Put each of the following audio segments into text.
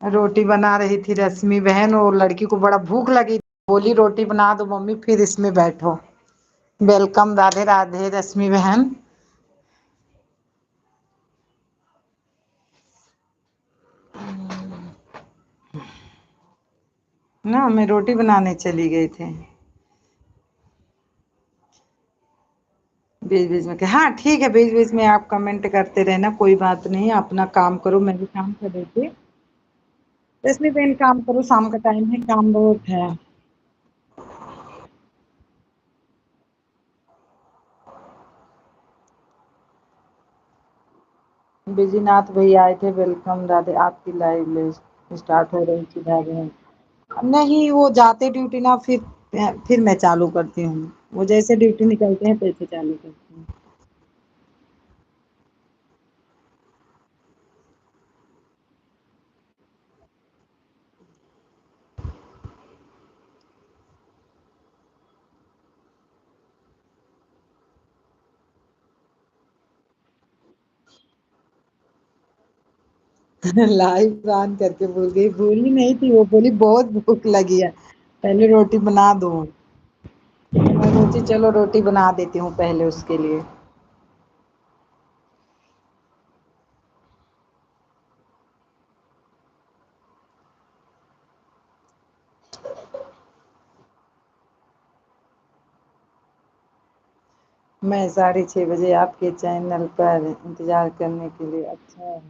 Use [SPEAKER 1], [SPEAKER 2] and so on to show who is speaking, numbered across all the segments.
[SPEAKER 1] रोटी बना रही थी रश्मि बहन, और लड़की को बड़ा भूख लगी, बोली रोटी बना दो मम्मी फिर इसमें बैठो। वेलकम, राधे राधे रश्मि बहन। ना मैं रोटी बनाने चली गई थी। बीच बीच में हाँ ठीक है, बीच बीच में आप कमेंट करते रहना, कोई बात नहीं, अपना काम करो, मैं भी काम कर रही थी। रश्मि बहन काम करो, शाम का टाइम है, काम बहुत है। बिजीनाथ भैया आए थे, वेलकम राधे, आपकी लाइव स्टार्ट हो रही थी राधे। नहीं वो जाते ड्यूटी ना, फिर मैं चालू करती हूँ। वो जैसे ड्यूटी निकलते हैं तैसे चालू करती हूँ। लाइव ऑन करके भूल गई, भूली नहीं थी, वो बोली बहुत भूख लगी है, पहले रोटी बना दो। मैं सोची चलो रोटी बना देती हूँ पहले उसके लिए। मैं 6:30 बजे आपके चैनल पर इंतजार करने के लिए। अच्छा,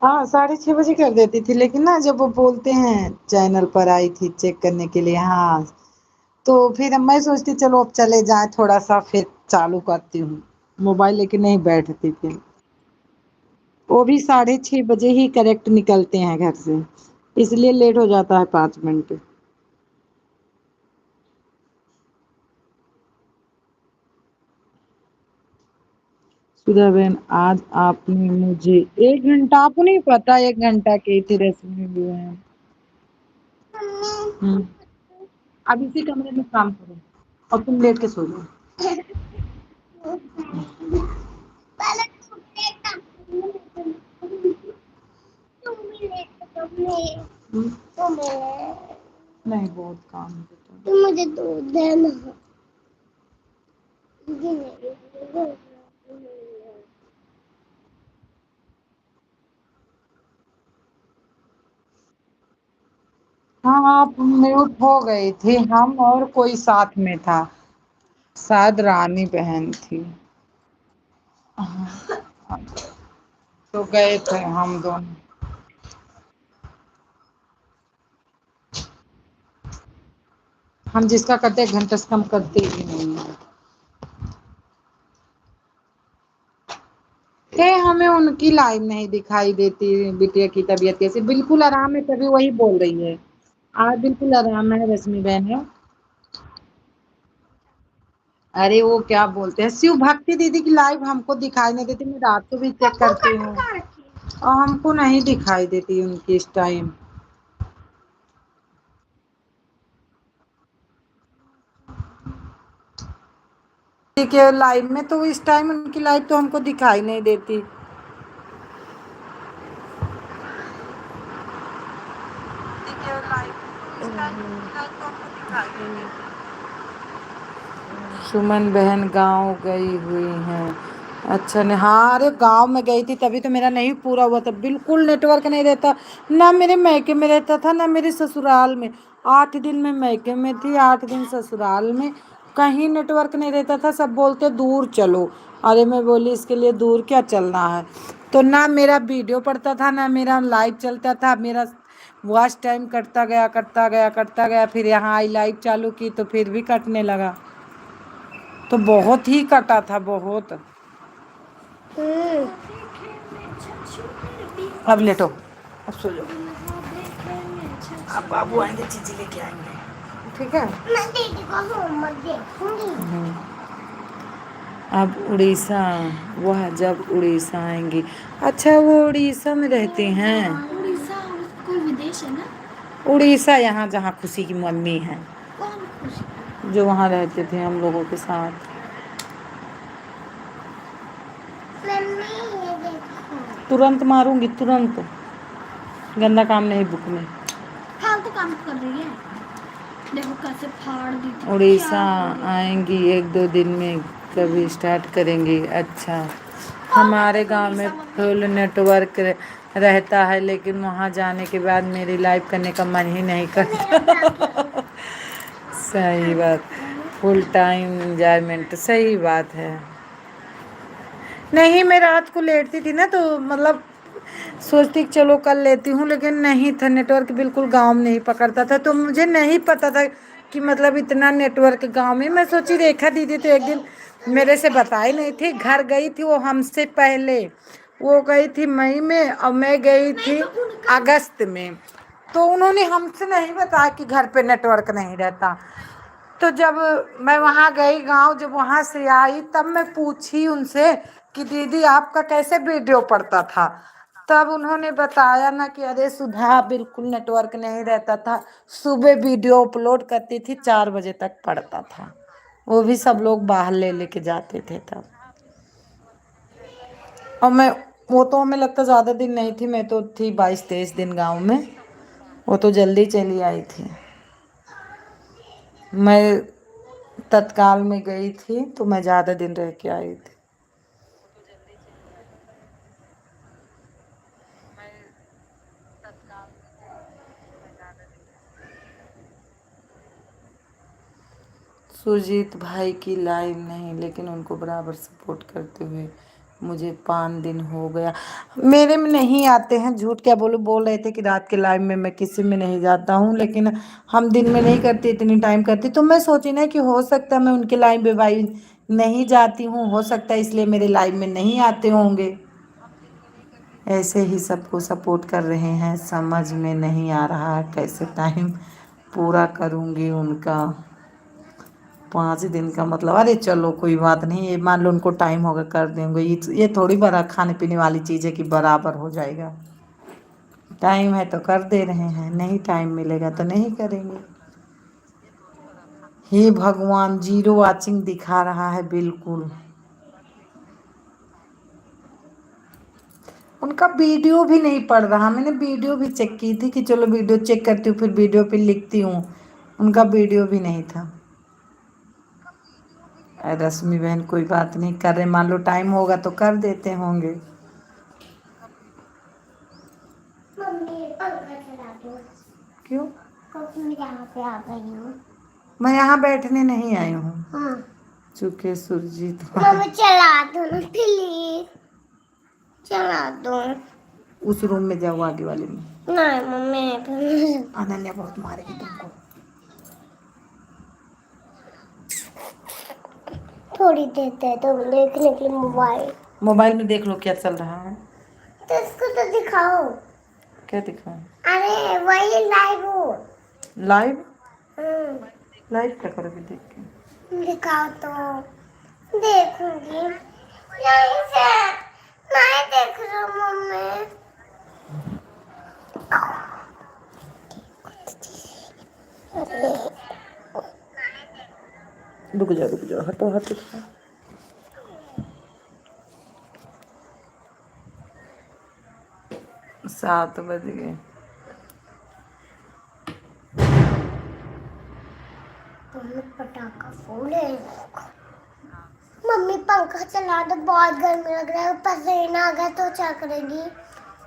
[SPEAKER 1] हाँ 6:30 बजे कर देती थी, लेकिन ना जब वो बोलते हैं चैनल पर आई थी चेक करने के लिए, हाँ, तो फिर मैं सोचती चलो अब चले जाए थोड़ा सा, फिर चालू करती हूँ, मोबाइल लेके नहीं बैठती थी। वो भी 6:30 बजे ही करेक्ट निकलते हैं घर से, इसलिए लेट हो जाता है 5 मिनट। सुधा बहन, आज आपने मुझे 1 घंटा, आपको नहीं पता 1 घंटा की थी रश्मि बहन। हम्म, अब इसी कमरे में काम करो और तुम लेट के सो जाओ। नहीं बहुत काम है बेटा। तुम मुझे दूध देना। हाँ आप म्यूट हो गई थी, हम और कोई साथ में था, शायद रानी बहन थी। हाँ, तो गए थे हम दोनों। हम जिसका करते 1 घंटे से कम करते ही नहीं है। हमें उनकी लाइव नहीं दिखाई देती, बिटिया की तबीयत कैसी, बिल्कुल आराम है, तभी वही बोल रही है। आज बिल्कुल आराम है रश्मि बहन है। अरे वो क्या बोलते हैं, शिव भक्ति दीदी की लाइव हमको दिखाई नहीं देती, मैं रात को भी चेक करती हूँ और हमको नहीं दिखाई देती उनकी इस टाइम। ठीक है लाइव में तो इस टाइम उनकी लाइव तो हमको दिखाई नहीं देती। ठीक है लाइव इस टाइम उनकी लाइव तो हमको दिखाई नहीं देती। सुमन बहन गांव गई हुई हैं। अच्छा नहीं, हाँ अरे गांव में गई थी तभी तो मेरा नहीं पूरा हुआ था, बिल्कुल नेटवर्क नहीं रहता, ना मेरे मैके में रहता था ना मेरे ससुराल में। 8 दिन में मैके में थी, 8 दिन ससुराल में, कहीं नेटवर्क नहीं रहता था, सब बोलते दूर चलो। अरे मैं बोली इसके लिए दूर क्या चलना है। तो ना मेरा वीडियो पड़ता था ना मेरा लाइव चलता था, मेरा वॉच टाइम कटता गया कटता गया कटता गया, फिर यहाँ आई लाइव चालू की तो फिर भी कटने लगा, तो बहुत ही कटा था बहुत। अब लेटो, अब सो जाओ, अब बाबू आएंगे चीजें लेके आएंगे, ठीक है। मैं दीदी को होमवर्क देखूंगी। अब उड़ीसा, वह जब उड़ीसा आएंगी। अच्छा वो उड़ीसा में रहती हैं। उड़ीसा कोई विदेश है ना। उड़ीसा यहाँ जहाँ खुशी की मम्मी है। कौन खुशी? जो वहाँ रहते थे हम लोगों के साथ। तुरंत मारूंगी तुरंत, गंदा काम नहीं बुक में।
[SPEAKER 2] फालतू काम कर रही है, देखो कैसे फाड़ दी थी।
[SPEAKER 1] उड़ीसा आएंगी 1-2 दिन में, कभी स्टार्ट करेंगी। अच्छा, हमारे गांव में फुल नेटवर्क रहता है, लेकिन वहाँ जाने के बाद मेरी लाइव करने का मन ही नहीं करता। सही बात, फुल टाइम एंजॉयमेंट, सही बात है। नहीं, मैं रात को लेटती थी ना, तो मतलब सोचती कि चलो कर लेती हूँ, लेकिन नहीं था, नेटवर्क बिल्कुल गांव में नहीं पकड़ता था, तो मुझे नहीं पता था कि मतलब इतना नेटवर्क गांव में। मैं सोची रेखा दीदी तो एक दिन मेरे से बताई नहीं थी, घर गई थी वो हमसे पहले, वो गई थी मई में और मैं गई थी अगस्त में, तो उन्होंने हमसे नहीं बताया कि घर पे नेटवर्क नहीं रहता। तो जब मैं वहाँ गई गांव, जब वहाँ से आई तब मैं पूछी उनसे कि दीदी आपका कैसे वीडियो पड़ता था, तब उन्होंने बताया ना कि अरे सुधा बिल्कुल नेटवर्क नहीं रहता था, सुबह वीडियो अपलोड करती थी 4 बजे तक पड़ता था, वो भी सब लोग बाहर ले लेके जाते थे तब। और मैं, वो तो हमें लगता ज़्यादा दिन नहीं थी, मैं तो थी 22-23 दिन गांव में, वो तो जल्दी चली आई थी। मैं तत्काल में गई थी तो मैं ज़्यादा दिन रह के आई थी। सुजीत भाई की लाइव नहीं, लेकिन उनको बराबर सपोर्ट करते हुए मुझे 5 दिन हो गया। मेरे में नहीं आते हैं, झूठ क्या बोलूं, बोल रहे थे कि रात के लाइव में मैं किसी में नहीं जाता हूं, लेकिन हम दिन में नहीं करते, इतनी टाइम करती, तो मैं सोची ना कि हो सकता है मैं उनके लाइव में भाई नहीं जाती हूँ, हो सकता है इसलिए मेरे लाइव में नहीं आते होंगे। ऐसे ही सबको सपोर्ट कर रहे हैं, समझ में नहीं आ रहा है कैसे टाइम पूरा करूँगी उनका 5 दिन का मतलब। अरे चलो कोई बात नहीं, ये मान लो उनको टाइम होगा कर देंगे, ये थोड़ी बड़ा खाने पीने वाली चीज़ है कि बराबर हो जाएगा। टाइम है तो कर दे रहे हैं, नहीं टाइम मिलेगा तो नहीं करेंगे। हे भगवान, 0 वॉचिंग दिखा रहा है बिल्कुल। उनका वीडियो भी नहीं पड़ रहा, मैंने वीडियो भी चेक की थी कि चलो वीडियो चेक करती हूँ फिर वीडियो पे लिखती हूँ, उनका वीडियो भी नहीं था। रश्मि बहन कोई बात नहीं, कर रहे, मान लो टाइम होगा तो कर देते होंगे।
[SPEAKER 2] मम्मी पंखा चला दो।
[SPEAKER 1] क्यों?
[SPEAKER 2] मैं यहाँ पे आ गई हूँ।
[SPEAKER 1] मैं यहाँ बैठने नहीं आई हूँ।
[SPEAKER 2] हाँ।
[SPEAKER 1] चुके सुरजीत
[SPEAKER 2] मम्मी चला दो ना प्लीज, चला दो।
[SPEAKER 1] उस रूम में जाओ, आगे वाले में।
[SPEAKER 2] नहीं मम्मी,
[SPEAKER 1] अनन्या बहुत मारेगी तुमको।
[SPEAKER 2] थोड़ी देर दे दो देखने के लिए मोबाइल।
[SPEAKER 1] मोबाइल में देख लो क्या चल रहा है।
[SPEAKER 2] तो इसको तो दिखाओ।
[SPEAKER 1] क्या दिखाऊं?
[SPEAKER 2] अरे वही लाइव हो।
[SPEAKER 1] लाइव? लाइव क्या करोगे देख के?
[SPEAKER 2] दिखाओ तो देखूंगी। यहीं से नहीं देख रहा मम्मी।
[SPEAKER 1] रुक जाओ, हटो हटो। 7 बज गए।
[SPEAKER 2] पटाखा फोड़े। मम्मी पंखा चला दो, बहुत गर्मी लग रहा है, ऊपर से ना आ गया तो क्या करेगी?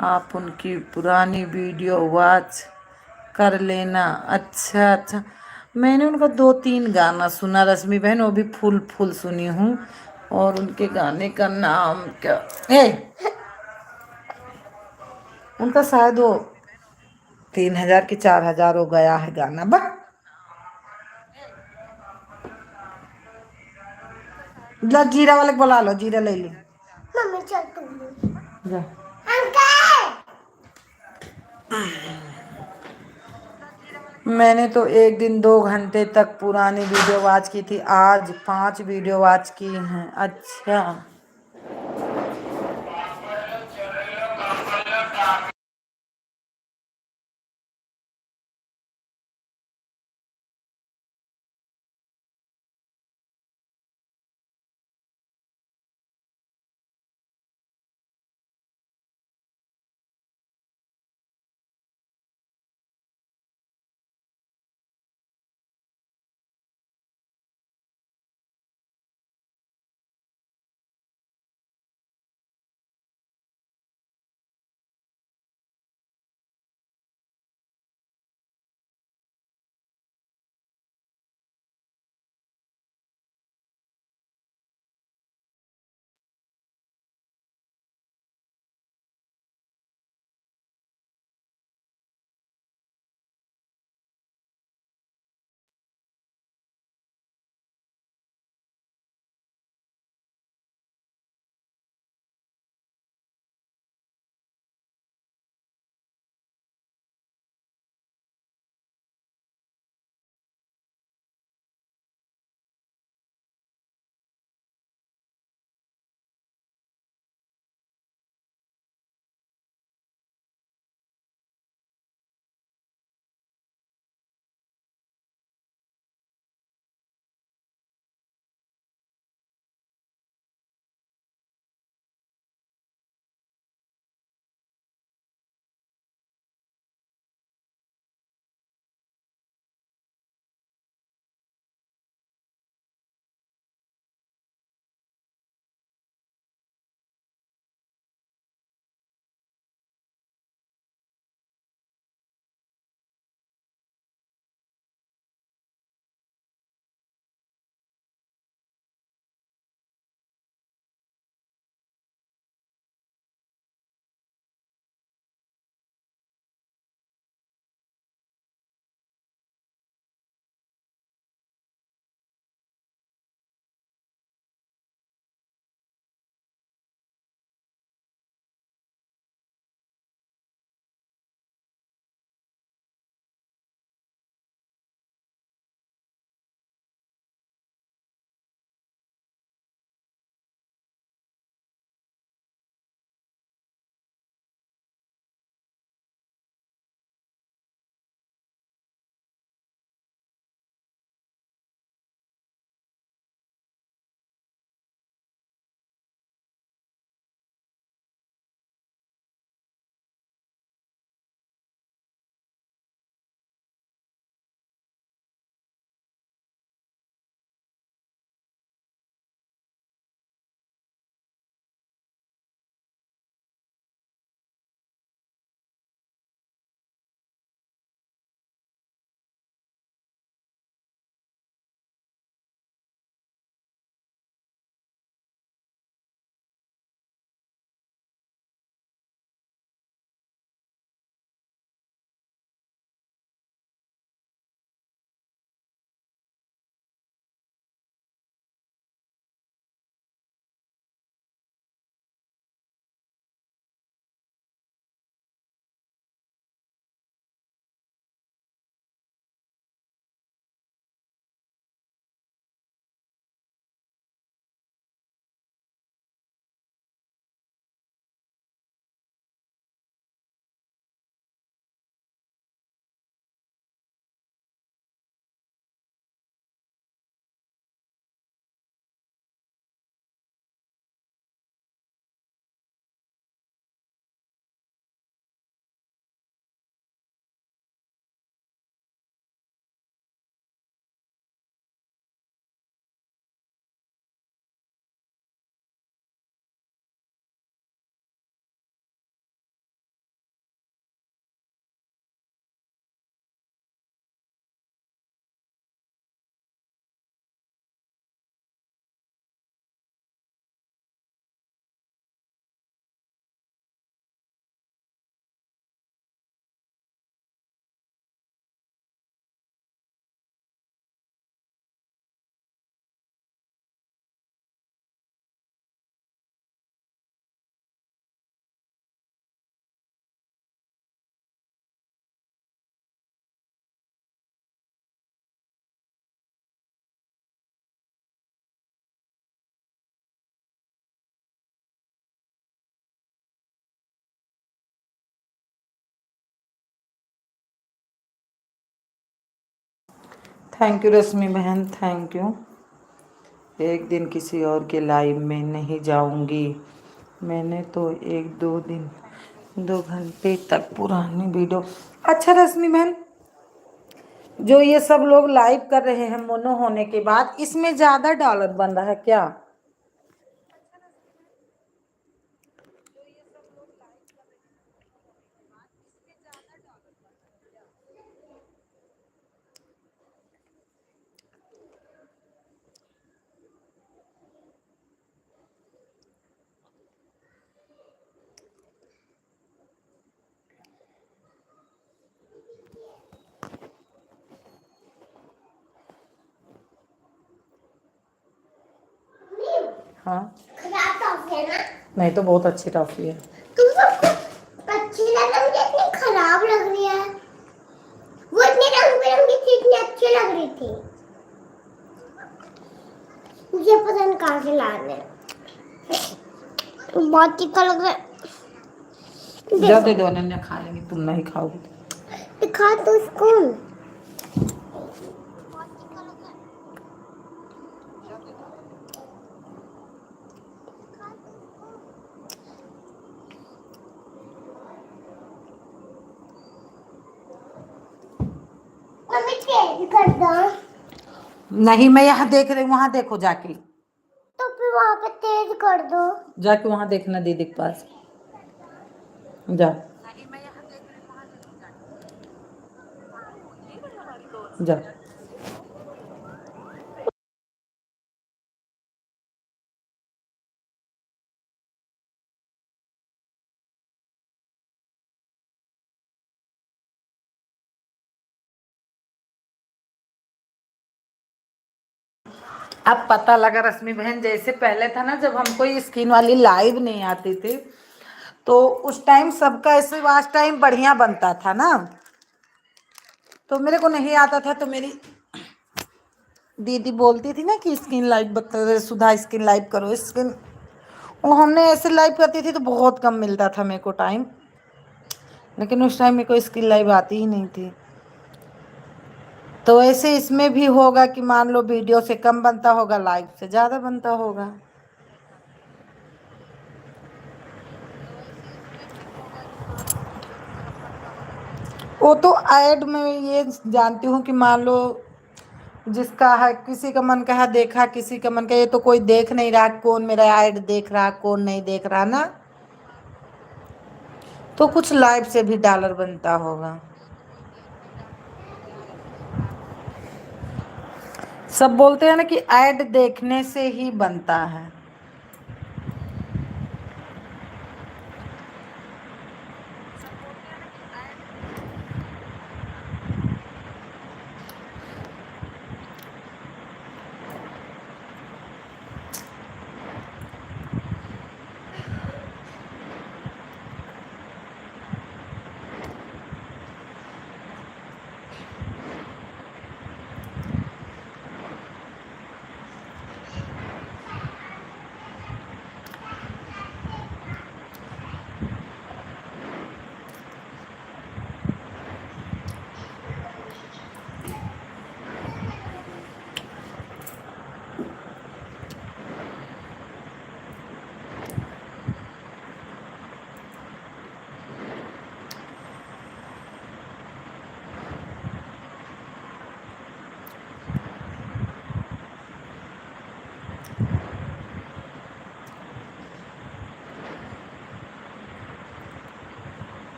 [SPEAKER 1] आप उनकी पुरानी वीडियो वॉच कर लेना। अच्छा अच्छा, मैंने उनका 2-3 गाना सुना रश्मि बहन, वो भी फुल फुल सुनी हूँ। और उनके गाने का नाम क्या है? उनका शायद वो 3000 की 4000 हो गया है गाना। बस ला, जीरा वाले को बुला लो, जीरा ले लो।
[SPEAKER 2] मम्मी चल तुम
[SPEAKER 1] जा।
[SPEAKER 2] अंकल।
[SPEAKER 1] मैंने तो एक दिन 2 घंटे तक पुरानी वीडियो वॉच की थी, आज 5 वीडियो वॉच की हैं। अच्छा। थैंक यू रश्मि बहन, थैंक यू। एक दिन किसी और के लाइव में नहीं जाऊंगी, मैंने तो एक दो दिन 2 घंटे तक पुरानी वीडियो। अच्छा रश्मि बहन, जो ये सब लोग लाइव कर रहे हैं मोनो होने के बाद, इसमें ज्यादा डॉलर बन रहा है क्या? हाँ,
[SPEAKER 2] खराब टॉफी है ना?
[SPEAKER 1] नहीं तो बहुत अच्छी टॉफी है।
[SPEAKER 2] तुम सबको अच्छी लग रही है, इतनी खराब लग रही है। वो इतनी रंग बिरंगी थी, इतनी अच्छी लग रही थी। मुझे पता नहीं कहाँ से लाने। बहुत तीखा लग रहा है।
[SPEAKER 1] जा दे दो, अनन्या खा लेंगे, तुम नहीं खाओगे।
[SPEAKER 2] दिखा तो उसको। मम्मी तेज कर दो।
[SPEAKER 1] नहीं, मैं यहाँ देख रही हूँ, वहां देखो जाके।
[SPEAKER 2] तो फिर वहाँ पे तेज कर दो।
[SPEAKER 1] जाके वहां देखना दीदी के पास जा। जा। अब पता लगा रश्मि बहन, जैसे पहले था ना, जब हम कोई स्किन वाली लाइव नहीं आती थी, तो उस टाइम सबका ऐसे वाच टाइम बढ़िया बनता था ना, तो मेरे को नहीं आता था, तो मेरी दीदी बोलती थी ना कि स्किन लाइव बता, सुधा स्किन लाइव करो स्किन, और हमने ऐसे लाइव करती थी तो बहुत कम मिलता था मेरे को टाइम, लेकिन उस टाइम मेरे को स्किन लाइव आती ही नहीं थी। तो ऐसे इसमें भी होगा कि मान लो वीडियो से कम बनता होगा, लाइव से ज़्यादा बनता होगा। वो तो ऐड में ये जानती हूँ कि मान लो जिसका है, किसी का मन कहा देखा, किसी का मन कहा, ये तो कोई देख नहीं रहा कौन मेरा ऐड देख रहा कौन नहीं देख रहा ना, तो कुछ लाइव से भी डॉलर बनता होगा। सब बोलते हैं ना कि ऐड देखने से ही बनता है।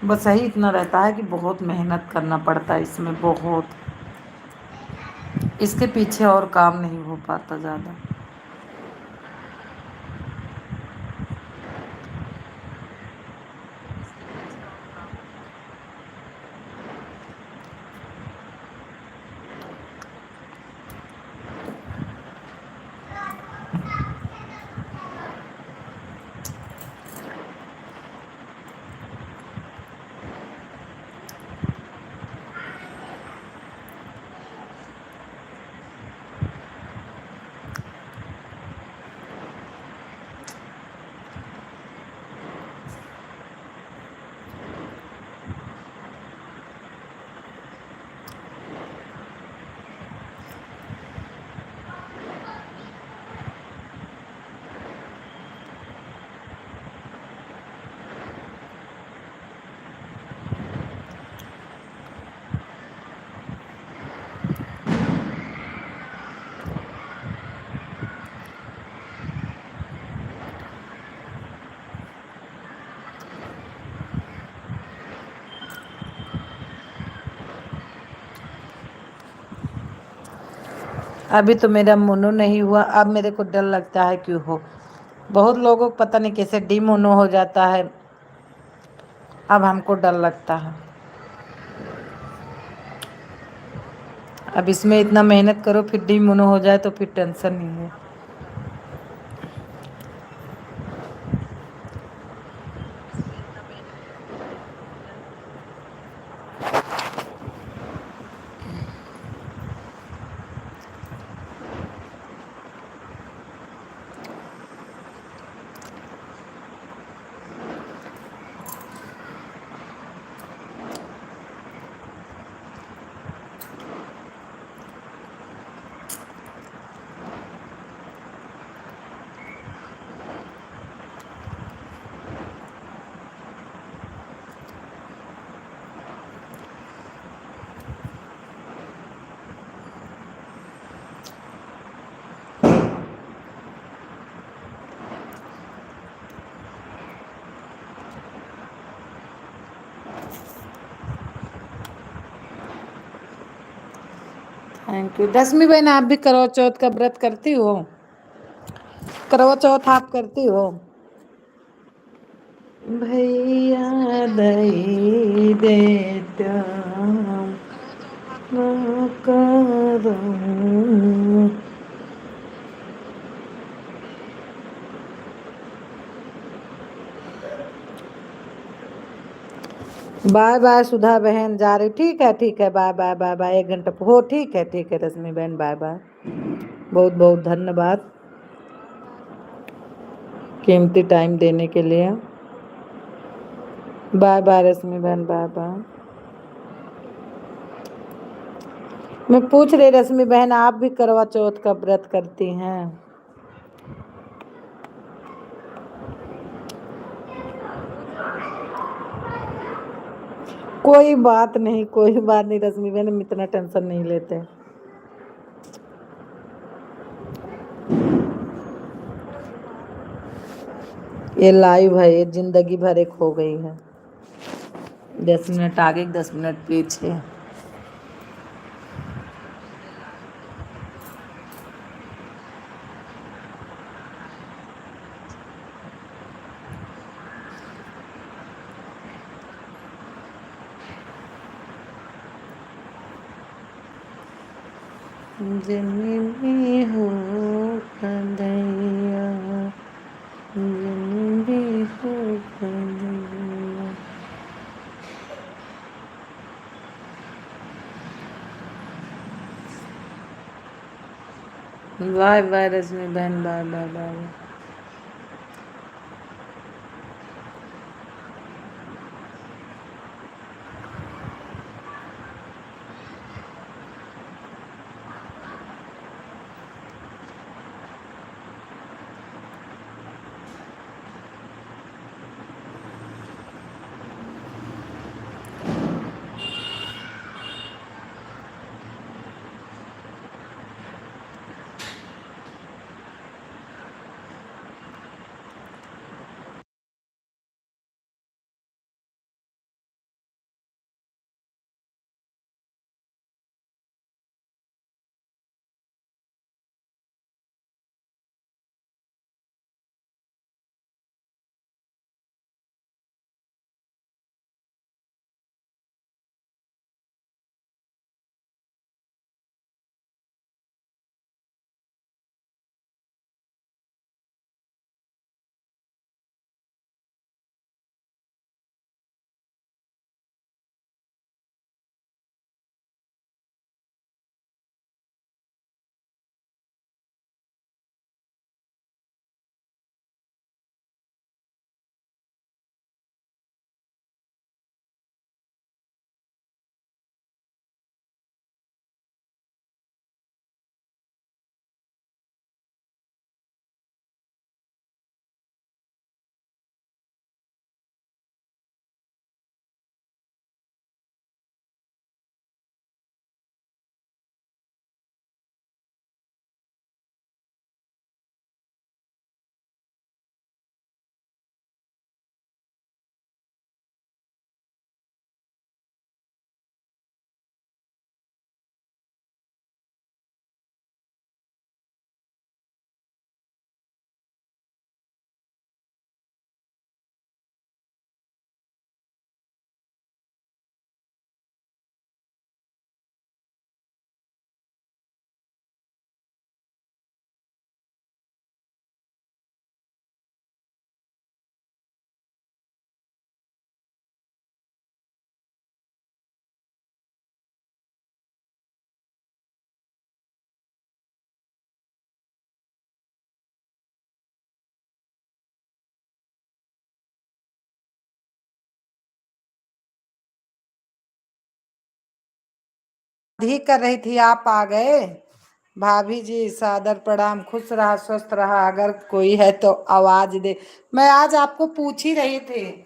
[SPEAKER 1] बस यही इतना रहता है कि बहुत मेहनत करना पड़ता है इसमें, बहुत, इसके पीछे और काम नहीं हो पाता ज़्यादा। अभी तो मेरा मोनो नहीं हुआ, अब मेरे को डर लगता है क्यों हो। बहुत लोगों को पता नहीं कैसे डीमोनो हो जाता है, अब हमको डर लगता है। अब इसमें इतना मेहनत करो फिर डीमोनो हो जाए तो फिर टेंशन नहीं है। Thank you. दसवीं बहन आप भी करवा चौथ का व्रत करती हो? करवा चौथ आप करती हो? भैया दई देता ना करूं। बाय बाय सुधा बहन, जा रही? ठीक है ठीक है, बाय बाय बाय बाय। 1 घंटा हो, ठीक है रश्मि बहन, बाय बाय। बहुत बहुत धन्यवाद कीमती टाइम देने के लिए। बाय बाय रश्मि बहन, बाय बाय। मैं पूछ रही रश्मि बहन आप भी करवा चौथ का व्रत करती हैं? कोई बात नहीं, कोई बात नहीं रश्मि बहन, हम इतना टेंशन नहीं लेते। ये लाइव है, ये जिंदगी भर एक हो गई है। 10 मिनट आगे 10 मिनट पीछे। जननी हो कन्हैया, जननी हो कन्हैया। बाय बाय रश्मि बहन, बाय बाय बाय। ही कर रही थी, आप आ गए। भाभी जी सादर प्रणाम, खुश रहा स्वस्थ रहा, अगर कोई है तो आवाज दे। मैं आज आपको पूछ ही रही थी।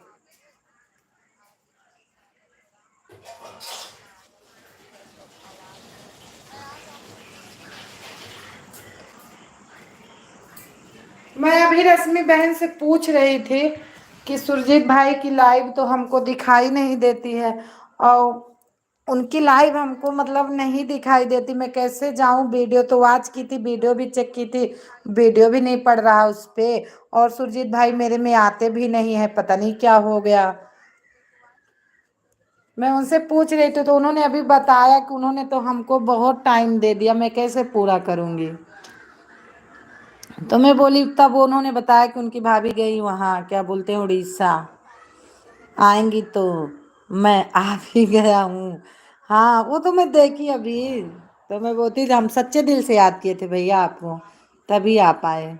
[SPEAKER 1] मैं अभी रश्मि बहन से पूछ रही थी कि सुरजीत भाई की लाइव तो हमको दिखाई नहीं देती है, और उनकी लाइव हमको मतलब नहीं दिखाई देती। मैं कैसे जाऊं? वीडियो तो वॉच की थी, वीडियो भी चेक की थी, वीडियो भी नहीं पड़ रहा उस पे। और सुरजीत भाई मेरे में आते भी नहीं है, पता नहीं क्या हो गया। मैं उनसे पूछ रही थी तो उन्होंने अभी बताया कि उन्होंने तो हमको बहुत टाइम दे दिया, मैं कैसे पूरा करूंगी। तो मैं बोली, तब उन्होंने बताया कि उनकी भाभी गई वहाँ, क्या बोलते हैं, उड़ीसा, आएंगी तो मैं आ भी गया हूँ। हाँ वो तो मैं देखी अभी। तो मैं बोलती हम सच्चे दिल से याद किए थे भैया आपको, तभी आ पाए।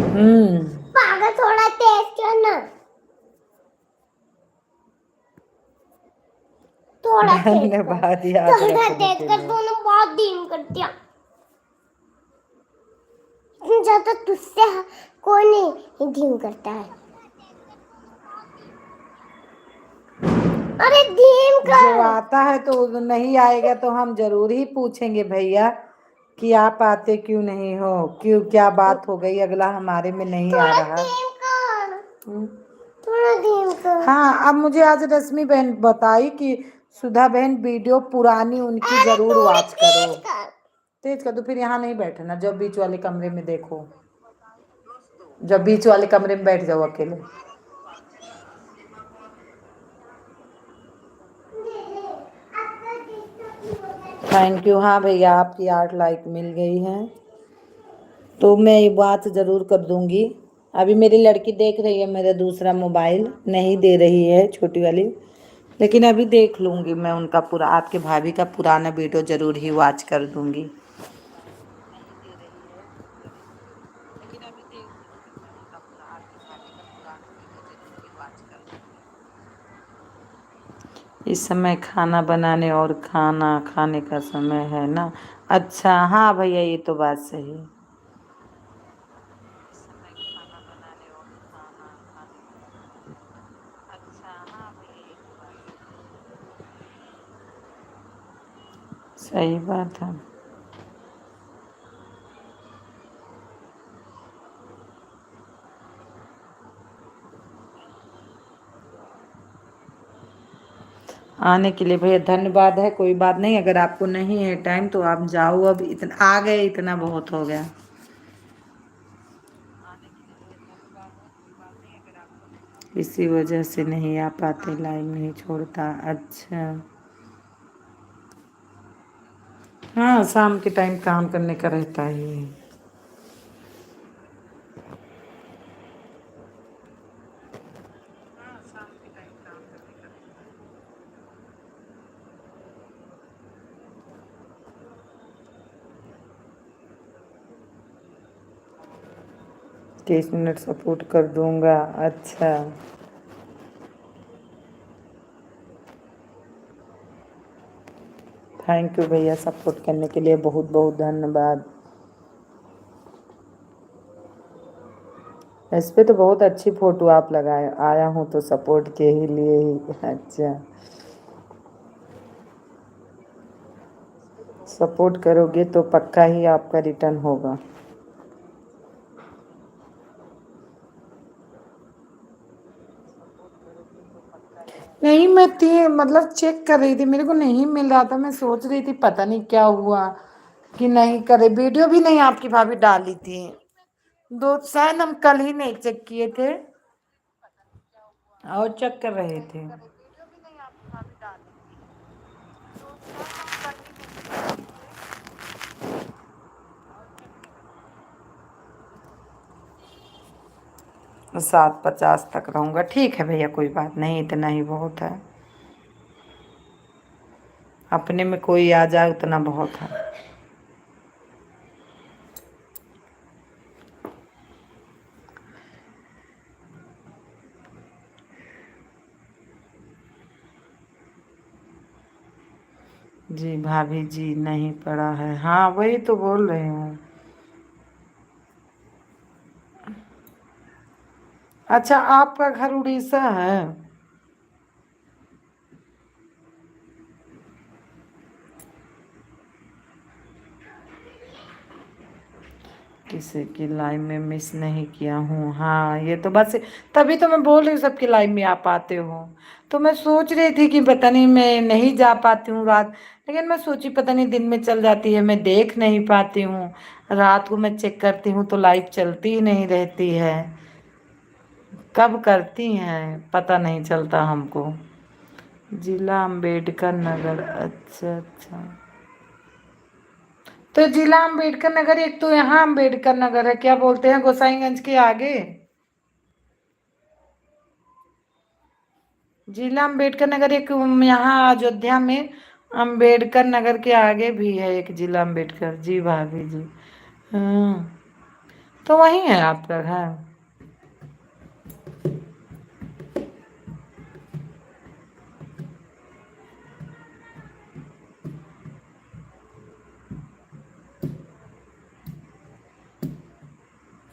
[SPEAKER 1] हम्म।
[SPEAKER 2] पागल, थोड़ा तेज कर ना, थोड़ा तेज कर,
[SPEAKER 1] धन्यवाद याद
[SPEAKER 2] थोड़ा
[SPEAKER 1] रखने
[SPEAKER 2] तेज
[SPEAKER 1] के
[SPEAKER 2] कर,
[SPEAKER 1] लिए।
[SPEAKER 2] दोनों बहुत धीम कर दिया। ज्यादा तुझसे कोई नहीं धीम करता है। अरे धीम
[SPEAKER 1] जो
[SPEAKER 2] कर।
[SPEAKER 1] आता है तो नहीं आएगा तो हम जरूर ही पूछेंगे भैया कि आप आते क्यों नहीं हो, क्यों, क्या बात हो गई, अगला हमारे में नहीं आ
[SPEAKER 2] थोड़ा
[SPEAKER 1] रहा।
[SPEAKER 2] धीम कर,
[SPEAKER 1] हम्म।
[SPEAKER 2] थोड़ा धीम कर।
[SPEAKER 1] हाँ अब मुझे आज रश्मि बहन बताई कि सुधा बहन वीडियो पुरानी उनकी
[SPEAKER 2] अरे
[SPEAKER 1] जरूर
[SPEAKER 2] थोड़ी
[SPEAKER 1] वॉच करो।
[SPEAKER 2] तेज कर।
[SPEAKER 1] तेज कर दो, फिर यहाँ नहीं बैठना, जब बीच वाले कमरे में देखो, जब बीच वाले कमरे में बैठ जाओ अकेले। Thank you. हाँ भैया आपकी 8 लाइक मिल गई है, तो मैं ये बात ज़रूर कर दूंगी। अभी मेरी लड़की देख रही है मेरा दूसरा मोबाइल, नहीं दे रही है छोटी वाली, लेकिन अभी देख लूंगी मैं उनका पूरा, आपके भाभी का पुराना वीडियो ज़रूर ही वॉच कर दूंगी। इस समय खाना बनाने और खाना खाने का समय है ना। अच्छा हाँ भैया ये तो बात सही है। सही बात है। आने के लिए भैया धन्यवाद है, कोई बात नहीं, अगर आपको नहीं है टाइम तो आप जाओ, अब इतना आ गए, इतना बहुत हो गया। इसी वजह से नहीं आ पाते, लाइन नहीं छोड़ता। अच्छा हाँ शाम के टाइम काम करने का रहता ही है। 30 मिनट सपोर्ट कर दूंगा। अच्छा थैंक यू भैया, सपोर्ट करने के लिए बहुत बहुत धन्यवाद। इस पे तो बहुत अच्छी फोटो आप लगाए, आया हूँ तो सपोर्ट के ही लिए ही। अच्छा सपोर्ट करोगे तो पक्का ही आपका रिटर्न होगा। नहीं मैं थी मतलब चेक कर रही थी, मेरे को नहीं मिल रहा था, मैं सोच रही थी पता नहीं क्या हुआ कि नहीं करे, वीडियो भी नहीं आपकी भाभी डाली थी, दो शायद हम कल ही नहीं चेक किए थे और चेक कर रहे थे। 7:50 तक रहूँगा। ठीक है भैया, कोई बात नहीं, इतना ही बहुत है। अपने में कोई आ जाए उतना बहुत है। जी भाभी जी नहीं पड़ा है, हाँ वही तो बोल रही हूँ। अच्छा, आपका घर उड़ीसा है? किसी की लाइव में मिस नहीं किया हूँ, हाँ ये तो बस, तभी तो मैं बोल रही हूँ सबकी लाइव में आप आते हो। तो मैं सोच रही थी कि पता नहीं मैं नहीं जा पाती हूँ रात, लेकिन मैं सोची पता नहीं दिन में चल जाती है, मैं देख नहीं पाती हूँ। रात को मैं चेक करती हूँ तो लाइव चलती ही नहीं रहती है। कब करती हैं पता नहीं चलता हमको। जिला अम्बेडकर नगर, अच्छा अच्छा। तो जिला अम्बेडकर नगर, एक तो यहाँ अम्बेडकर नगर है, क्या बोलते हैं, गोसाईगंज के आगे। जिला अम्बेडकर नगर एक यहाँ अयोध्या में अम्बेडकर नगर के आगे भी है एक जिला अम्बेडकर। जी भाभी जी, हाँ तो वही है आपका घर।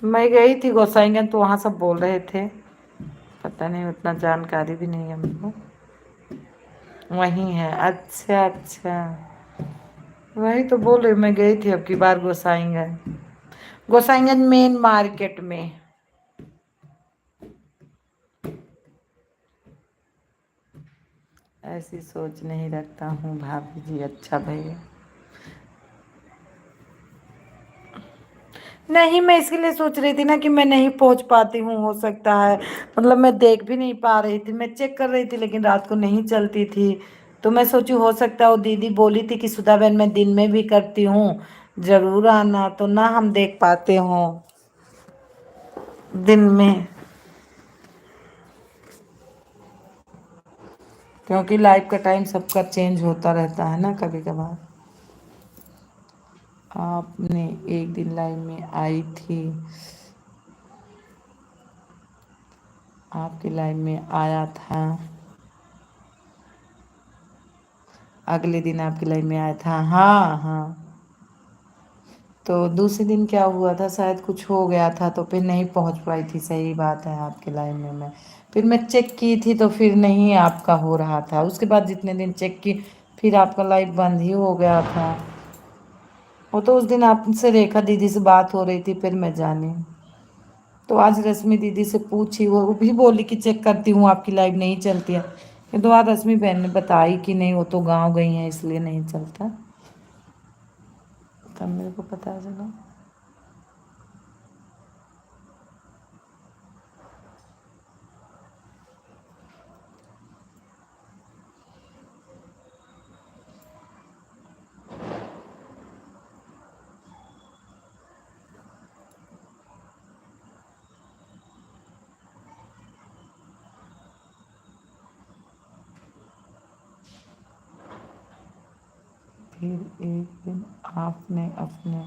[SPEAKER 1] मैं गई थी गोसाईगंज तो वहाँ सब बोल रहे थे, पता नहीं उतना जानकारी भी नहीं है हमको। वही है, अच्छा अच्छा। वही तो बोल रही, मैं गई थी अब की बार गोसाईगंज, गोसाईगंज मेन मार्केट में। ऐसी सोच नहीं रखता हूँ भाभी जी, अच्छा भैया। नहीं, मैं इसके लिए सोच रही थी ना कि मैं नहीं पहुंच पाती हूँ, हो सकता है, मतलब मैं देख भी नहीं पा रही थी, मैं चेक कर रही थी लेकिन रात को नहीं चलती थी। तो मैं सोची हो सकता है वो दीदी बोली थी कि सुधा बहन मैं दिन में भी करती हूँ, जरूर आना, तो ना हम देख पाते हो दिन में, क्योंकि लाइफ का टाइम सबका चेंज होता रहता है ना कभी कभार। आपने एक दिन लाइव में आई थी, आपकी लाइव में आया था, अगले दिन आपकी लाइव में आया था, हाँ हाँ। तो दूसरे दिन क्या हुआ था, शायद कुछ हो गया था तो फिर नहीं पहुंच पाई थी, सही बात है, आपके लाइन में मैं फिर मैं चेक की थी तो फिर नहीं आपका हो रहा था, उसके बाद जितने दिन चेक की फिर आपका लाइव बंद ही हो गया था। वो तो उस दिन आपसे रेखा दीदी से बात हो रही थी फिर मैं जानी। तो आज रश्मि दीदी से पूछी, वो भी बोली कि चेक करती हूँ आपकी लाइव नहीं चलती है, तो आज रश्मि बहन ने बताई कि नहीं वो तो गाँव गई हैं इसलिए नहीं चलता, तब मेरे को पता चला। फिर एक दिन आपने अपने,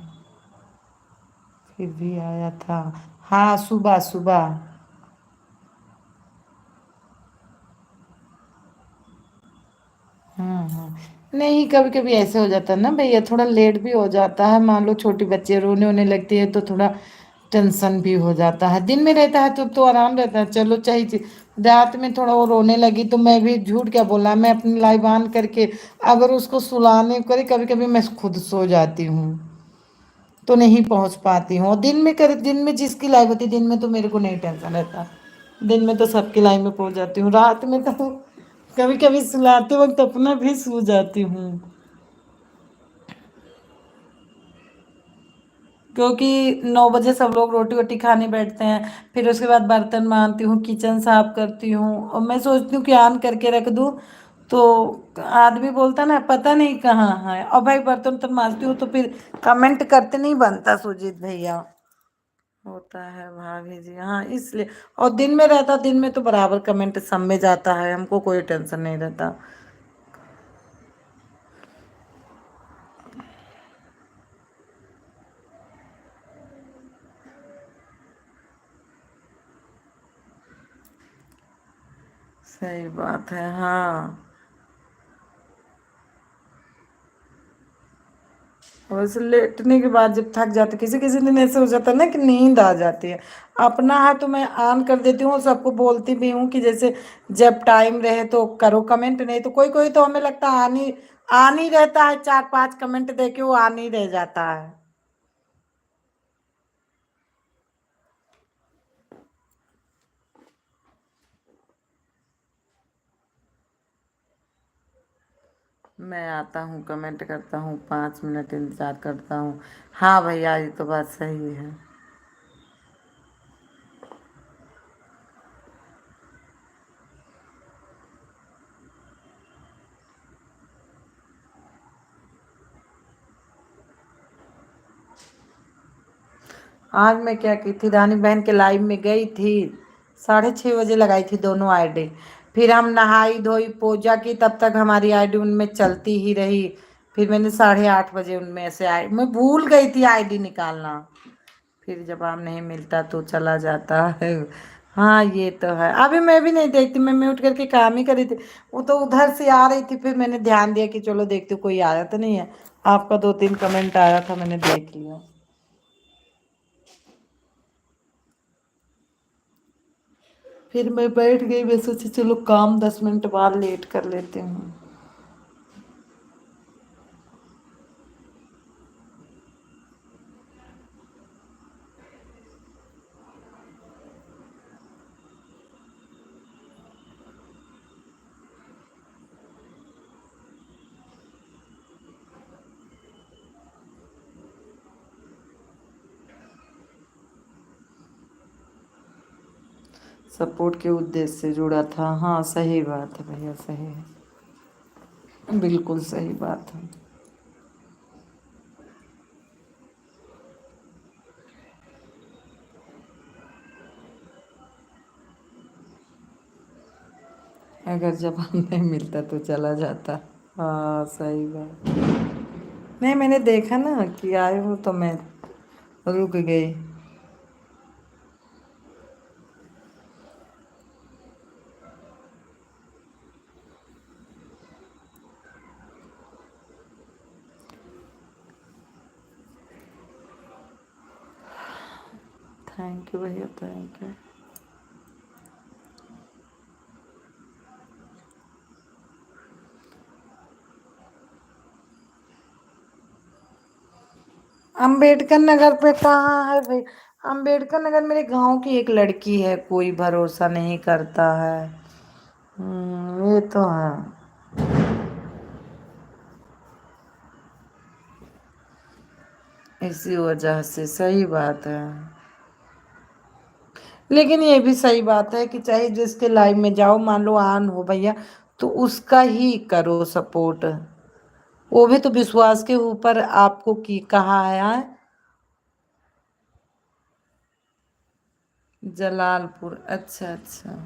[SPEAKER 1] फिर भी आया था, हाँ सुबह सुबह। हाँ, नहीं कभी कभी ऐसे हो जाता है ना भैया, थोड़ा लेट भी हो जाता है, मान लो छोटी बच्चे रोने होने लगती है तो थोड़ा टेंशन भी हो जाता है, दिन में रहता है तो आराम रहता है, चलो चाहे रात में थोड़ा वो रोने लगी तो मैं भी झूठ क्या बोला, मैं अपनी लाइट ऑन करके अगर उसको सुलाने करे, कभी कभी मैं खुद सो जाती हूँ तो नहीं पहुंच पाती हूँ। और दिन में कर, दिन में जिसकी लाइव होती है दिन में तो मेरे को नहीं टेंशन रहता, दिन में तो सबकी लाइव में पहुंच जाती हूँ, रात में तो कभी कभी सुलाते वक्त अपना भी सो जाती हूँ, क्योंकि 9 बजे सब लोग रोटी वोटी खाने बैठते हैं, फिर उसके बाद बर्तन मांजती हूँ, किचन साफ करती हूँ, और मैं सोचती हूँ कि ऑन करके रख दूँ तो आदमी बोलता ना पता नहीं कहाँ है, और भाई बर्तन वर्तन मांजती हूँ तो फिर कमेंट करते नहीं बनता सुजीत भैया। होता है भाभी जी, हाँ इसलिए। और दिन में रहता, दिन में तो बराबर कमेंट सब में जाता है, हमको कोई टेंशन नहीं रहता। सही बात है, हाँ। वैसे लेटने के बाद जब थक जाते, किसी किसी दिन ऐसे हो जाता है ना कि नींद आ जाती है। अपना है तो मैं ऑन कर देती हूँ, सबको बोलती भी हूँ कि जैसे जब टाइम रहे तो करो कमेंट, नहीं तो कोई कोई तो हमें लगता है आन ही रहता है, 4-5 कमेंट देके वो आन ही रह जाता है। मैं आता हूँ, कमेंट करता हूँ, 5 मिनट इंतजार करता हूँ। हाँ भैया, ये तो बात सही है। आज मैं क्या की थी, रानी बहन के लाइव में गई थी, 6:30 बजे लगाई थी दोनों आईडी। फिर हम नहाई धोई पूजा की, तब तक हमारी आईडी उनमें चलती ही रही। फिर मैंने 8:30 बजे उनमें से आई, मैं भूल गई थी आईडी निकालना। फिर जवाब नहीं मिलता तो चला जाता है। हाँ ये तो है, अभी मैं भी नहीं देखती, मैं म्यूट करके काम ही कर रही थी। वो तो उधर से आ रही थी, फिर मैंने ध्यान दिया कि चलो देखती हूँ कोई आया तो नहीं है। आपका 2-3 कमेंट आया था, मैंने देख लिया। फिर मैं बैठ गई, मैं सोची चलो काम 10 मिनट बाद लेट कर लेती हूँ। सपोर्ट के उद्देश्य से जुड़ा था, हाँ सही बात है भैया, सही है, बिल्कुल सही बात है। अगर जवाब नहीं मिलता तो चला जाता। हाँ सही बात। नहीं, मैंने देखा ना कि आए हो तो मैं रुक गई। थैंक यू भैया, थैंक यू। अम्बेडकर नगर पे कहाँ है भाई? अम्बेडकर नगर मेरे गांव की एक लड़की है, कोई भरोसा नहीं करता है। ये तो है। इसी वजह से, सही बात है। लेकिन ये भी सही बात है कि चाहे जिसके लाइव में जाओ, मान लो आन हो भैया, तो उसका ही करो सपोर्ट। वो भी तो विश्वास के ऊपर आपको की कहा है। जलालपुर, अच्छा अच्छा।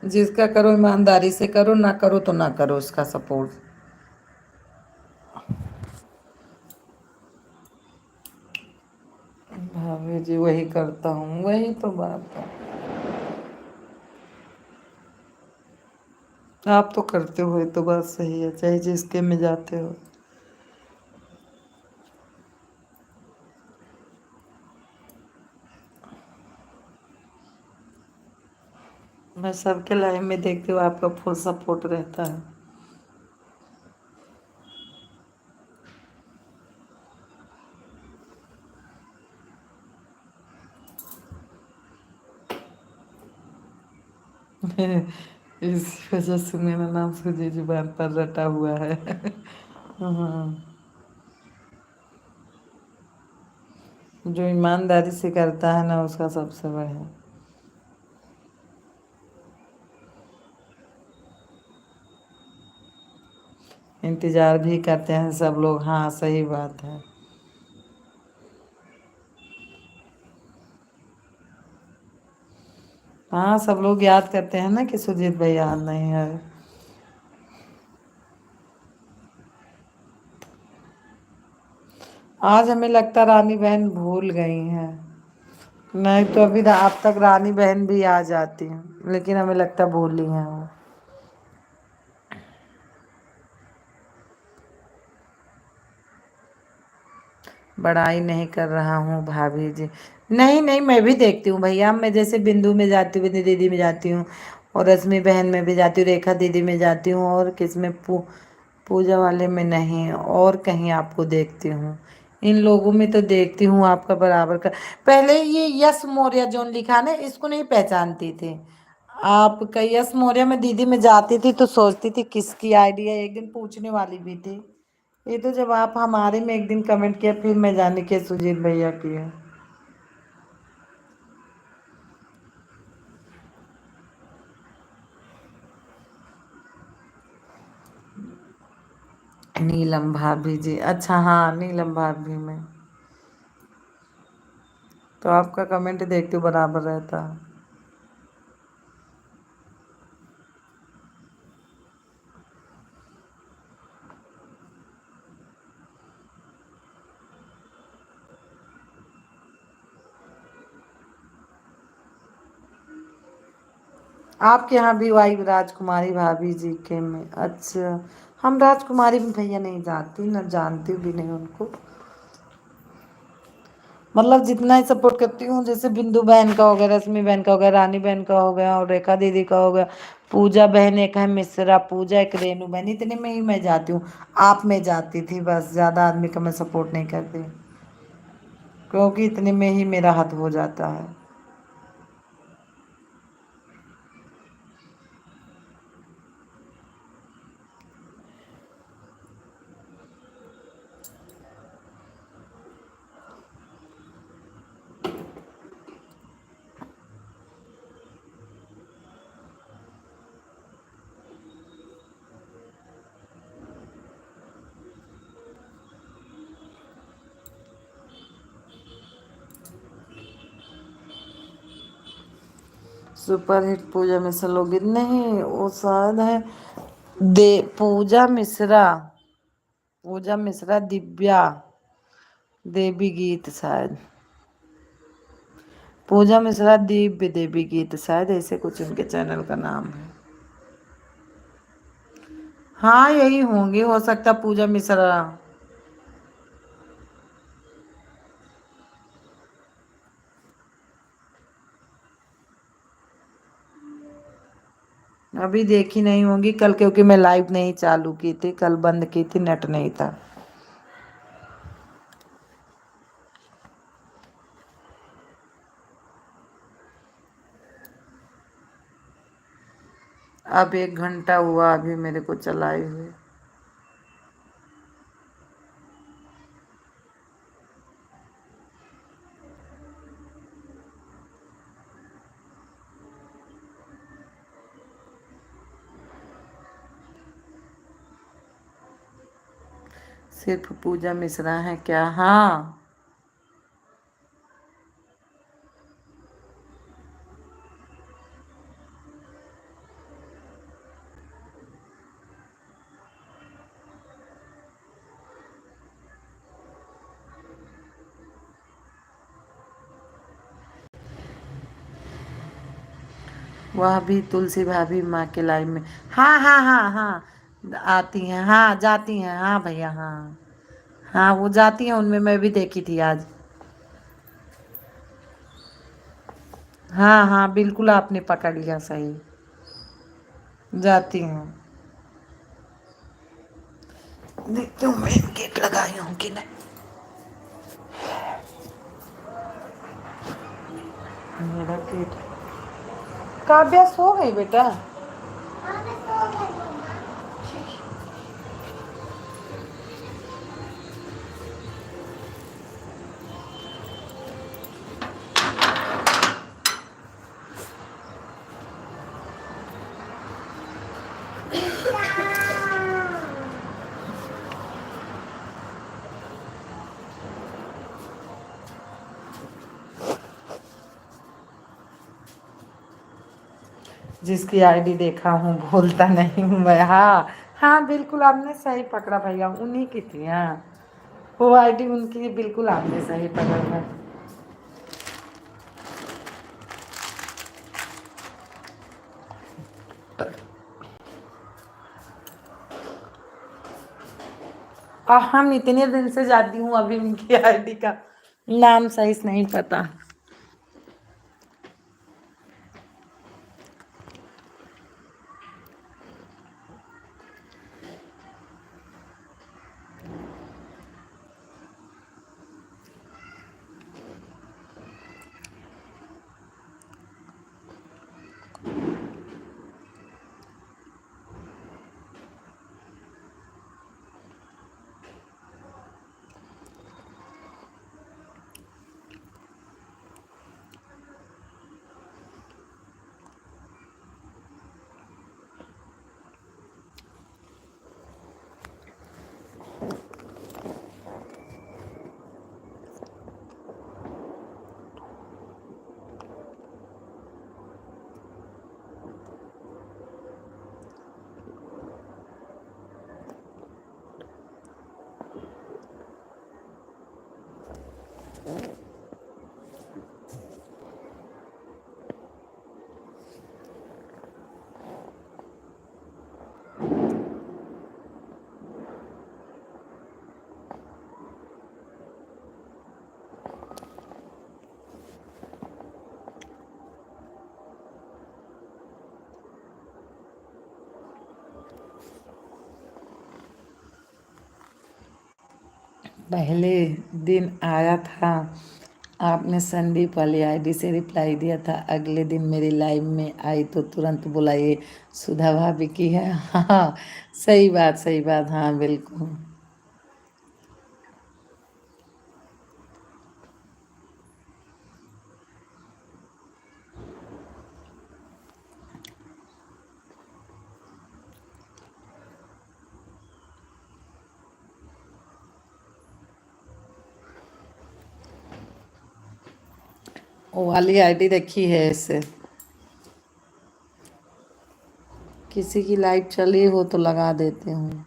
[SPEAKER 1] जिसका करो ईमानदारी से करो, ना करो तो ना करो उसका सपोर्ट। भाभी जी वही करता हूँ, वही तो बात है। आप तो करते हो, ये तो बात सही है, चाहे जिसके में जाते हो। मैं सबके लाइव में देखती हूँ, आपका फुल सपोर्ट रहता है। इसी वजह से मेरा नाम सूजी जुबान पर रटा हुआ है। हाँ। जो ईमानदारी से करता है ना उसका सबसे बढ़िया। इंतजार भी करते हैं सब लोग। हाँ सही बात है। हाँ सब लोग याद करते हैं ना कि सुजीत भाई याद नहीं है। आज हमें लगता रानी बहन भूल गई हैं। नहीं तो अभी अब तक रानी बहन भी आ जाती, लेकिन हमें लगता भूल ही हैं वो। बड़ाई नहीं कर रहा हूँ भाभी जी। नहीं नहीं, मैं भी देखती हूँ भैया। मैं जैसे बिंदु में जाती हूँ, बिंदु दीदी में जाती हूँ, और रश्मि बहन में भी जाती हूँ, रेखा दीदी में जाती हूँ, और किस में पूजा वाले में नहीं, और कहीं आपको देखती हूँ। इन लोगों में तो देखती हूँ आपका बराबर का। पहले ये यश मौर्य जोन लिखा ना, इसको नहीं पहचानती थी। आपका यश मौर्य में दीदी में जाती थी तो सोचती थी किसकी आईडी है, एक दिन पूछने वाली भी थी। ये तो जब आप हमारे में एक दिन कमेंट किया, फिर मैं जाने के सुजीत भैया की है। नीलम भाभी जी, अच्छा हाँ नीलम भाभी में तो आपका कमेंट देखती हूँ बराबर रहता है। आपके यहाँ भी वाई राजकुमारी भाभी जी के में, अच्छा। हम राजकुमारी में भैया नहीं जानती, न जानती भी नहीं उनको। मतलब जितना ही सपोर्ट करती हूँ, जैसे बिंदु बहन का हो गया, रश्मि बहन का हो गया, रानी बहन का हो गया, और रेखा दीदी का हो गया, पूजा बहन एक है मिश्रा, पूजा एक रेनू बहन, इतने में ही मैं जाती हूँ। आप में जाती थी बस, ज़्यादा आदमी का मैं सपोर्ट नहीं करती, क्योंकि इतने में ही मेरा हद हो जाता है। सुपर हिट पूजा मिश्रा लोगी नहीं, वो शायद है दे पूजा मिश्रा, पूजा मिश्रा दिव्या देवी गीत शायद, पूजा मिश्रा दिव्य देवी गीत शायद, ऐसे कुछ उनके चैनल का नाम है। हाँ यही होंगी, हो सकता पूजा मिश्रा। अभी देखी नहीं होंगी कल, क्योंकि मैं लाइव नहीं चालू की थी कल, बंद की थी, नेट नहीं था। अब 1 घंटा हुआ अभी मेरे को चलाए हुए। सिर्फ पूजा मिश्रा है क्या? हाँ वह भी तुलसी भाभी माँ के लाइव में, हाँ हाँ हाँ हाँ आती हैं, हाँ जाती हैं, हाँ भैया हाँ। हाँ वो जाती हैं, उनमें मैं भी देखी थी आज। हाँ हाँ बिल्कुल आपने पकड़ लिया सही, जाती हूँ। देखती हूँ मैं गेट लगाई हूँ कि नहीं। मेरा गेट, काव्या सो गई बेटा?
[SPEAKER 2] हाँ, मैं सो गई मम्मा।
[SPEAKER 1] जिसकी आईडी देखा हूँ भूलता नहीं हूँ मैं। हाँ हाँ बिल्कुल आपने सही पकड़ा भैया, उन्हीं की थी। हाँ वो आईडी उनकी, बिल्कुल आपने सही पकड़ा। और हम इतने दिन से जाती हूँ, अभी उनकी आईडी का नाम सही से नहीं पता। पहले दिन आया था, आपने संदीप वाली आईडी से रिप्लाई दिया था, अगले दिन मेरी लाइव में आई तो तुरंत बोला ये सुधा भाभी की है। हाँ सही बात, हाँ बिल्कुल। वो वाली आईडी रखी है ऐसे, किसी की लाइव चली हो तो लगा देते हूँ।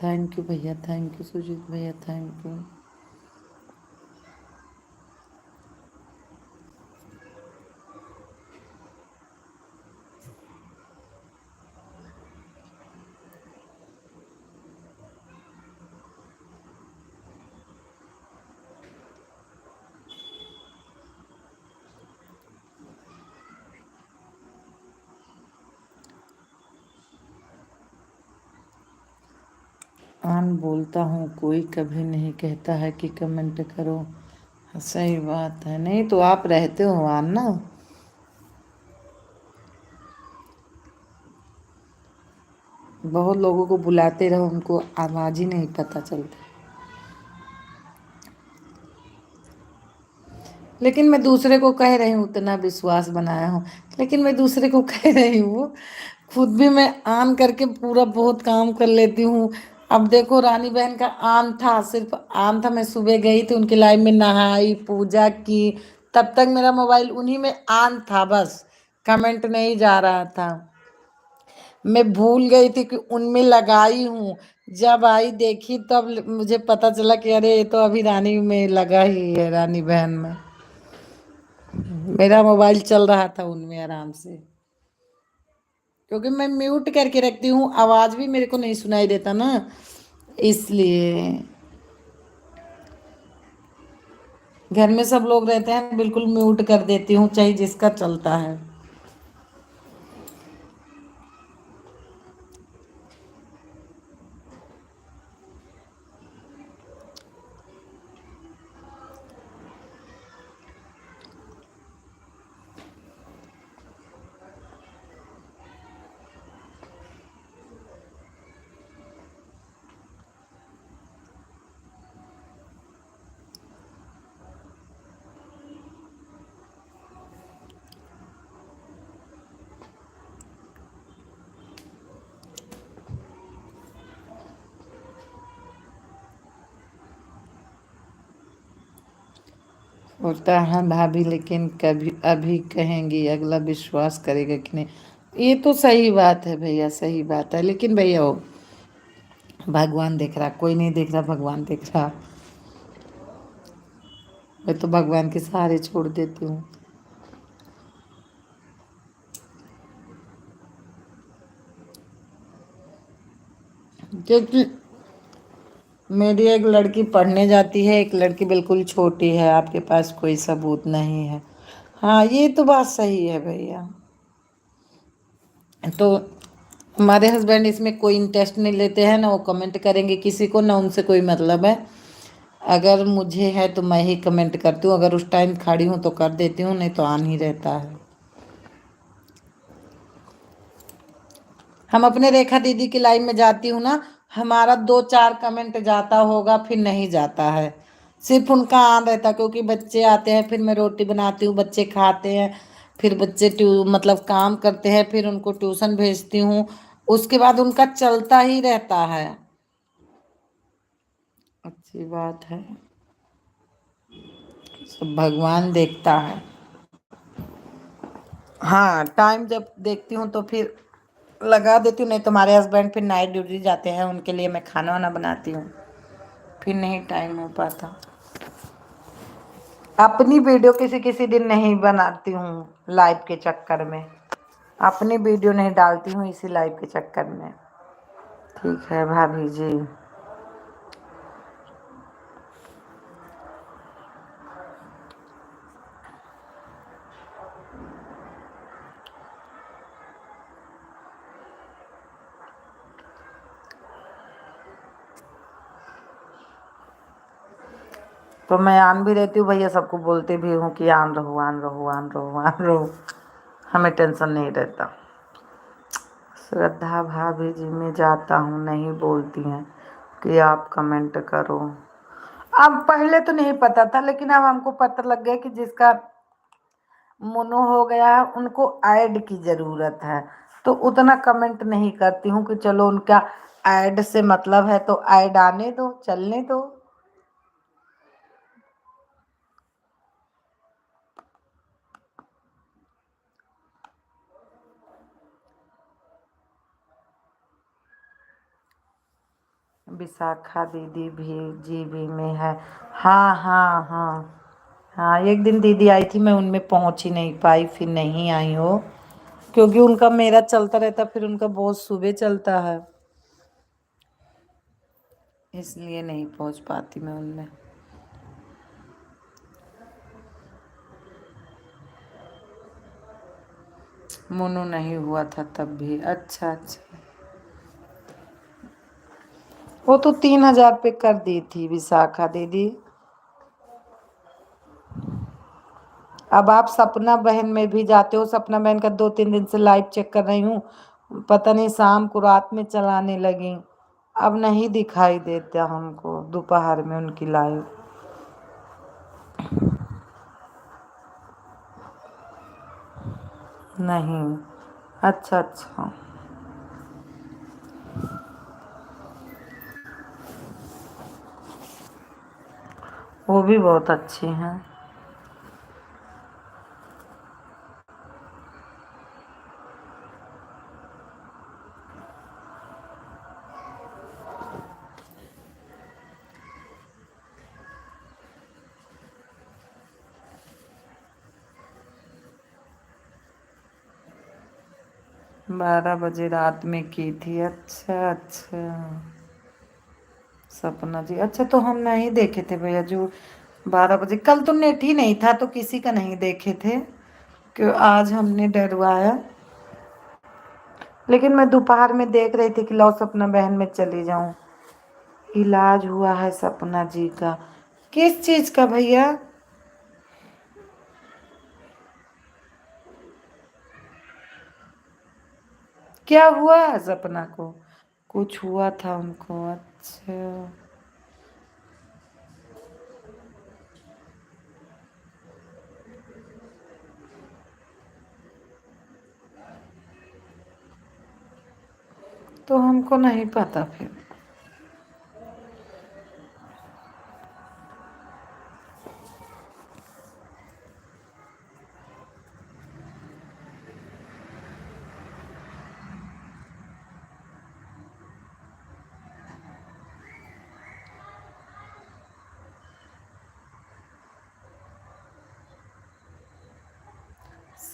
[SPEAKER 1] थैंक यू भैया, थैंक यू सुजीत भैया, थैंक यू। आन बोलता हूँ, कोई कभी नहीं कहता है कि कमेंट करो। सही बात है, नहीं तो आप रहते हो आन ना। बहुत लोगों को बुलाते रहो, उनको आवाज ही नहीं पता चलती। लेकिन मैं दूसरे को कह रही हूँ, उतना विश्वास बनाया हूँ, लेकिन मैं दूसरे को कह रही हूँ, खुद भी मैं ऑन करके पूरा बहुत काम कर लेती हूँ। अब देखो रानी बहन का ऑन था, सिर्फ ऑन था, मैं सुबह गई थी उनकी लाइव में, नहाई पूजा की, तब तक मेरा मोबाइल उन्हीं में ऑन था, बस कमेंट नहीं जा रहा था। मैं भूल गई थी कि उनमें लगाई हूँ, जब आई देखी तब मुझे पता चला कि अरे ये तो अभी रानी में लगा ही है, रानी बहन में। मेरा मोबाइल चल रहा था उनमें आराम से, क्योंकि मैं म्यूट करके रखती हूँ, आवाज भी मेरे को नहीं सुनाई देता ना, इसलिए। घर में सब लोग रहते हैं, बिल्कुल म्यूट कर देती हूँ, चाहे जिसका चलता है। होता है भाभी, लेकिन कभी अभी कहेंगी अगला विश्वास करेगा कि नहीं। ये तो सही बात है भैया, सही बात है, लेकिन भैया वो भगवान देख रहा, कोई नहीं देख रहा, भगवान देख रहा। मैं तो भगवान के सहारे छोड़ देती हूँ। क्योंकि मेरी एक लड़की पढ़ने जाती है, एक लड़की बिल्कुल छोटी है, आपके पास कोई सबूत नहीं है। हाँ, ये तो बात सही है भैया। तो हमारे हस्बैंड इसमें कोई इंटरेस्ट नहीं लेते हैं, ना वो कमेंट करेंगे किसी को, ना उनसे कोई मतलब है। अगर मुझे है तो मैं ही कमेंट करती हूँ, अगर उस टाइम खड़ी हूँ तो कर देती हूँ, नहीं तो ऑन ही रहता है। हम अपने रेखा दीदी की लाइव में जाती हूँ ना, हमारा 2-4 कमेंट जाता होगा, फिर नहीं जाता है। सिर्फ उनका ऑन रहता, क्योंकि बच्चे आते हैं, फिर मैं रोटी बनाती हूँ, बच्चे खाते हैं, फिर बच्चे मतलब काम करते हैं, फिर उनको ट्यूशन भेजती हूँ, उसके बाद उनका चलता ही रहता है। अच्छी बात है, सब भगवान देखता है। हाँ, टाइम जब देखती हूँ तो फिर लगा देती हूँ, नहीं तो हमारे हस्बैंड फिर नाइट ड्यूटी जाते हैं, उनके लिए मैं खाना वाना बनाती हूँ, फिर नहीं टाइम हो पाता। अपनी वीडियो किसी किसी दिन नहीं बनाती हूँ लाइव के चक्कर में, अपनी वीडियो नहीं डालती हूँ इसी लाइव के चक्कर में। ठीक है भाभी जी। तो मैं आन भी रहती हूँ भैया, सबको बोलते भी हूँ कि आन रहो, आन रहो, आन रहो, आन रहो, हमें टेंशन नहीं रहता। श्रद्धा भाभी जी में जाता हूँ, नहीं बोलती हैं कि आप कमेंट करो। अब पहले तो नहीं पता था, लेकिन अब हमको पता लग गया कि जिसका मोनो हो गया है उनको ऐड की जरूरत है, तो उतना कमेंट नहीं करती हूँ कि चलो उनका ऐड से मतलब है तो ऐड आने दो, चलने दो। विशाखा दीदी भी जीबी में है। हाँ हाँ हाँ हाँ, एक दिन दीदी आई थी, मैं उनमें पहुंच ही नहीं पाई, फिर नहीं आई हो, क्योंकि उनका मेरा चलता रहता, फिर उनका बहुत सुबह चलता है, इसलिए नहीं पहुंच पाती मैं उनमें। मोनू नहीं हुआ था तब भी। अच्छा अच्छा, वो तो 3,000 पे कर दी थी विशाखा दीदी। अब आप सपना बहन में भी जाते हो, सपना बहन का 2-3 दिन से लाइव चेक कर रही हूँ, पता नहीं शाम को रात में चलाने लगी, अब नहीं दिखाई देता हमको दोपहर में उनकी लाइव। नहीं। अच्छा अच्छा, वो भी बहुत अच्छी हैं। 12 बजे रात में की थी। अच्छा अच्छा, सपना जी, अच्छा तो हम नहीं देखे थे भैया जो 12 बजे, कल तो नेट ही नहीं था तो किसी का नहीं देखे थे, कि आज हमने डरवाया, लेकिन मैं दोपहर में देख रही थी कि लो सपना बहन में चली जाऊं। इलाज हुआ है सपना जी का? किस चीज का भैया? क्या हुआ है सपना को? कुछ हुआ था उनको? अच्छा, तो हमको नहीं पता फिर।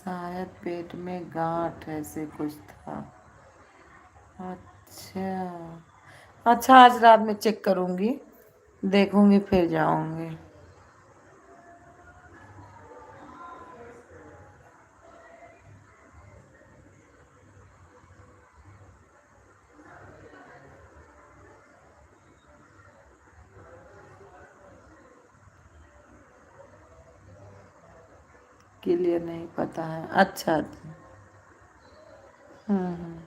[SPEAKER 1] शायद पेट में गांठ ऐसे कुछ था। अच्छा। अच्छा, आज रात में चेक करूंगी, देखूंगी, फिर जाऊंगी। क्लियर नहीं पता है। अच्छा अच्छा। हम्म।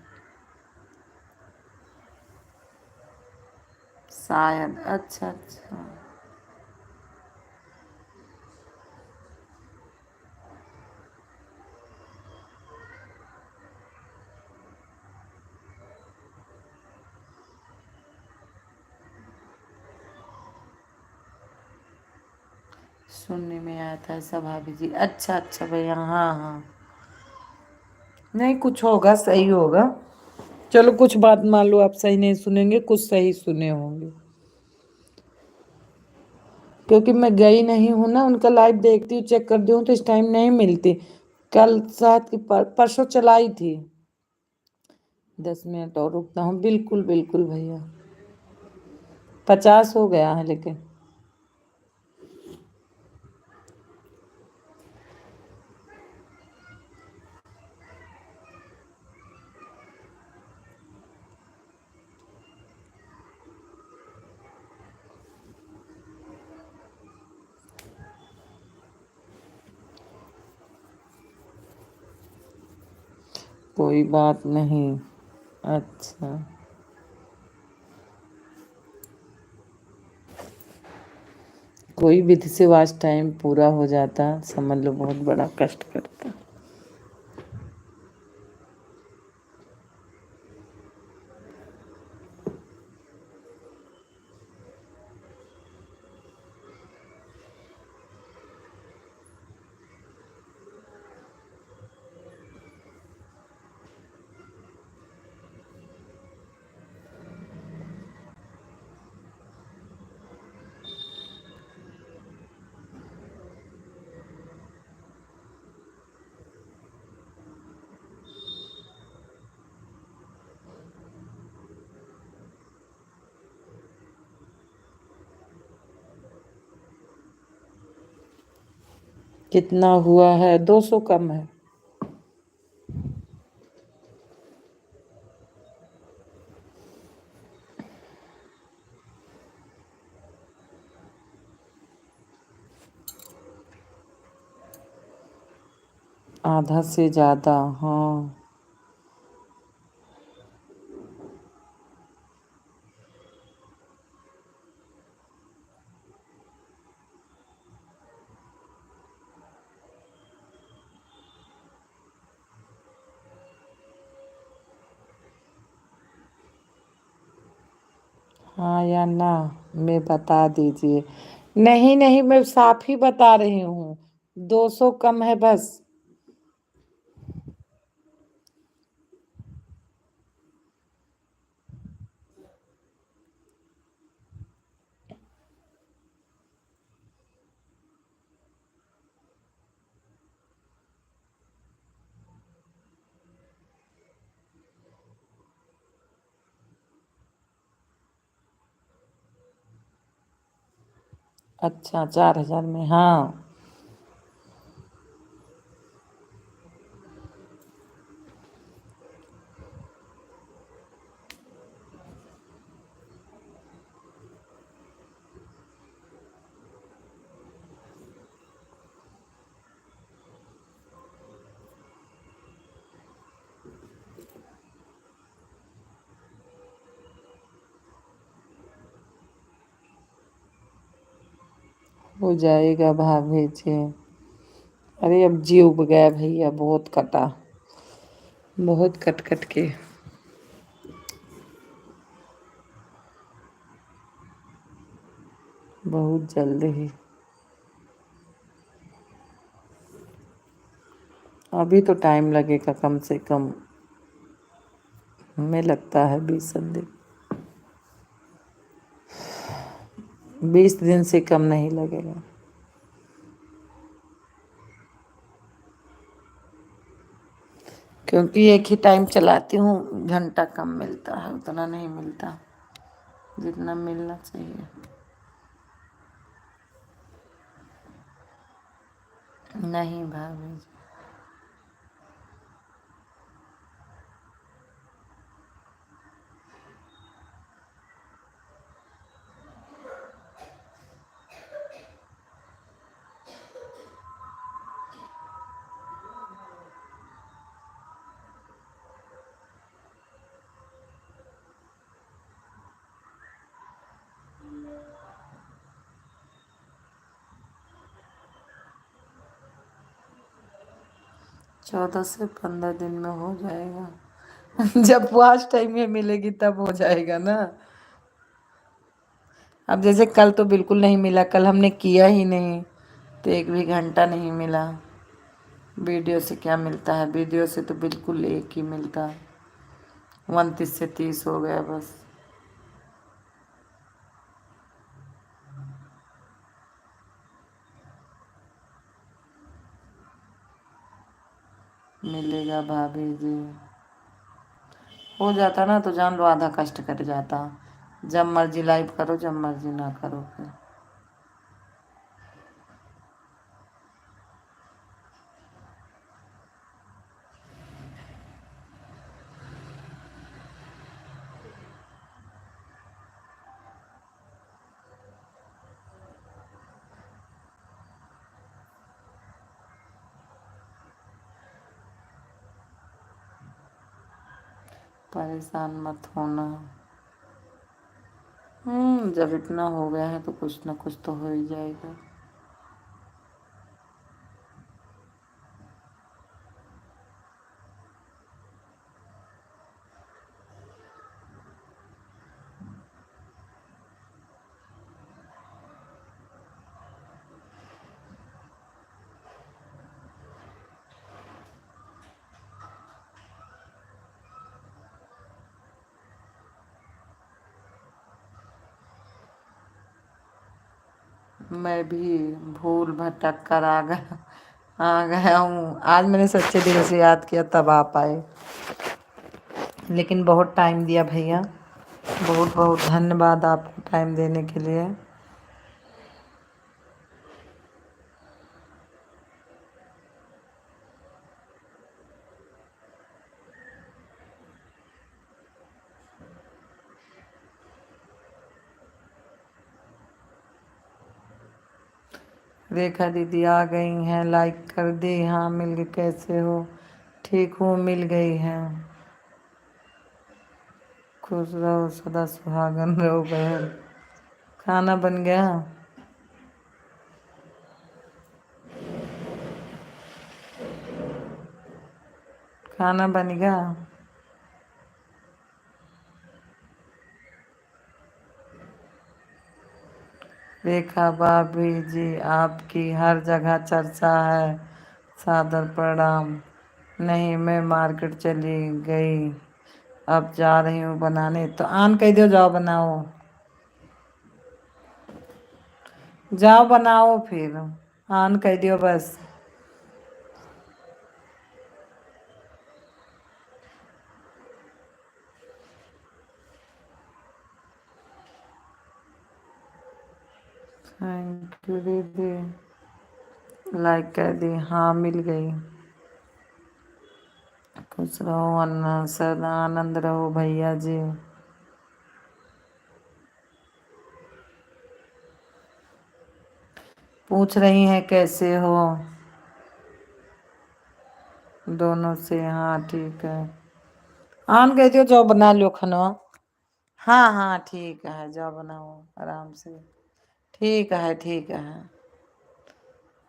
[SPEAKER 1] शायद। अच्छा अच्छा। सुनने में आया था ऐसा भाभी जी। अच्छा अच्छा भैया, हाँ हाँ। नहीं, कुछ होगा, सही होगा। चलो, कुछ बात मान लो आप सही नहीं सुनेंगे, कुछ सही सुने होंगे। क्योंकि मैं गई नहीं हूँ ना, उनका लाइव देखती हूँ, चेक करती हूँ, तो इस टाइम नहीं मिलती। कल साथ की परसों चलाई थी। 10 मिनट और रुकता हूँ, बिल्कुल बिल्कुल भैया। 50 हो गया है लेकिन। कोई बात नहीं। अच्छा। कोई विधि से आज टाइम पूरा हो जाता, समझ लो बहुत बड़ा कष्ट करता। कितना हुआ है? 200 कम है। आधा से ज्यादा, हाँ। हाँ या ना, मैं बता दीजिए। नहीं नहीं, मैं साफ ही बता रही हूँ। 200 कम है बस। अच्छा, 4000 में, हाँ। हो जाएगा भाभी जी। अरे अब जी उब गया भैया, बहुत कटा, बहुत कट कट के। बहुत जल्द ही। अभी तो टाइम लगेगा, कम से कम हमें लगता है 20 दिन। 20 दिन से कम नहीं लगेगा। क्योंकि एक ही टाइम चलाती हूँ, घंटा कम मिलता है, उतना नहीं मिलता जितना मिलना चाहिए। नहीं भाभी जी। चौदह से 15 दिन में हो जाएगा। जब वॉच टाइम में मिलेगी तब हो जाएगा ना। अब जैसे कल तो बिल्कुल नहीं मिला, कल हमने किया ही नहीं, तो एक भी घंटा नहीं मिला। वीडियो से क्या मिलता है, वीडियो से तो बिल्कुल एक ही मिलता है। 29 से 30 हो गया बस। मिलेगा भाभी जी। हो जाता ना तो जान लो आधा कष्ट कट जाता। जब मर्जी लाइव करो, जब मर्जी ना करो फिर। परेशान मत होना। जब इतना हो गया है तो कुछ ना कुछ तो हो ही जाएगा। मैं भी भूल भटक कर आ गया हूँ। आज मैंने सच्चे दिल से याद किया तब आ पाए, लेकिन बहुत टाइम दिया भैया। बहुत बहुत धन्यवाद आपको टाइम देने के लिए। रेखा दीदी आ गई हैं, लाइक कर दी। हाँ मिल गई, कैसे हो? ठीक हूँ, मिल गई हैं। खुश रहो सदा सुहागन रहो बहन। खाना बन गया? खाना बन गया? रेखा भाभी जी आपकी हर जगह चर्चा है, सादर प्रणाम। नहीं मैं मार्केट चली गई, अब जा रही हूँ बनाने। तो आन कह दो जाओ बनाओ, जाओ बनाओ फिर। आन कह दियो बस। थैंक यू दीदी, लाइक कर दी। हाँ मिल गई। खुश रहो सदा आनंद रहो भैया जी। पूछ रही हैं कैसे हो दोनों से। हाँ ठीक है। आन कह दियो जाओ बना लो खाना। हाँ हाँ ठीक है, जाओ बनाओ आराम से। ठीक है ठीक है।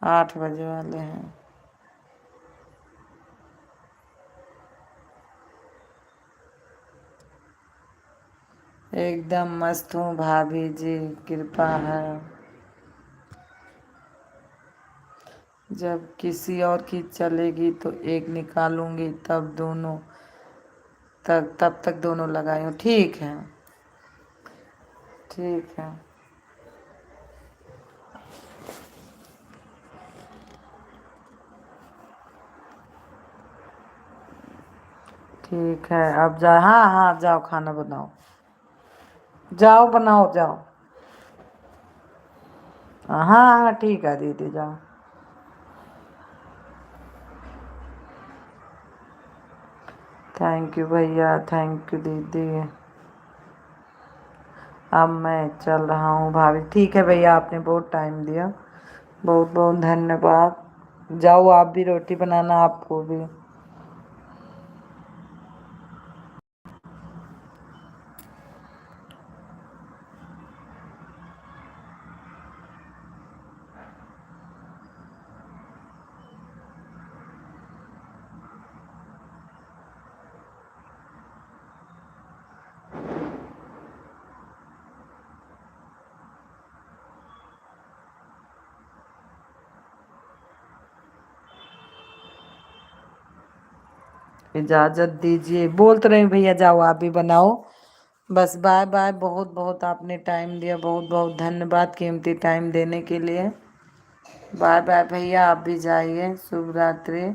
[SPEAKER 1] 8 बजे वाले हैं। एकदम मस्त हूँ भाभी जी, कृपा है। जब किसी और की चलेगी तो एक निकालूंगी, तब तक दोनों लगाई हूँ। ठीक है ठीक है। ठीक है, अब जा, हाँ हाँ जाओ खाना बनाओ, जाओ बनाओ जाओ। हाँ हाँ ठीक है दीदी जाओ। थैंक यू भैया, थैंक यू दीदी। अब मैं चल रहा हूँ भाभी। ठीक है भैया, आपने बहुत टाइम दिया, बहुत बहुत धन्यवाद। जाओ आप भी रोटी बनाना, आपको भी। इजाजत दीजिए, बोल तो रही हूँ भैया, जाओ आप भी बनाओ। बस बाय बाय, बहुत बहुत आपने टाइम दिया, बहुत बहुत धन्यवाद कीमती टाइम देने के लिए। बाय बाय भैया, आप भी जाइए, शुभ रात्रि।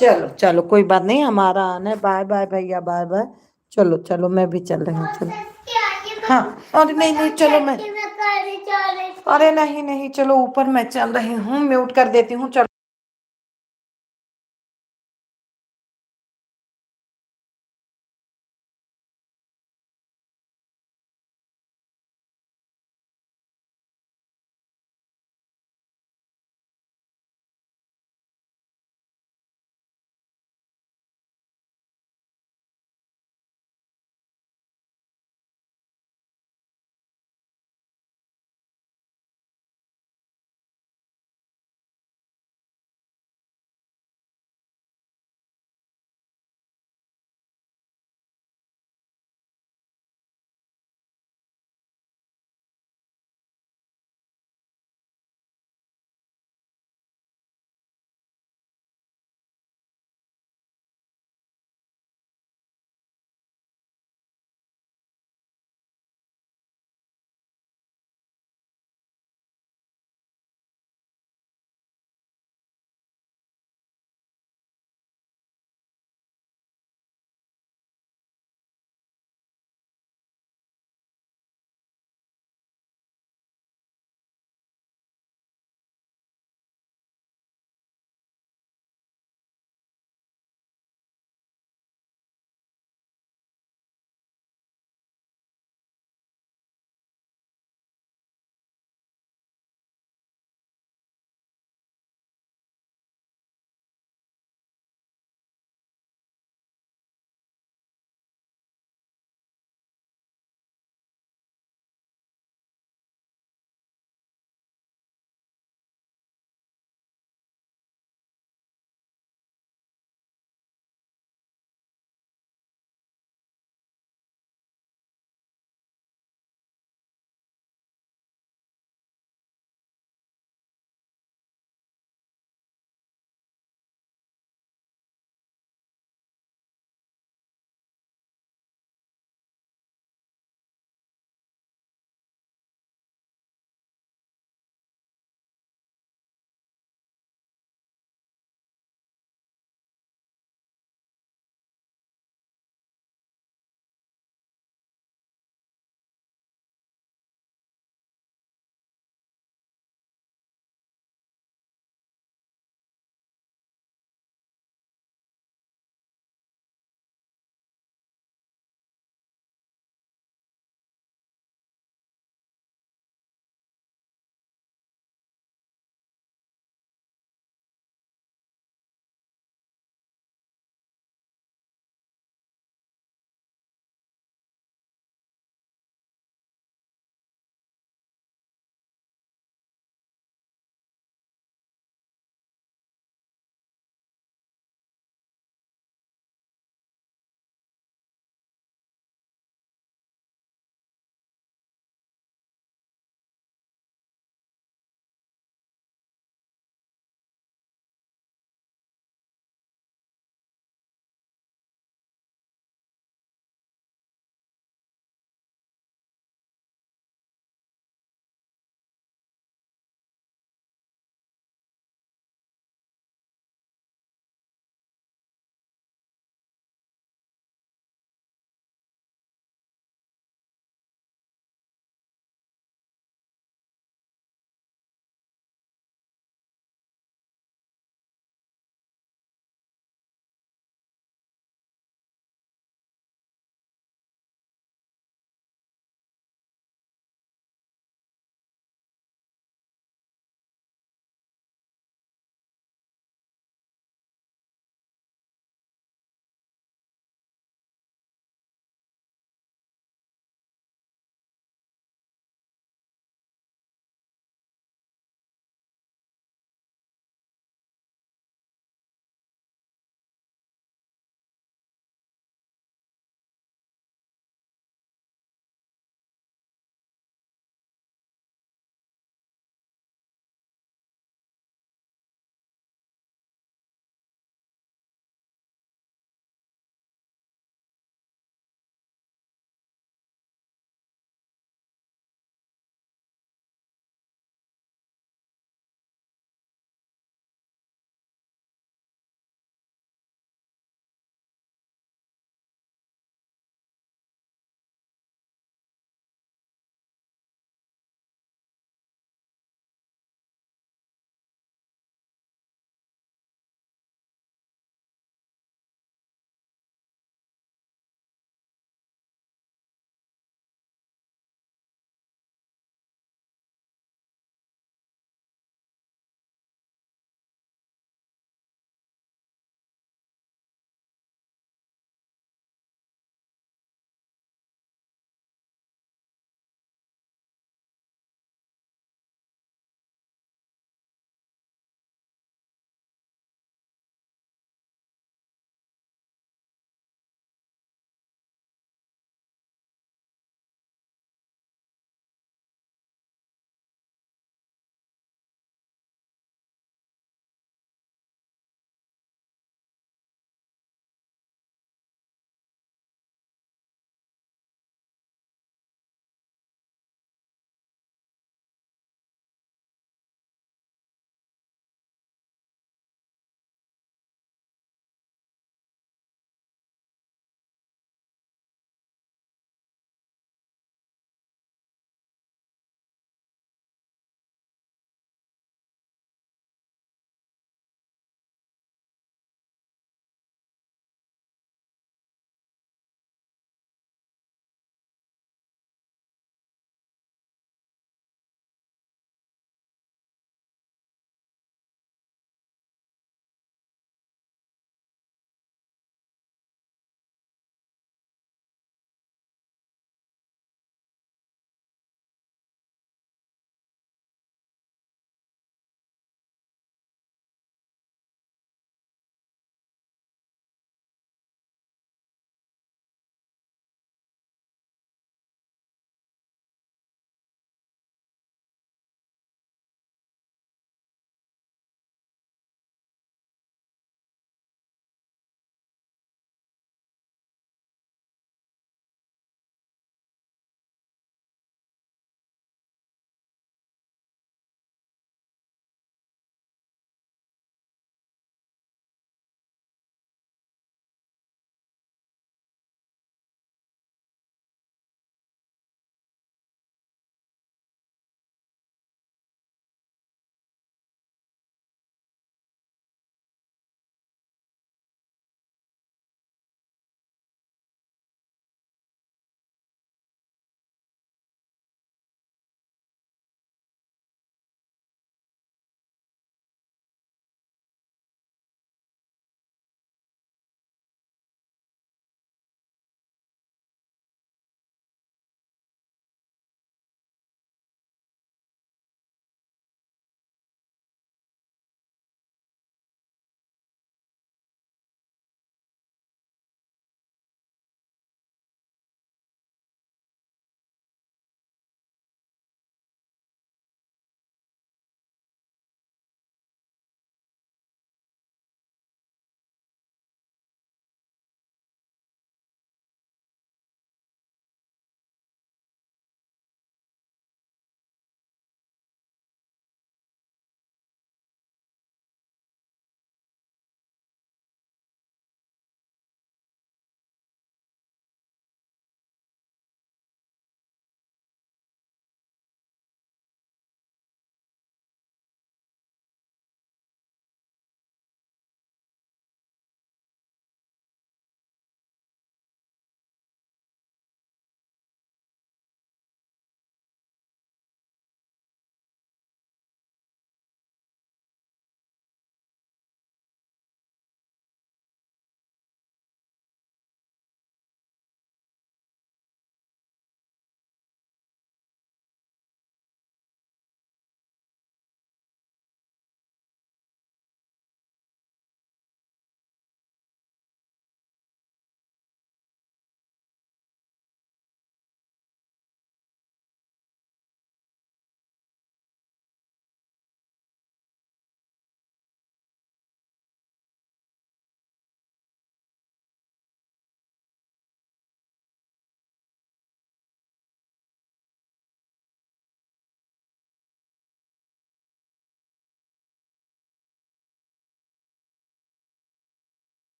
[SPEAKER 1] चलो चलो कोई बात नहीं, हमारा आना है। बाय बाय भैया, बाय बाय। चलो चलो, मैं भी चल रही हूँ, चलो। हाँ, अरे नहीं नहीं, चलो मैं, अरे नहीं नहीं, चलो ऊपर मैं चल रही हूँ, म्यूट कर देती हूँ, चलो।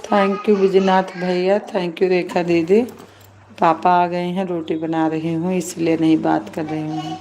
[SPEAKER 1] थैंक यू विजयनाथ भैया, थैंक यू रेखा दीदी। पापा आ गए हैं, रोटी बना रही हूँ इसलिए नहीं बात कर रही हूँ।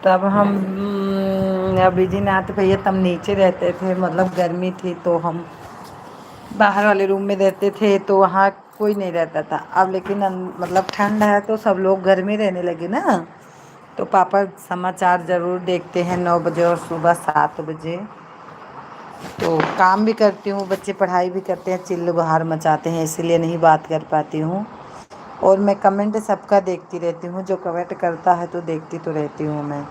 [SPEAKER 1] तब हम अभिजीनाथ भैया तब नीचे रहते थे, मतलब गर्मी थी तो हम बाहर वाले रूम में रहते थे, तो वहाँ कोई नहीं रहता था। अब लेकिन मतलब ठंड है तो सब लोग घर में रहने लगे ना, तो पापा समाचार ज़रूर देखते हैं 9 बजे और सुबह 7 बजे। तो काम भी करती हूँ, बच्चे पढ़ाई भी करते हैं, चिल्ल बहार मचाते हैं, इसीलिए नहीं बात कर पाती हूँ। और मैं कमेंट सबका देखती रहती हूँ, जो कमेंट करता है तो देखती तो रहती हूँ मैं।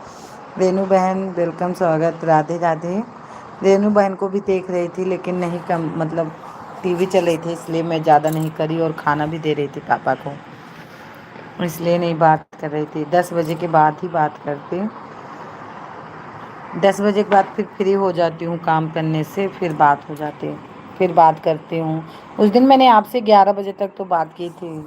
[SPEAKER 1] रेनू बहन वेलकम, स्वागत, राधे राधे। रेनू बहन को भी देख रही थी लेकिन नहीं कम, मतलब टीवी चल रही थी इसलिए मैं ज़्यादा नहीं करी, और खाना भी दे रही थी पापा को, इसलिए नहीं बात कर रही थी। 10 बजे के बाद ही बात करती, 10 बजे के बाद फिर फ्री हो जाती हूँ काम करने से, फिर बात हो जाती है, फिर बात करती हूँ। उस दिन मैंने आपसे 11 बजे तक तो बात की थी।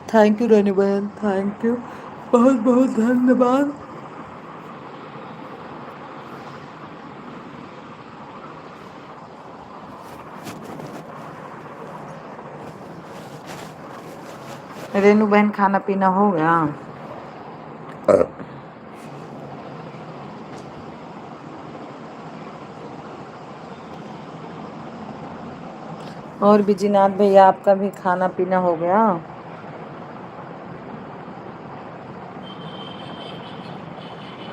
[SPEAKER 1] थैंक यू रेनू बहन, थैंक यू, बहुत बहुत धन्यवाद। रेनू बहन खाना पीना हो गया? और बिजीनाथ भैया आपका भी खाना पीना हो गया?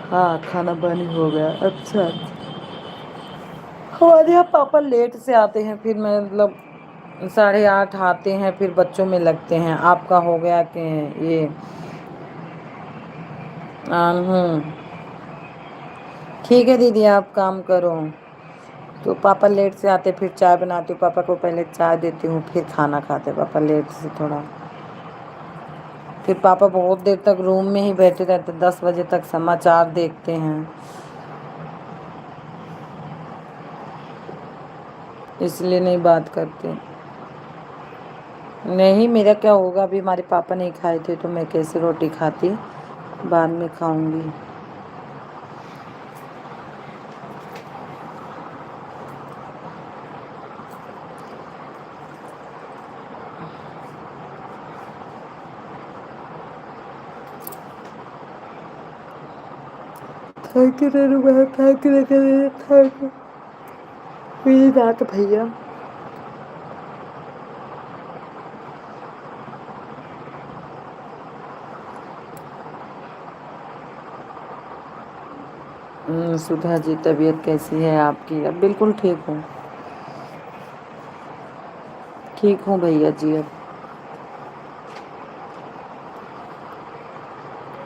[SPEAKER 1] हाँ खाना पानी हो गया, अच्छा। हमारे यहाँ पापा लेट से आते हैं, फिर मैं मतलब 8:30 आते हैं, फिर बच्चों में लगते हैं। आपका हो गया कि ये हम्म, ठीक है दीदी आप काम करो। तो पापा लेट से आते, फिर चाय बनाती हूँ, पापा को पहले चाय देती हूँ, फिर खाना खाते पापा लेट से थोड़ा। फिर पापा बहुत देर तक रूम में ही बैठे रहते, 10 बजे तक समाचार देखते हैं, इसलिए नहीं बात करते। नहीं मेरा क्या होगा, अभी हमारे पापा नहीं खाए थे तो मैं कैसे रोटी खाती, बाद में खाऊंगी। थैंक यू रेनू बहन, थैंक यू, थैंक यू मेरी नाथ भैया। सुधा जी तबीयत कैसी है आपकी? अब बिल्कुल ठीक हूँ, ठीक हूँ भैया जी अब।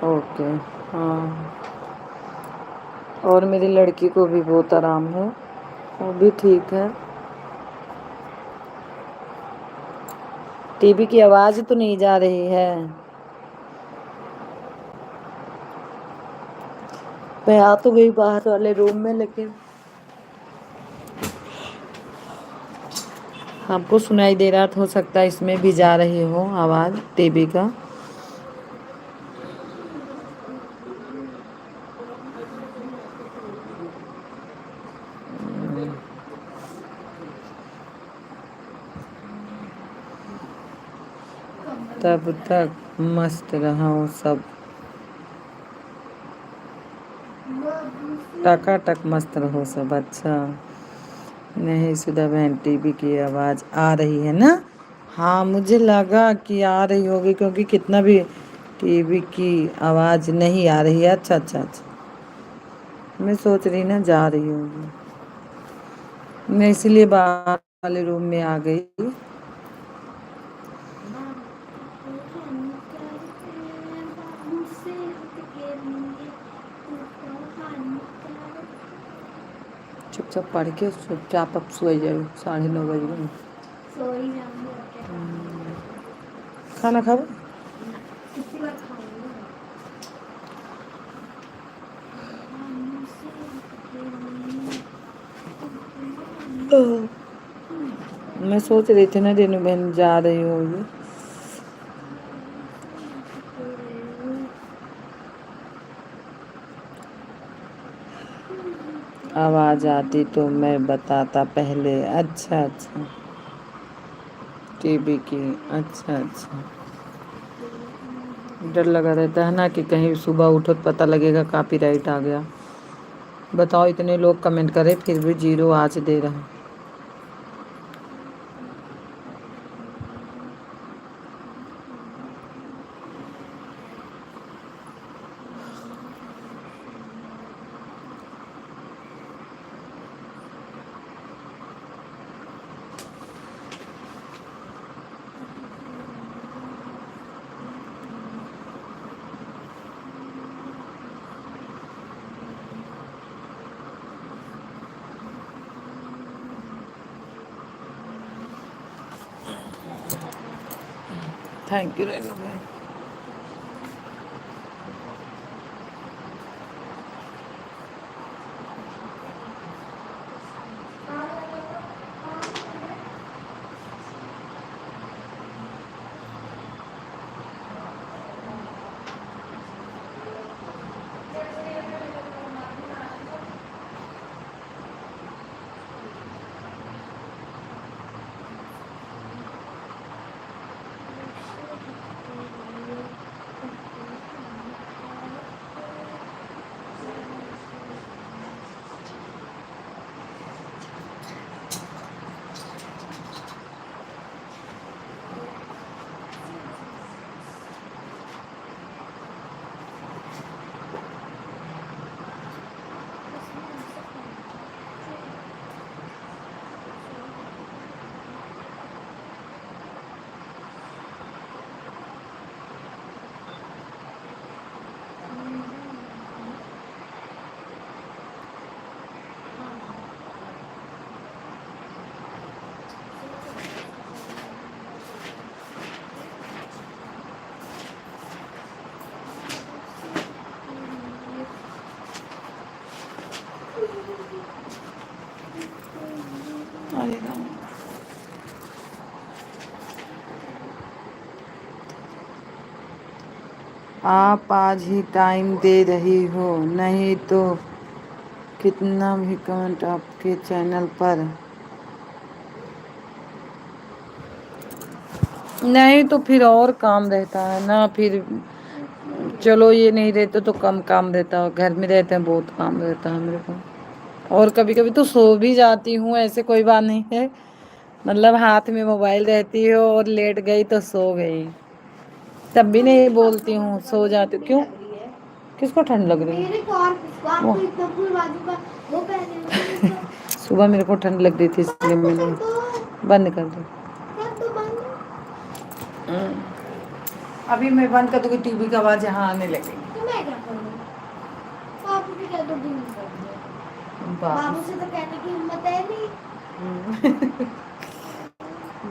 [SPEAKER 1] ओके। हाँ और मेरी लड़की को भी बहुत आराम है, वो भी ठीक है। टीवी की आवाज़ तो नहीं जा रही है? मैं आ तो गई बाहर वाले रूम में, लेकिन आपको सुनाई दे रहा था, हो सकता है इसमें भी जा रही हो आवाज़ टीवी का। तब तक मस्त रहो सब, टकाटक मस्त रहो सब। अच्छा नहीं सुधा बहन टीवी की आवाज़ आ रही है ना? हाँ मुझे लगा कि आ रही होगी, क्योंकि कितना भी टीवी की आवाज़ नहीं आ रही है। अच्छा अच्छा अच्छा, मैं सोच रही ना जा रही होगी, मैं इसलिए बाहर वाले रूम में आ गई। चुपचाप पढ़ के चुपचाप अब सो जाओ, 9:30 बज गए। खाना खाओ। मैं सोच रही थी ना रेनू बहन जा रही होगी। आवाज़ आती तो मैं बताता पहले। अच्छा अच्छा टीवी की। अच्छा अच्छा। डर लगा रहता है ना कि कहीं सुबह उठो तो पता लगेगा कॉपीराइट आ गया। बताओ, इतने लोग कमेंट करे फिर भी 0 आज दे रहा। थैंक यू रेनू भाई। अरे राम। आप आज ही टाइम दे रही हो, नहीं तो कितना भी कमेंट आपके चैनल पर। नहीं तो फिर और काम रहता है ना फिर। चलो ये नहीं रहते तो कम काम रहता है, घर में रहते हैं बहुत काम रहता है मेरे को। और कभी कभी तो सो भी जाती हूँ, ऐसे कोई बात नहीं है। मतलब हाथ में मोबाइल रहती है और लेट गई तो सो गई, तब भी नहीं बोलती हूँ, सो जाती हूँ। क्यों? किसको ठंड लग रही है?
[SPEAKER 2] मेरे को और किसको?
[SPEAKER 1] वो
[SPEAKER 2] आपको इतना फुल बाजू का वो पहने हो तो
[SPEAKER 1] सुबह मेरे को ठंड लग रही थी इसलिए
[SPEAKER 2] बंद
[SPEAKER 1] मैंने
[SPEAKER 2] कर दो,
[SPEAKER 1] बंद कर दी।
[SPEAKER 2] कर दो बंद।
[SPEAKER 1] अभी मैं बंद कर दूंगी, टीवी की आवाज यहाँ आने लगेगी।
[SPEAKER 2] तो मैं क्या करूँ? बाबू भी कह दो दिन कर दो। बाबू से तो कहने की हिम्मत है नहीं।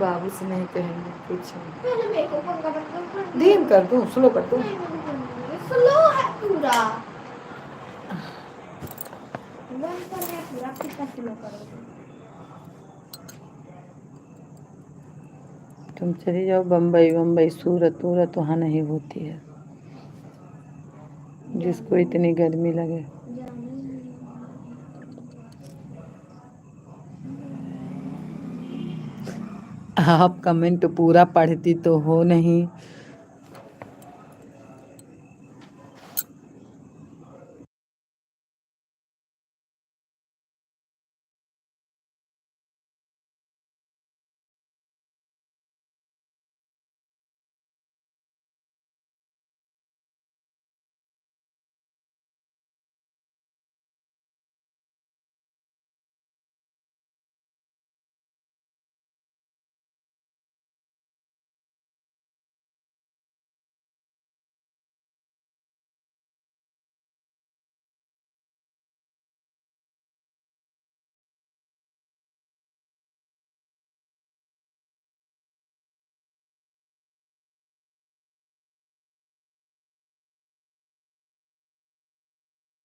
[SPEAKER 1] बाबू से नहीं कहेंगे कुछ।
[SPEAKER 2] पहले मेरे को पंखा बंद कर
[SPEAKER 1] धीम कर दूं, स्लो कर दूं?
[SPEAKER 2] नहीं, मेरे को करना है। स्लो है पूरा। बंद कर है पूरा, कितना स्लो करोगे?
[SPEAKER 1] तुम चली जाओ बम्बई, बम्बई सूरत सूरत वहाँ नहीं होती है जिसको इतनी गर्मी लगे। आप कमेंट पूरा पढ़ती तो हो नहीं।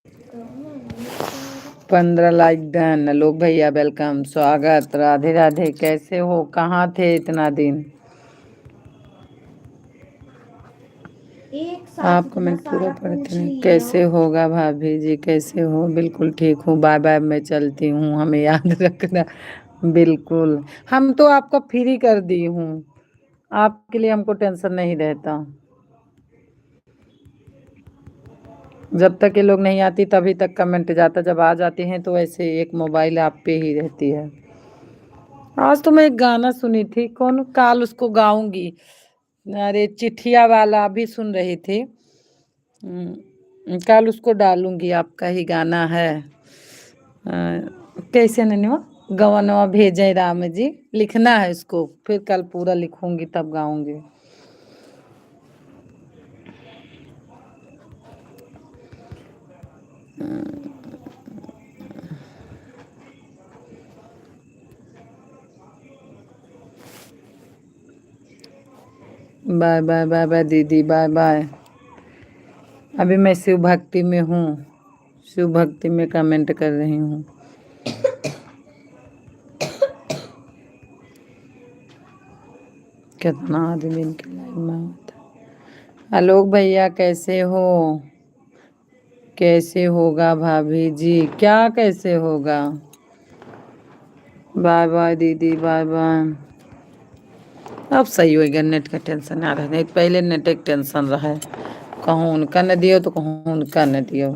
[SPEAKER 2] तो
[SPEAKER 1] 15 लाइक डन। लोग भैया वेलकम, स्वागत, राधे राधे। कैसे हो? कहाँ थे इतना दिन?
[SPEAKER 2] एक साथ
[SPEAKER 1] आप
[SPEAKER 2] इतना
[SPEAKER 1] कमेंट पूरा
[SPEAKER 2] सारा
[SPEAKER 1] पढ़ते
[SPEAKER 2] पूछ
[SPEAKER 1] नहीं।
[SPEAKER 2] लिए
[SPEAKER 1] कैसे
[SPEAKER 2] हो।
[SPEAKER 1] होगा भाभी जी, कैसे हो? बिल्कुल ठीक हूँ, बाय बाय, मैं चलती हूँ, हमें याद रखना। बिल्कुल, हम तो आपका फ्री कर दी हूँ। आपके लिए हमको टेंशन नहीं रहता। जब तक ये लोग नहीं आती तभी तक कमेंट जाता, जब आ जाती हैं तो ऐसे एक मोबाइल आप पे ही रहती है। आज तो मैं एक गाना सुनी थी, कौन काल उसको गाऊंगी। अरे चिट्ठिया वाला भी सुन रही थी। कल उसको डालूंगी, आपका ही गाना है। कैसे नन्हा गवनवा भेजे राम जी, लिखना है इसको, फिर कल पूरा लिखूंगी तब गाऊंगी। बाय बाय बाय बाय दीदी, बाय बाय। अभी मैं शिव भक्ति में हूँ, शिव भक्ति में कमेंट कर रही हूँ। कितना आदमी इनके लाइव में होता है। आलोक भैया कैसे हो? कैसे होगा भाभी जी? क्या कैसे होगा? बाय बाय दीदी, बाय बाय। अब सही होएगा, नेट का टेंशन आ रहा है, नहीं तो पहले नेट का टेंशन रहा है। कहूँ उनका न दियो तो कहूँ उनका न दियो।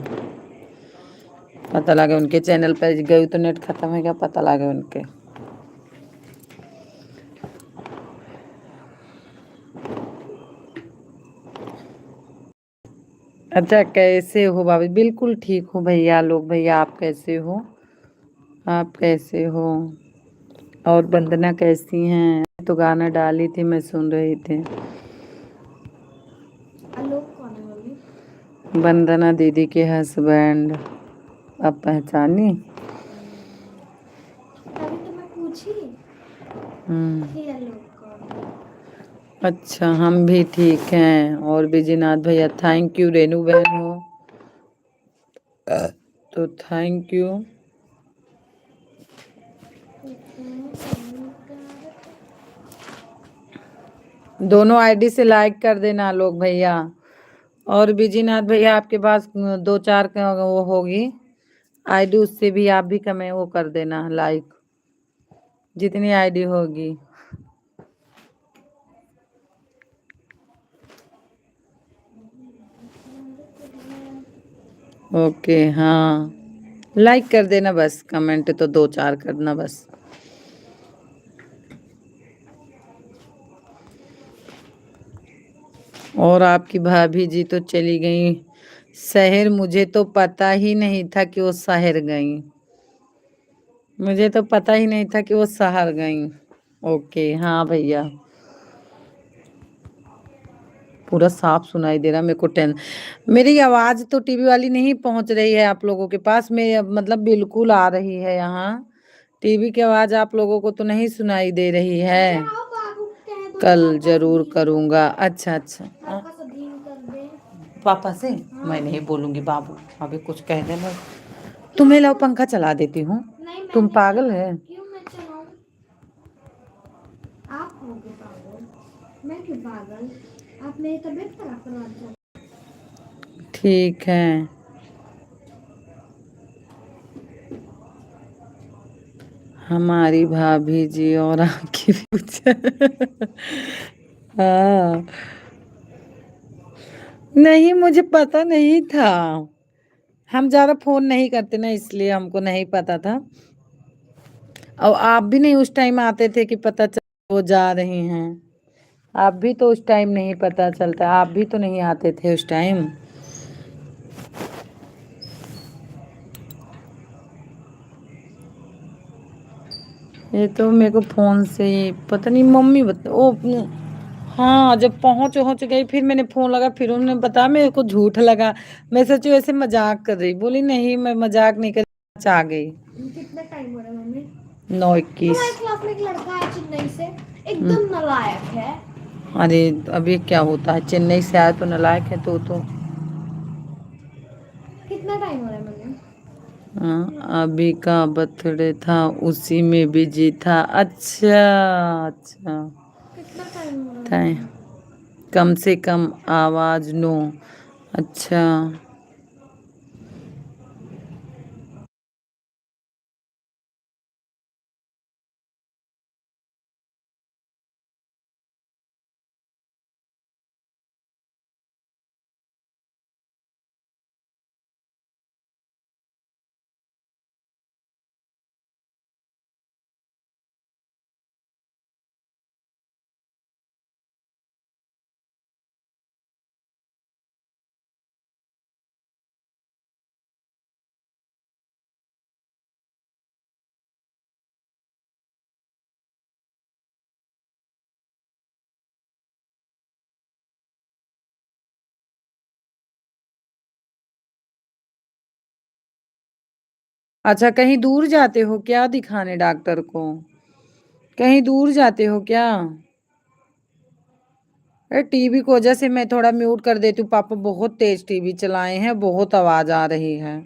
[SPEAKER 1] पता लगे उनके चैनल पर गई तो नेट खत्म हो गया, पता लगे उनके। अच्छा कैसे हो भाभी? बिल्कुल ठीक हो भैया। लोग भैया आप कैसे हो? आप कैसे हो? और वंदना कैसी हैं? तो गाना डाली थी, मैं सुन रही थी।
[SPEAKER 2] आलोक कौन है मम्मी?
[SPEAKER 1] वंदना दीदी के हस्बैंड। आप पहचानी?
[SPEAKER 2] तभी तो मैं पूछी
[SPEAKER 1] हम्म।
[SPEAKER 2] कि आलोक कौन है।
[SPEAKER 1] अच्छा हम भी ठीक हैं। और विजयनाथ भैया थैंक यू। रेनू बहन हो तो थैंक यू। दोनों आईडी से लाइक कर देना लोग भैया। और विजयनाथ भैया आपके पास 2-4 वो होगी आईडी, उससे भी आप भी कमें वो कर देना लाइक, जितनी आईडी होगी। ओके हाँ, लाइक कर देना बस, कमेंट तो 2-4 करना बस। और आपकी भाभी जी तो चली गई शहर, मुझे तो पता ही नहीं था कि वो शहर गई। मुझे तो पता ही नहीं था कि वो शहर गई। ओके हाँ भैया, पूरा साफ सुनाई दे रहा मेरे को। मेरी आवाज तो टीवी वाली नहीं पहुंच रही है आप लोगों के पास में, मतलब बिल्कुल आ रही है यहाँ। टीवी की आवाज आप लोगों को तो नहीं सुनाई दे रही है।
[SPEAKER 2] जाओ बाबू कह दो
[SPEAKER 1] कल
[SPEAKER 2] पापा से
[SPEAKER 1] जरूर
[SPEAKER 2] डील
[SPEAKER 1] करूंगा। अच्छा अच्छा
[SPEAKER 2] पापा से डील कर दे।
[SPEAKER 1] पापा से
[SPEAKER 2] हाँ।
[SPEAKER 1] मैं नहीं बोलूंगी बाबू, अभी कुछ कह देना।
[SPEAKER 2] क्या
[SPEAKER 1] तुम्हें लाओ
[SPEAKER 2] हुआ?
[SPEAKER 1] पंखा चला देती हूँ।
[SPEAKER 2] नहीं मैं
[SPEAKER 1] तुम
[SPEAKER 2] नहीं
[SPEAKER 1] पागल है?
[SPEAKER 2] चलाऊं। क्यों मैं चलाऊं? आप होगे पागल, मैं क्यों पागल? आप मेरी तबीयत खराब करवा चाहते
[SPEAKER 1] ठीक है। हमारी भाभी जी और आपकी फ्यूचर हाँ, नहीं मुझे पता नहीं था। हम ज़्यादा फोन नहीं करते ना, इसलिए हमको नहीं पता था। और आप भी नहीं उस टाइम आते थे कि पता चल वो जा रही हैं। आप भी तो उस टाइम नहीं पता चलता, आप भी तो नहीं आते थे उस टाइम। ये तो मेरे को फोन से ही पता नहीं, मम्मी बता वो हाँ, जब पहुंच गई फिर मैंने फोन लगा, फिर उन्होंने बताया, मेरे को झूठ लगा। मैं सोची वैसे मजाक कर रही, बोली नहीं मैं मजाक नहीं कर रही, आ गई।
[SPEAKER 2] हैं? कितना टाइम हो रहा है मम्मी?
[SPEAKER 1] 9:21।
[SPEAKER 2] हमारे क्लास में एक लड़का है चेन्नई से, एकदम नालायक है।
[SPEAKER 1] अरे अभी क्या होता है, चेन्नई से आया तो नालायक है तो।
[SPEAKER 2] कितना टाइम हो रहा है मम्मी?
[SPEAKER 1] हाँ, अभी का बर्थडे था उसी में बिजी था। अच्छा अच्छा।
[SPEAKER 2] कितना टाइम हो रहा है
[SPEAKER 1] टाइम
[SPEAKER 2] मम्मी?
[SPEAKER 1] कम से कम आवाज नो। अच्छा। अच्छा, कहीं दूर जाते हो क्या दिखाने डॉक्टर को? कहीं दूर जाते हो क्या? अरे टीवी की वजह से मैं थोड़ा म्यूट कर देती हूँ, पापा बहुत तेज टीवी चलाए हैं, बहुत आवाज आ रही है।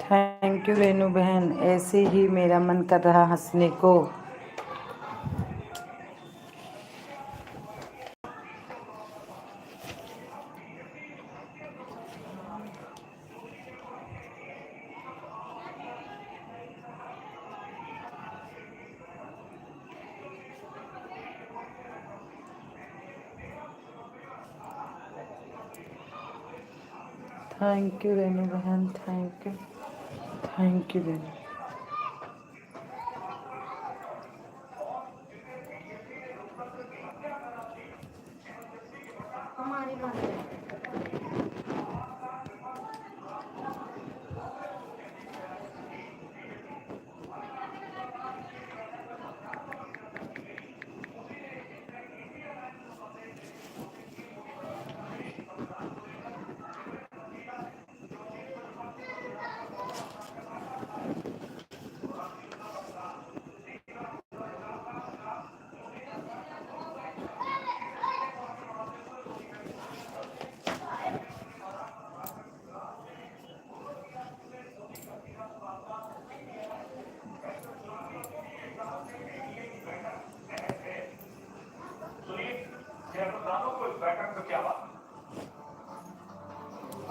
[SPEAKER 1] थैंक यू रेनू बहन, ऐसे ही मेरा मन कर रहा हंसने को। थैंक यू रेनू बहन, thank you, thank you Renu.
[SPEAKER 2] हमारी बात है।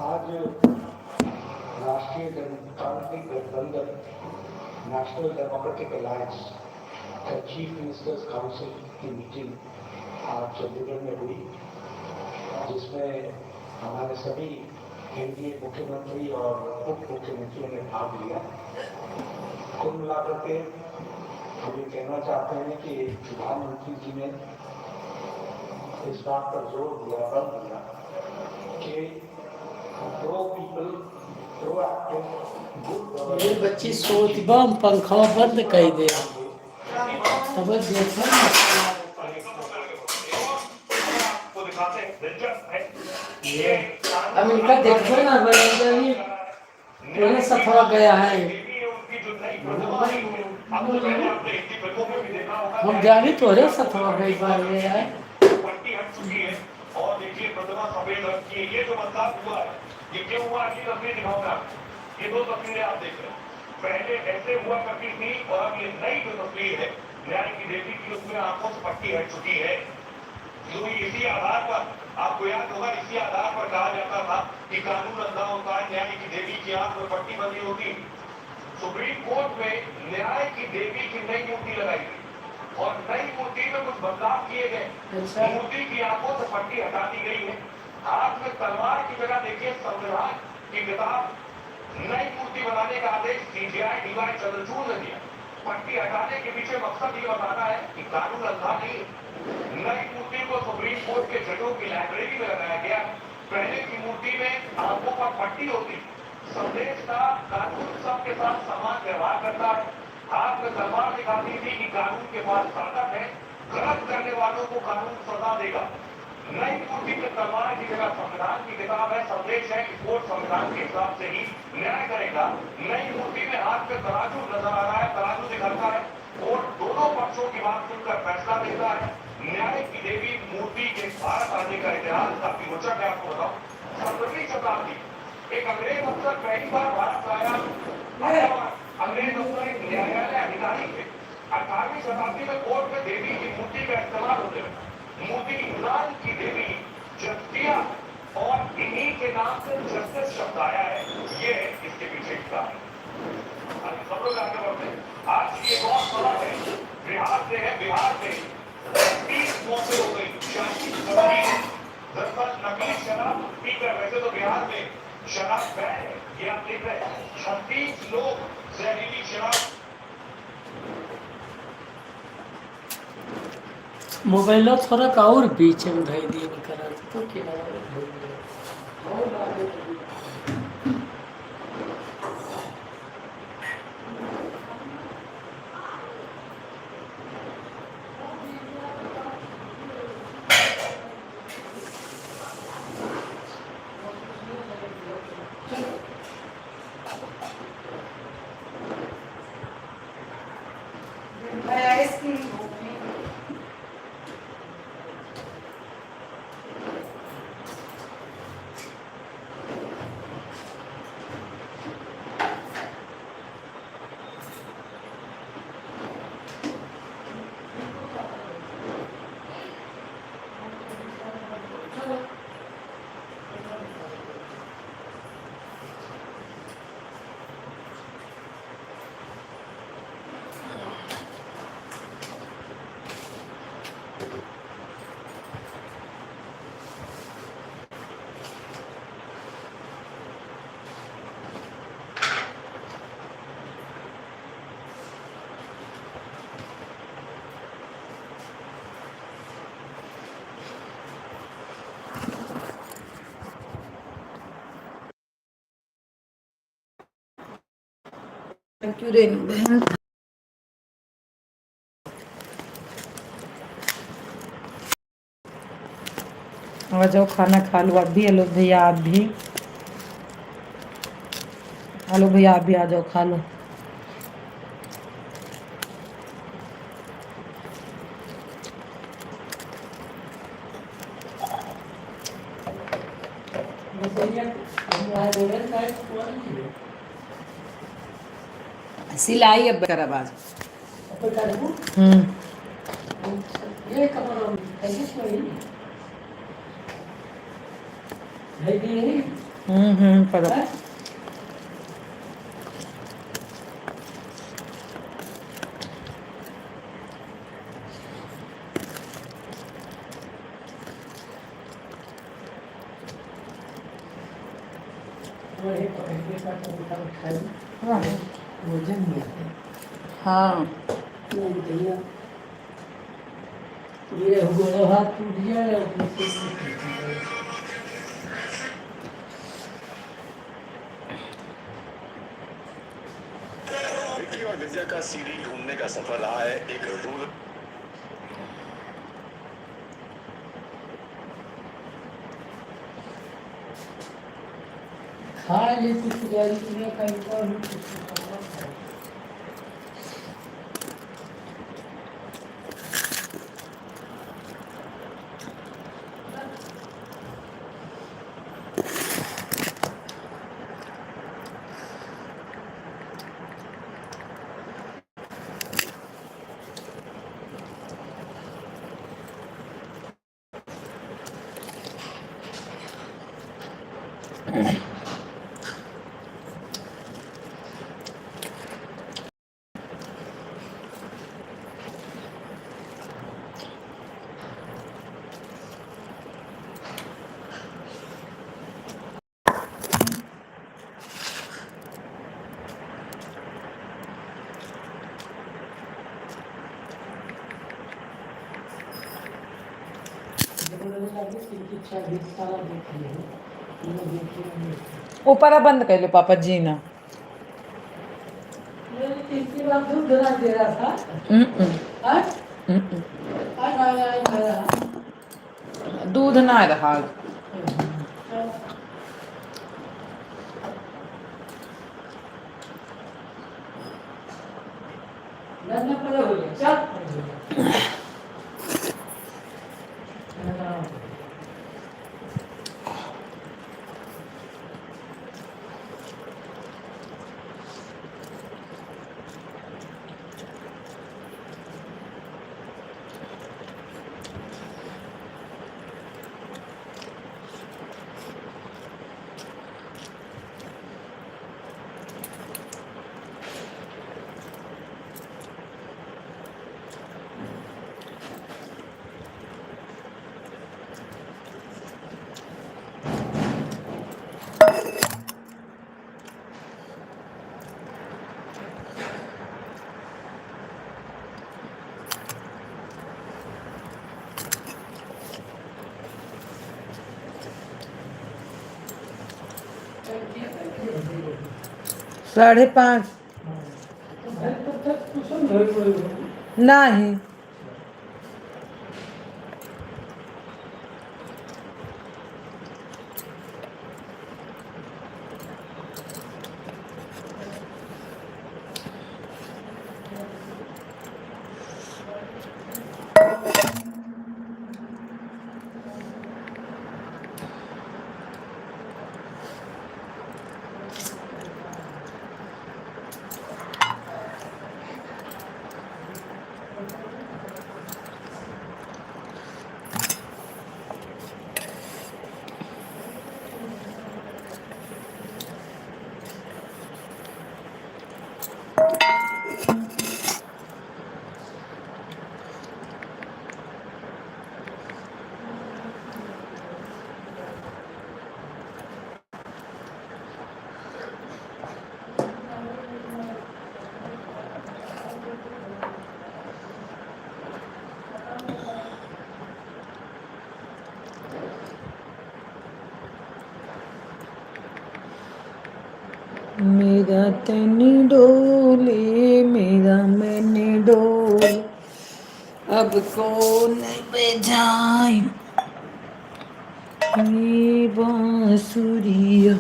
[SPEAKER 3] आज राष्ट्रीय जनतांत्रिक गठबंधन नेशनल डेमोक्रेटिक अलायंस का चीफ मिनिस्टर्स काउंसिल की मीटिंग आज चंडीगढ़ में हुई, जिसमें हमारे सभी केंद्रीय मुख्यमंत्री और उप मुख्यमंत्रियों ने भाग लिया। कुल मिलाकर के हम ये कहना चाहते हैं कि प्रधानमंत्री जी ने इस बात पर जोर दिया, बल दिया कि pro people, proactive, good
[SPEAKER 4] ये बच्ची सोच बम पंखा बंद कर दे तब देखो ना। अब इनका देखो ना बड़ी पूरे सफा गया है। हम जाने तोरे सफा गई बार में है।
[SPEAKER 5] और देखिए प्रतिमा सफेद रंग की ये जो बदलाव हुआ है, ये क्यों हुआ? ये तस्वीर दिखाऊंगा। ये दो तस्वीरें आप देख रहे हैं, पहले ऐसे हुआ करती थी और अब ये नई जो तस्वीर है न्याय की देवी की, उसमें आंखों से पट्टी हट चुकी है। इसी आधार पर आपको याद होगा, इसी आधार पर कहा जाता था कि कानून अंधा होता है, न्याय की देवी की आंख में पट्टी बंधी होती। सुप्रीम कोर्ट में न्याय की देवी की नई मूर्ति लगाई गई और नई मूर्ति में कुछ बदलाव किए गए। मूर्ति की आंखों से पट्टी हटा दी गई है। हाथ में तलवार की जगह देखिए संविधान की किताब। नई मूर्ति बनाने का आदेश सीबीआई डीवाई चंद्रचूड़ ने दिया। पट्टी हटाने के पीछे मकसद ये बताना है कि कानून अंधा नहीं है। नई मूर्ति को सुप्रीम कोर्ट के जजों की लाइब्रेरी में लगाया गया। पहले की मूर्ति में आंखों पर पट्टी होती। संदेश का कानून सबके साथ समान व्यवहार करता है। हाथ में तलवार दिखाती थी कि कानून के पास ताकत है, गलत करने वालों को कानून सजा देगा। नई मूर्ति में तलवार की जगह संविधान की किताब है। संदेश है कि कोर्ट संविधान के हिसाब से ही न्याय करेगा। नई मूर्ति में हाथ में तराजू नजर आ रहा है, तराजू दिखाता है। कोर्ट दोनों पक्षों की बात सुनकर फैसला देता है। न्याय की देवी मूर्ति के भारत आने का इतिहास काफी रोचक है। आपको बताओ, 17वीं शताब्दी एक अंग्रेज अफसर पहली बार भारत आया। अंग्रेज अफसर एक न्यायालय अधिकारी थे। 18वीं शताब्दी में कोर्ट में देवी की मूर्ति का इस्तेमाल होते हुए मूर्ति यूनान की देवी जस्टिया और इन्हीं के नाम से जस्टिस शब्द आया है। ये इसके पीछे की कहानी। सब लोग आगे बढ़ते हैं। आज की एक और खबर है, बिहार से है। बिहार में 30 मौतें हो गई। दरअसल नकली शराब पीकर, वैसे तो बिहार में शराब बैन है, ये आप देख रहे हैं। 36 लोग जहरीली शराब।
[SPEAKER 4] मोबाइल थोड़ा और बीच में धई दिए करा तो क्या
[SPEAKER 1] थैंक यू रेनू बहन। आ जाओ खाना खा लो आप भी। हेलो भैया आप भी। हेलो भैया आप भी आ जाओ खा लो। सिलाई अब कर आवाज।
[SPEAKER 4] ये कपड़ा कैसे पड़ी है कि नहीं
[SPEAKER 1] पर
[SPEAKER 4] है? वही पकड़ के काट के खाई वजन में है।
[SPEAKER 1] हाँ
[SPEAKER 4] नहीं भैया ये गोड़ा हाथ टूट गया है अपने से
[SPEAKER 5] विक्की और विद्या का सीडी ढूंढने का सफर रहा है एक रूल।
[SPEAKER 4] खा ले कुछ गाड़ी में कहीं पर कुछ
[SPEAKER 1] ऊपर बंद कर लो पापा जी ना।
[SPEAKER 4] दूध दे रहा था आज आज आया
[SPEAKER 1] दूध ना रहा।
[SPEAKER 4] लड़ना पड़ा हो गया चल
[SPEAKER 1] साढ़े 5 नहीं। मेरा तनी डोले, मेरा मैंने डोले, अब कौन बजाए ये बांसुरिया।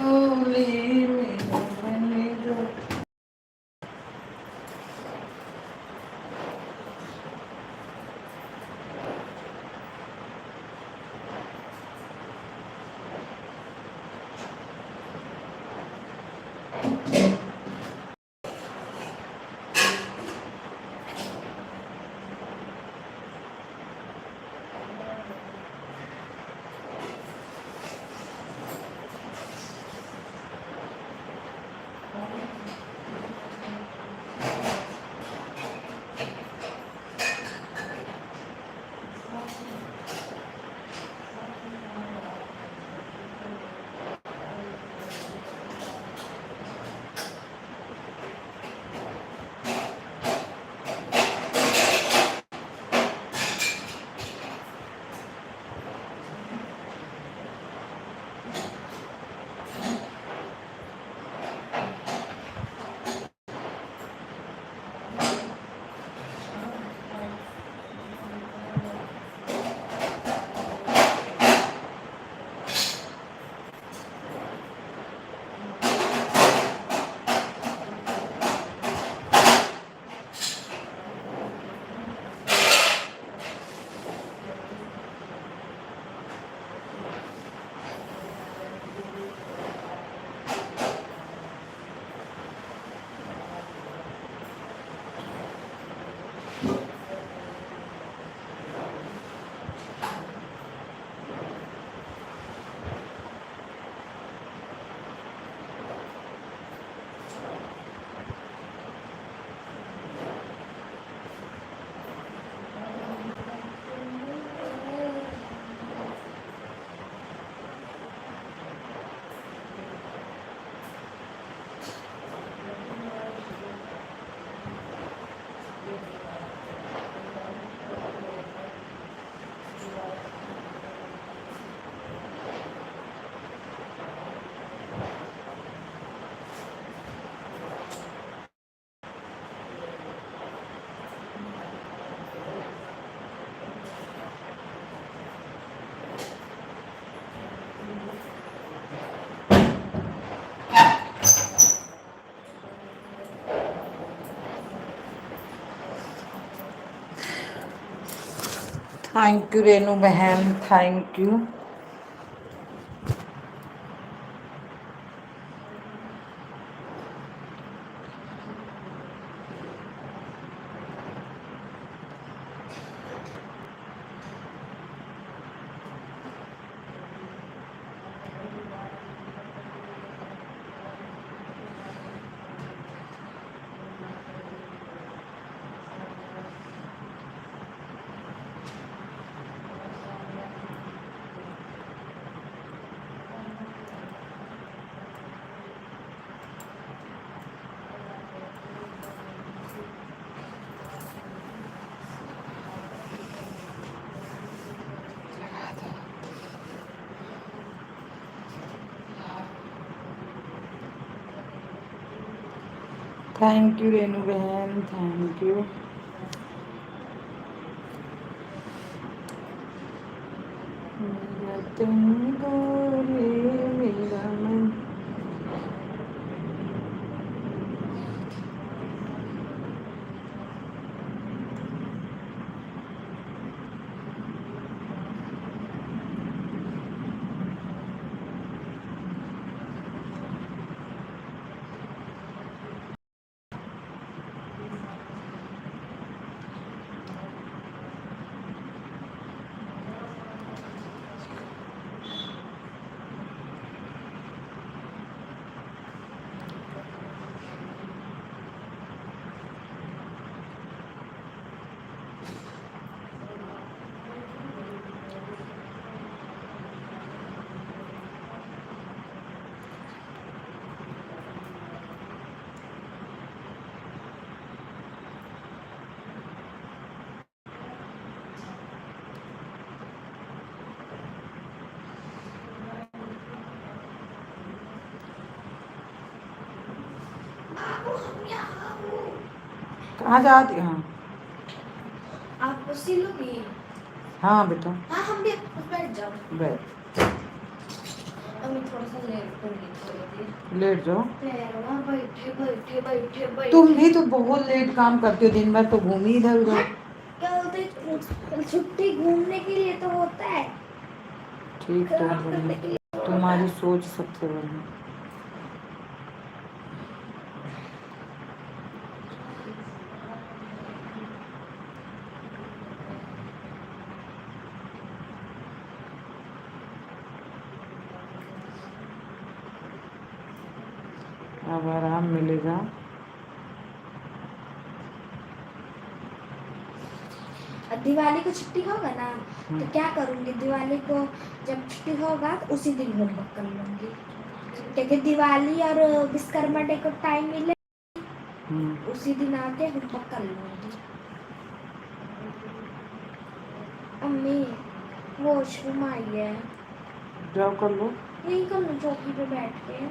[SPEAKER 1] डोले मेरा मैंने डोले। थैंक यू रेनू बहन, thank you. Thank you Renu बहन, थैंक यू। मेरा तुम बोले मेरा मन। कहाँ जाती? हाँ
[SPEAKER 2] आप उसी लोगी?
[SPEAKER 1] हाँ बेटा
[SPEAKER 2] हाँ हम भी बैठ जाओ।
[SPEAKER 1] बैठ,
[SPEAKER 2] अम्मी थोड़ा सा लेट होंगी थोड़ी देर।
[SPEAKER 1] लेट जाओ।
[SPEAKER 2] पैरवा बैठे बैठे बैठे बैठे।
[SPEAKER 1] तुम भी तो बहुत लेट काम करती हो, दिन भर तो घूमी इधर उधर।
[SPEAKER 2] क्या बोलते हैं, छुट्टी घूमने के लिए तो होता है,
[SPEAKER 1] ठीक तो
[SPEAKER 2] काम करने के लिए
[SPEAKER 1] बढ़िया, तुम्हारी सोच सबसे बढ़िया। अब आराम मिलेगा।
[SPEAKER 2] दिवाली को छुट्टी होगा ना तो क्या करूंगी, दिवाली को जब छुट्टी होगा तो उसी दिन होमवर्क कर लूंगी, क्योंकि दिवाली और विश्वकर्मा डे को टाइम मिले उसी दिन आके होमवर्क कर लूंगी। अम्मी वॉशरूम आई है,
[SPEAKER 1] जाओ कर लो,
[SPEAKER 2] यही कर लो चौकी पे बैठ के।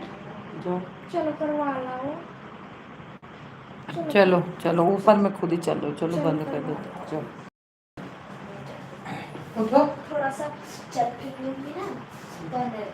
[SPEAKER 1] जाओ।
[SPEAKER 2] चलो करवा लाओ।
[SPEAKER 1] चलो चलो ऊपर में खुद ही चलो, चलो
[SPEAKER 2] चलो
[SPEAKER 1] बंद कर
[SPEAKER 2] करवा
[SPEAKER 1] देते, चलो उठो।
[SPEAKER 2] थोड़ा सा चल फिर लूंगी ना बंद है।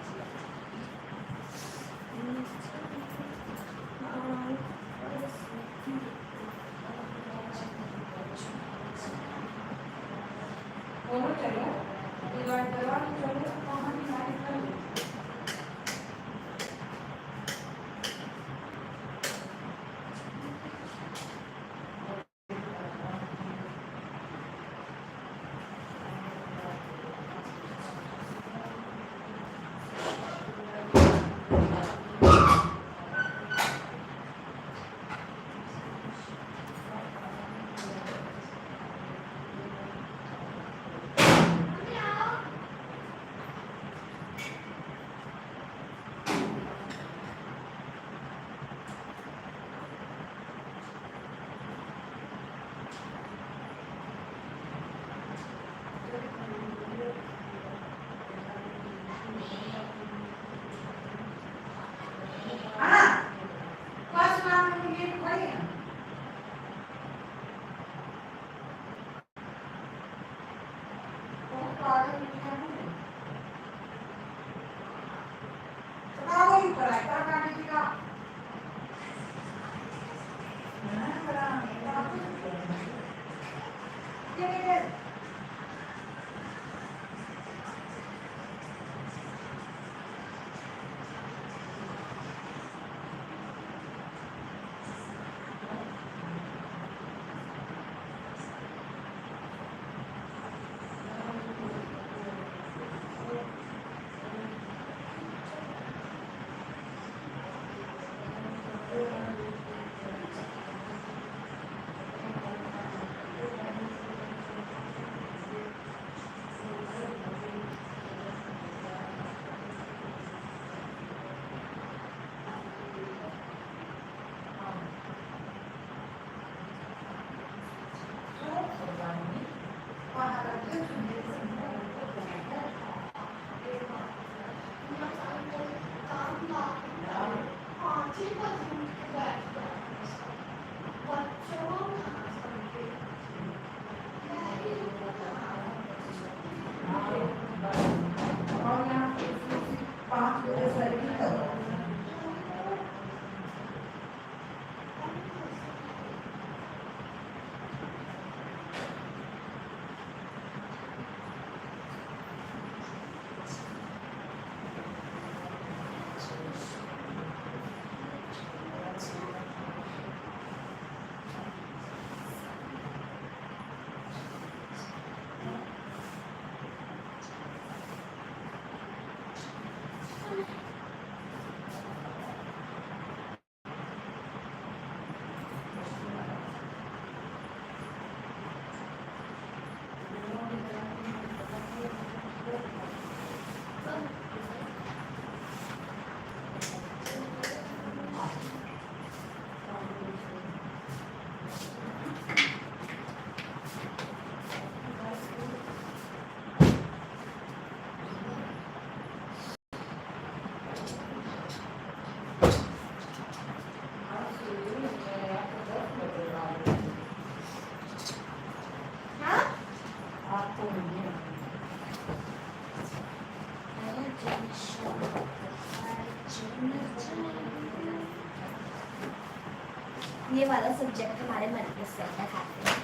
[SPEAKER 2] ये वाला सब्जेक्ट हमारे मन के सर का खाते हैं।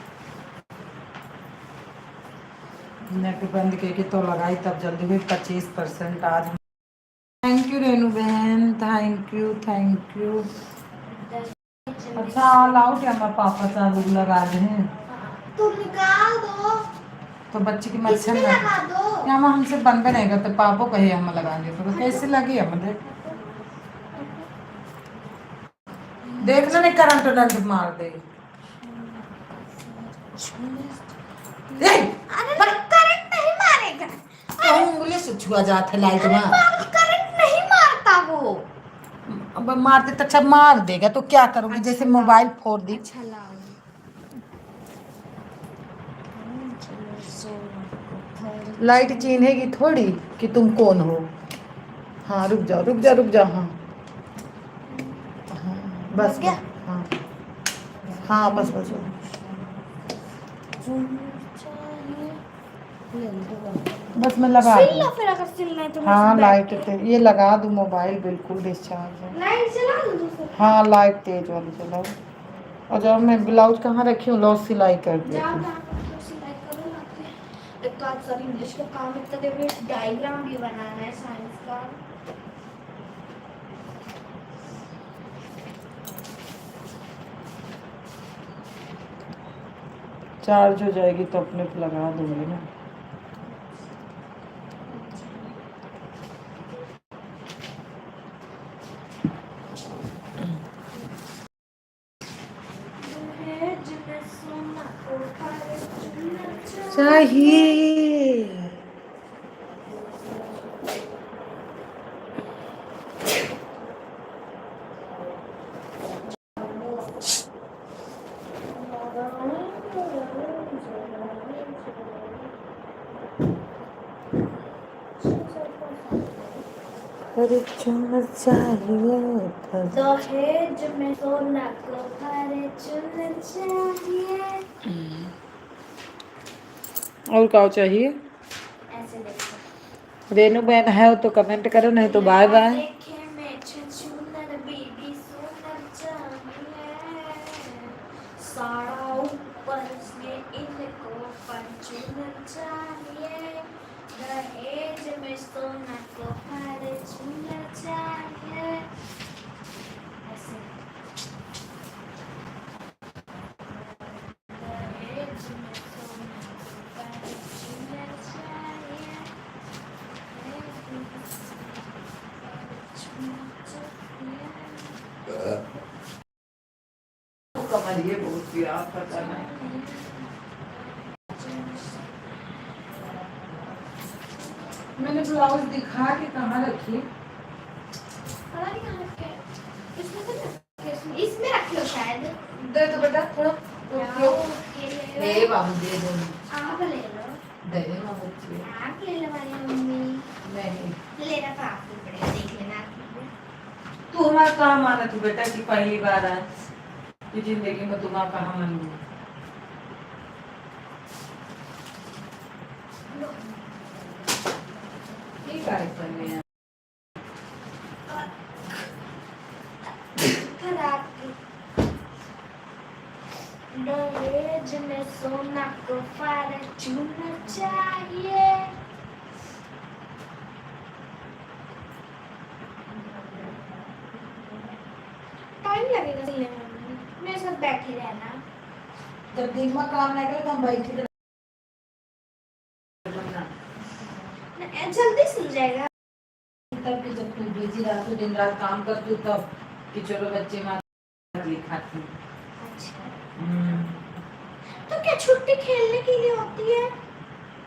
[SPEAKER 1] नेट बंद करके तो लगाई तब जल्दी हुई 25% आज। थैंक यू रेनू बहन, थैंक यू थैंक यू। अच्छा ऑल आउट या मैं पापा चालू लगा रहे हैं
[SPEAKER 2] तो निकाल दो,
[SPEAKER 1] तो बच्चे की मच्छर
[SPEAKER 2] इसमें
[SPEAKER 1] ना
[SPEAKER 2] लगा दो।
[SPEAKER 1] या हम हमसे बंद नहीं करते पापो कहे हम लगाएंगे तो कैसे लगी हम देखना नहीं करंट डंट मार दे।
[SPEAKER 2] अरे करंट नहीं मारेगा,
[SPEAKER 1] तो उंगली से छुआ जाता है लाइट में।
[SPEAKER 2] करंट नहीं मारता वो।
[SPEAKER 1] अब मारते तो अच्छा मार देगा तो क्या करोगे जैसे मोबाइल फोड़ दी।
[SPEAKER 2] अच्छा लाओ।
[SPEAKER 1] लाइट चिन्हेगी थोड़ी कि तुम कौन हो। हाँ रुक जाओ रुक जाओ रुक जाओ। हाँ हाँ बस
[SPEAKER 2] गया?
[SPEAKER 1] हाँ हाँ बस बस बस मैं लगा
[SPEAKER 2] सिल
[SPEAKER 1] दूँ।
[SPEAKER 2] लो फिर अगर सिलना है तो।
[SPEAKER 1] हाँ लाइट ये लगा दूँ मोबाइल बिल्कुल डिस्चार्ज है।
[SPEAKER 2] लाइट जला दो दूसरा।
[SPEAKER 1] हाँ लाइट तेज वाली चलाओ। और जब मैं ब्लाउज कहाँ रखी हूँ लो सिलाई कर देती
[SPEAKER 2] जाओ
[SPEAKER 1] हूँ।
[SPEAKER 2] जहाँ पर सिलाई करो ना फिर। एक तो आज सर इंग्लिश का काम इतना दे रहे हैं, डायग्राम भी बनाना है साइंस का।
[SPEAKER 1] चार्ज हो जाएगी तो अपने को लगा दूंगी ना। चाहिए चुनर चाहिए
[SPEAKER 2] दहेज में सोना को भरे चुनर चाहिए।
[SPEAKER 1] और क्या चाहिए।
[SPEAKER 2] ऐसे देखो।
[SPEAKER 1] रेनू बहन है तो कमेंट करो नहीं तो बाय बाय।
[SPEAKER 2] देखे में चुनर बीबी सोनर चाहिए, साड़ा ऊपर से इनको पंचुनर चाहिए, दहेज में सोना को भरे चुनर चाहिए। ऐसे दहेज में सोना को भरे चुनर चाहिए,
[SPEAKER 1] कमरिए बहुत प्यार पता नहीं। मैंने ब्लाउज दिखा के कहाँ रखी।
[SPEAKER 2] पता नहीं कहाँ रखे हैं। इसमें तो नहीं रखे, इसमें रख लो शायद।
[SPEAKER 1] दे दो बेटा थोड़ा
[SPEAKER 2] ले
[SPEAKER 1] बाबू दे दो।
[SPEAKER 2] आप ले लो।
[SPEAKER 1] दे दे बाबू जी।
[SPEAKER 2] आप ले लो हमारी मम्मी।
[SPEAKER 1] नहीं
[SPEAKER 2] लेना तो आपको पड़ेगा, देख लेना आप।
[SPEAKER 1] तू हमारा कहाँ माना तू बेटा कि पहली बार आज की जिंदगी में तुम्हारा कहाँ मन हुआ। ठीक है करने हैं।
[SPEAKER 2] दहेज में सोना को फॉर्च्यूनर चाहिए। टाइम लगेगा सिलने में, मेरे साथ बैठे रहना।
[SPEAKER 1] जब दिन में काम नहीं करे तो हम बैठे रहना।
[SPEAKER 2] जल्दी सिल जाएगा।
[SPEAKER 1] तब कि जब तू बिजी रहती दिन रात काम करती तब कि चलो बच्चे माँ खाती।
[SPEAKER 2] अच्छा,
[SPEAKER 1] तो
[SPEAKER 2] क्या छुट्टी खेलने के लिए होती है?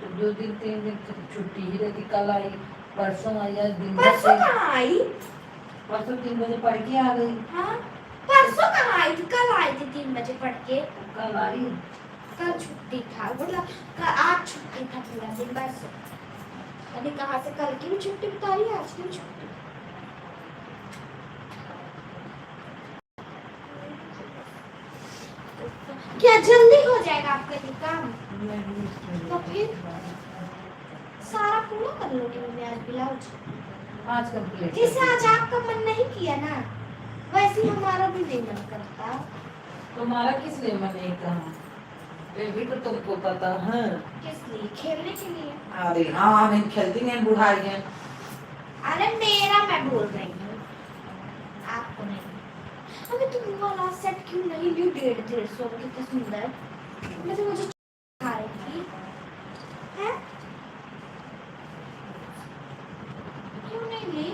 [SPEAKER 1] तो 2 दिन 3 दिन छुट्टी ही रहती। कल आई परसों आई आज दिन भर
[SPEAKER 2] परसों कहाँ आई?
[SPEAKER 1] परसों 3 बजे पढ़ के आ गई।
[SPEAKER 2] हाँ, परसों कहाँ आई थी? कल आई थी 3 बजे पढ़ के।
[SPEAKER 1] कल आई
[SPEAKER 2] कल छुट्टी था, मतलब आज छुट्टी था पूरा दिन बस। अभी कहाँ से कल की भी छुट्टी बता रही है, आज की भी छुट्टी। क्या जल्दी हो जाएगा आपका ये काम? तो फिर सारा पूरा कर लोगे मम्मी आज ब्लाउज?
[SPEAKER 1] आज कंप्लीट।
[SPEAKER 2] जैसे आज आपका मन नहीं किया ना, वैसे ही हमारा भी नहीं मन करता।
[SPEAKER 1] तुम्हारा किस लिए मन नहीं कहा? ये भी तो तुमको पता है।
[SPEAKER 2] किस लिए? खेलने के लिए।
[SPEAKER 1] अरे हाँ, हम खेलती हैं बुढ़ाई हैं।
[SPEAKER 2] अरे मेरा मैं बोल रही हूँ, आपको नहीं। अबे तुम वो वाला सेट क्यों नहीं ली? 150 में कितना सुंदर। मैं तो मुझे खा रही थी हैं? क्यों नहीं ली?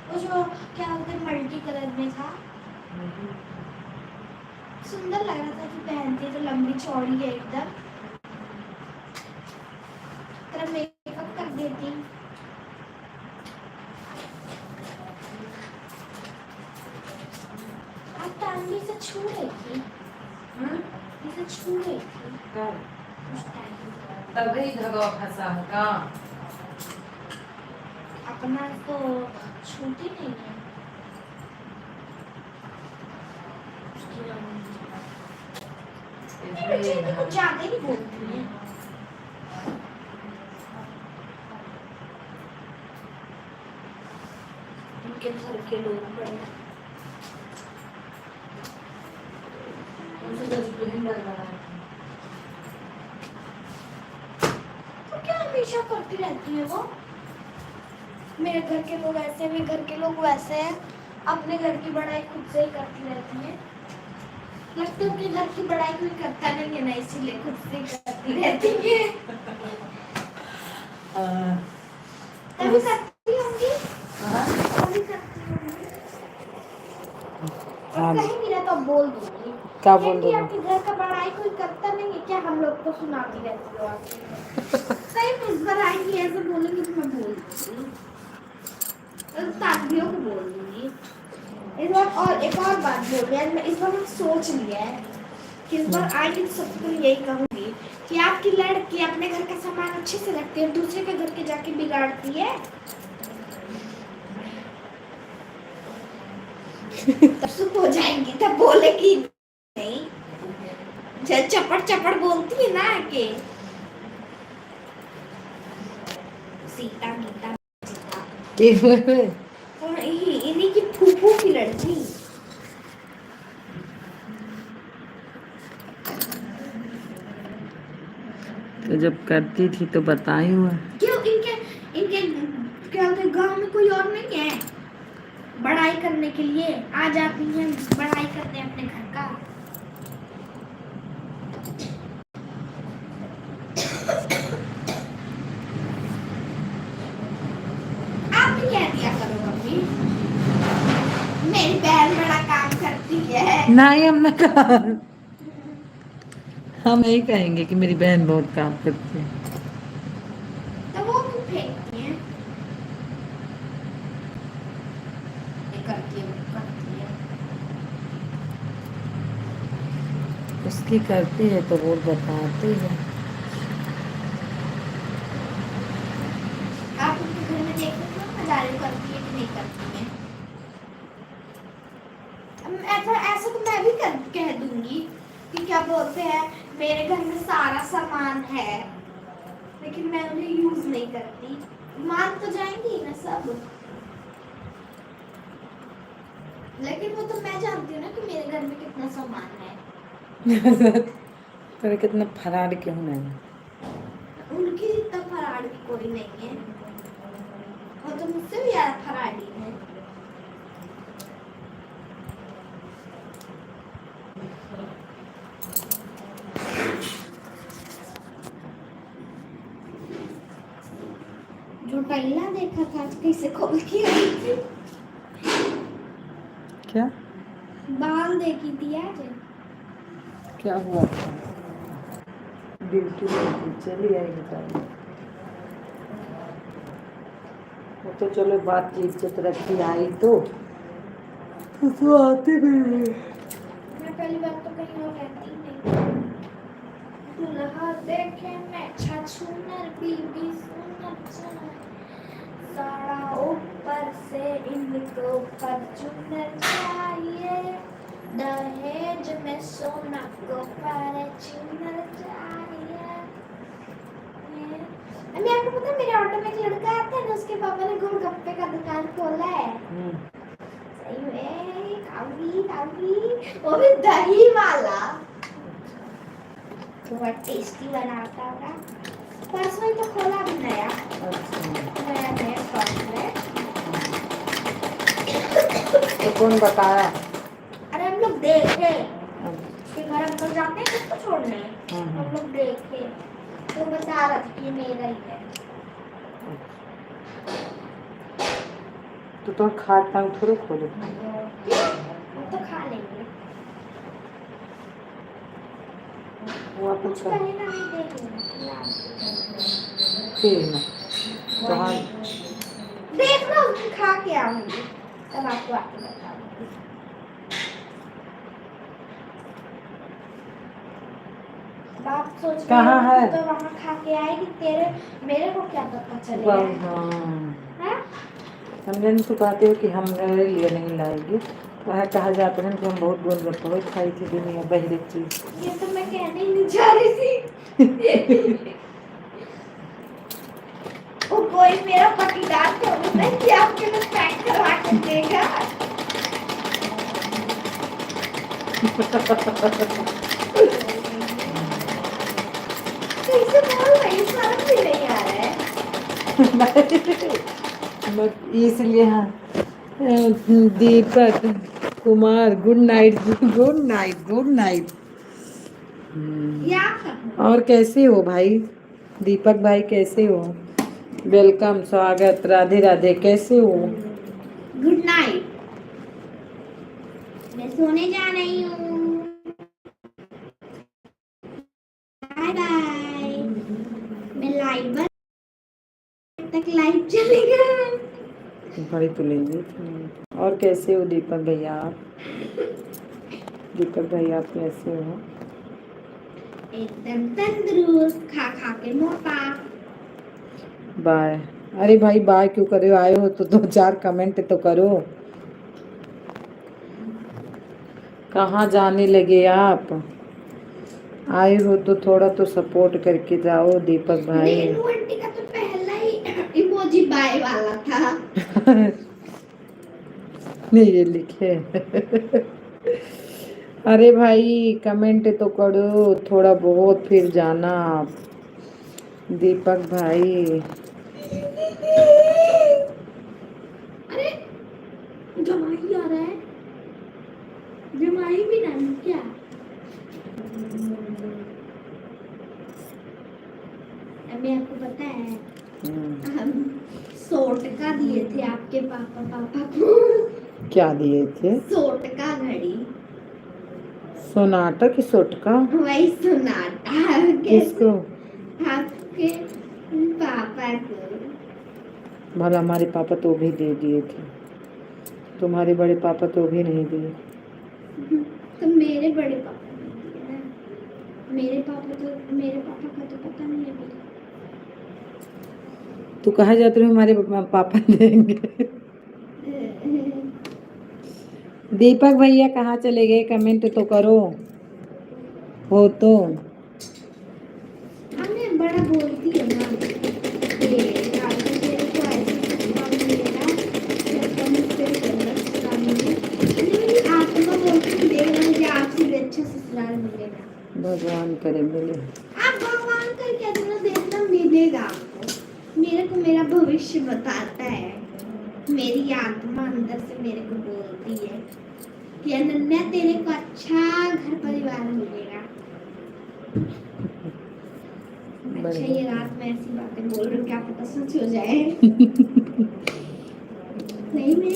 [SPEAKER 2] वो जो क्या बोलते हैं, मल्टी कलर में था, सुंदर लग रहा था कि पहनती तो लंबी चौड़ी है एकदम, तेरा मेकअप कर देती। आप टांगी से छू रही थी, इसे छू रही थी उस टाइम।
[SPEAKER 1] तभी धगा फंसा का।
[SPEAKER 2] अपना तो छूती नहीं है। बच्चे तो कुछ ज्यादा ही बोलती हैं। उनके घर के लोग बड़े तो क्या हमेशा करती रहती है वो? मेरे घर के लोग ऐसे, मेरे घर के लोग वैसे हैं, अपने घर की बड़ाई खुद से ही करती रहती है। लगता है उनके घर की बड़ाई कोई करता नहीं है ना, इसीलिए खुद से ही करती रहती है। तभी करती होंगी, तभी करती होंगी। कहीं भी रहता बोल दूंगी।
[SPEAKER 1] क्या बोल
[SPEAKER 2] कि
[SPEAKER 1] दूंगी?
[SPEAKER 2] आपके घर का बड़ाई कोई करता नहीं है क्या? हम लोग को सुनाती रहती हो आप। सही में इस बार आएंगी ऐसे बोलेंगी तो मैं बोल दूंगी, ताकबियों को बोल दूंगी इस बार। और एक और बात बोल रही है, मैं इस बार सोच लिया है कि इस बार आएंगी तो सबको यही कहूंगी कि आपकी लड़की अपने घर का सामान अच्छे से रखती है, दूसरे के घर के जाके बिगाड़ती है। तब चुप हो जाएंगी, तब बोलेगी नहीं। जब चपड़ चपड़ बोलती है ना के सीता गीता और इन्हीं की फूफू की लड़की।
[SPEAKER 1] तो जब करती थी तो बताई हुआ।
[SPEAKER 2] क्यों इनके इनके क्या होते गांव में कोई और नहीं है बड़ाई करने के लिए? आ जाती हैं बड़ाई करने अपने घर का। आप भी कह दिया करो मम्मी, मेरी बहन बड़ा काम करती है।
[SPEAKER 1] नहीं, हमने कहा। हम यही कहेंगे कि मेरी बहन बहुत काम करती है।
[SPEAKER 2] तो वो क्यों फेंकती हैं? ये करती है, वो करती है।
[SPEAKER 1] उसकी करती है तो वो बताती है।
[SPEAKER 2] आप उनके घर में देखते हो मजाक करती है कि नहीं करती है? ऐसा ऐसा तो मैं भी कह दूंगी कि क्या बोलते हैं, मेरे घर में सारा सामान है लेकिन मैं उन्हें यूज नहीं करती। मान तो जाएंगी ना सब, लेकिन वो तो मैं जानती हूँ ना कि मेरे घर में कितना सामान है।
[SPEAKER 1] तेरे कितना फरार क्यों नहीं?
[SPEAKER 2] उनकी जितना फराड़ी कोई नहीं है, वो तो मुझसे भी ज्यादा फराड़ी है। जो पहला देखा था आज कैसे खोल के आई थी,
[SPEAKER 1] क्या
[SPEAKER 2] बाल देखी थी आज।
[SPEAKER 1] क्या हुआ था? ड्यूटी चली आएगी टाइम। वो तो चलो बात की इज्जत रखी आई तो आती भी नहीं।
[SPEAKER 2] मैं पहली बार तो कहीं और रहती नहीं। दुल्हा देखे मैं छछूनर बीबी सुनर साड़ा ऊपर से इनको फॉर्च्यूनर चाहिए, दहेज में सोना को फॉर्च्यूनर चाहिए। अभी आपको पता है मेरे ऑटो में एक लड़का आता है ना, उसके पापा ने गोलगप्पे का दुकान खोला है। सही में खाऊंगी खाऊंगी, वो भी दही वाला, बहुत टेस्टी बनाता होगा। परसों ही तो खोला भी नया
[SPEAKER 1] अच्छा,
[SPEAKER 2] नया नया चॉकलेट।
[SPEAKER 1] तो कौन बताया?
[SPEAKER 2] अरे हम लोग देखे कि घर अंकल जाते हैं किसको छोड़ने, हम लोग देखे तो बता रहा था कि मेरा ही है।
[SPEAKER 1] तो खाट टांग थोड़े खोले।
[SPEAKER 2] हम तो खा लेंगे,
[SPEAKER 1] वो आप
[SPEAKER 2] कुछ
[SPEAKER 1] कर
[SPEAKER 2] कहे ना, नहीं देख लेना
[SPEAKER 1] ठीक ना, तो हाँ
[SPEAKER 2] देखना, उसको खा के आऊंगी तब आपको आके बताऊंगी। बाप सोच रही
[SPEAKER 1] कहाँ
[SPEAKER 2] होगी
[SPEAKER 1] है?
[SPEAKER 2] तो वहाँ खा के आएगी, तेरे मेरे को क्या पता चलेगा?
[SPEAKER 1] हाँ,
[SPEAKER 2] हाँ?
[SPEAKER 1] समझे नहीं तो कहते हो कि हम मेरे लिए नहीं लाएगी। वह कहा जाता है कि हम बहुत गोलगप्पा बहुत खाई थी दुनिया बहरे चीज।
[SPEAKER 2] ये तो मैं कहने ही नहीं जा रही थी। वो कोई मेरा पटीदार तो नहीं कि आपके लिए पैक करवा के देगा। कैसे बोल रही, शर्म भी नहीं आ रहा है।
[SPEAKER 1] मैं इसलिए हाँ Deepak Kumar good night good night good night.
[SPEAKER 2] या
[SPEAKER 1] और कैसे हो भाई? दीपक भाई कैसे हो? वेलकम, स्वागत, राधे राधे, कैसे हो?
[SPEAKER 2] गुड नाइट, मैं सोने जा रही हूँ, बाय बाय। मैं लाइव तक लाइव चलेगा।
[SPEAKER 1] बड़ी तो लेंगे। और कैसे हो दीपक भैया आप? दीपक भैया आप कैसे हो?
[SPEAKER 2] एकदम तंदुरुस्त, खा खा के मोटा।
[SPEAKER 1] बाय। अरे भाई बाय क्यों कर रहे हो? आए हो तो दो चार कमेंट तो करो। कहाँ जाने लगे आप? आए हो तो थोड़ा तो सपोर्ट करके जाओ दीपक भाई।
[SPEAKER 2] रेनू आंटी का तो पहला ही इमोजी बाय वाला था।
[SPEAKER 1] नहीं ये लिखे। अरे भाई कमेंट तो करो थोड़ा बहुत, फिर जाना आप। दीपक भाई
[SPEAKER 2] अरे जमाई आ रहा है, जमाई भी डालू क्या? अभी आपको पता है हम 100 टका दिए थे आपके पापा को।
[SPEAKER 1] क्या दिए थे?
[SPEAKER 2] 100 टका घड़ी,
[SPEAKER 1] सोनाटा की सोटका?
[SPEAKER 2] वही सोनाटा।
[SPEAKER 1] किसको?
[SPEAKER 2] आपके पापा को।
[SPEAKER 1] भला हमारे पापा तो भी दे दिए थे, तुम्हारे बड़े पापा तो भी नहीं दिए।
[SPEAKER 2] तो मेरे बड़े पापा ने दिए ना, मेरे पापा का तो पता नहीं है मेरे।
[SPEAKER 1] तू कहा जाते हो हमारे पापा देंगे। दीपक भैया कहाँ चले गए? कमेंट तो करो हो तो।
[SPEAKER 2] हमें बड़ा बोलती है ना, ये राजू तेरे को ऐसे काम मिलेगा, जब मुझसे जरूरत काम मिले, मेरी आत्मा बोलती है देगा मुझे आपसे भी अच्छा ससुराल मिलेगा।
[SPEAKER 1] भगवान करे मिले।
[SPEAKER 2] आप भगवान का क्या देना, देखना मिलेगा आपको। मेरे को मेरा भविष्य बताता है, मेरी आत्मा अंदर से मेरे को बोलती है कि अनन्या तेरे को अच्छा घर परिवार मिलेगा। अच्छा ये रात में ऐसी बातें बोल रही हूँ, क्या पता सच हो जाए। सही में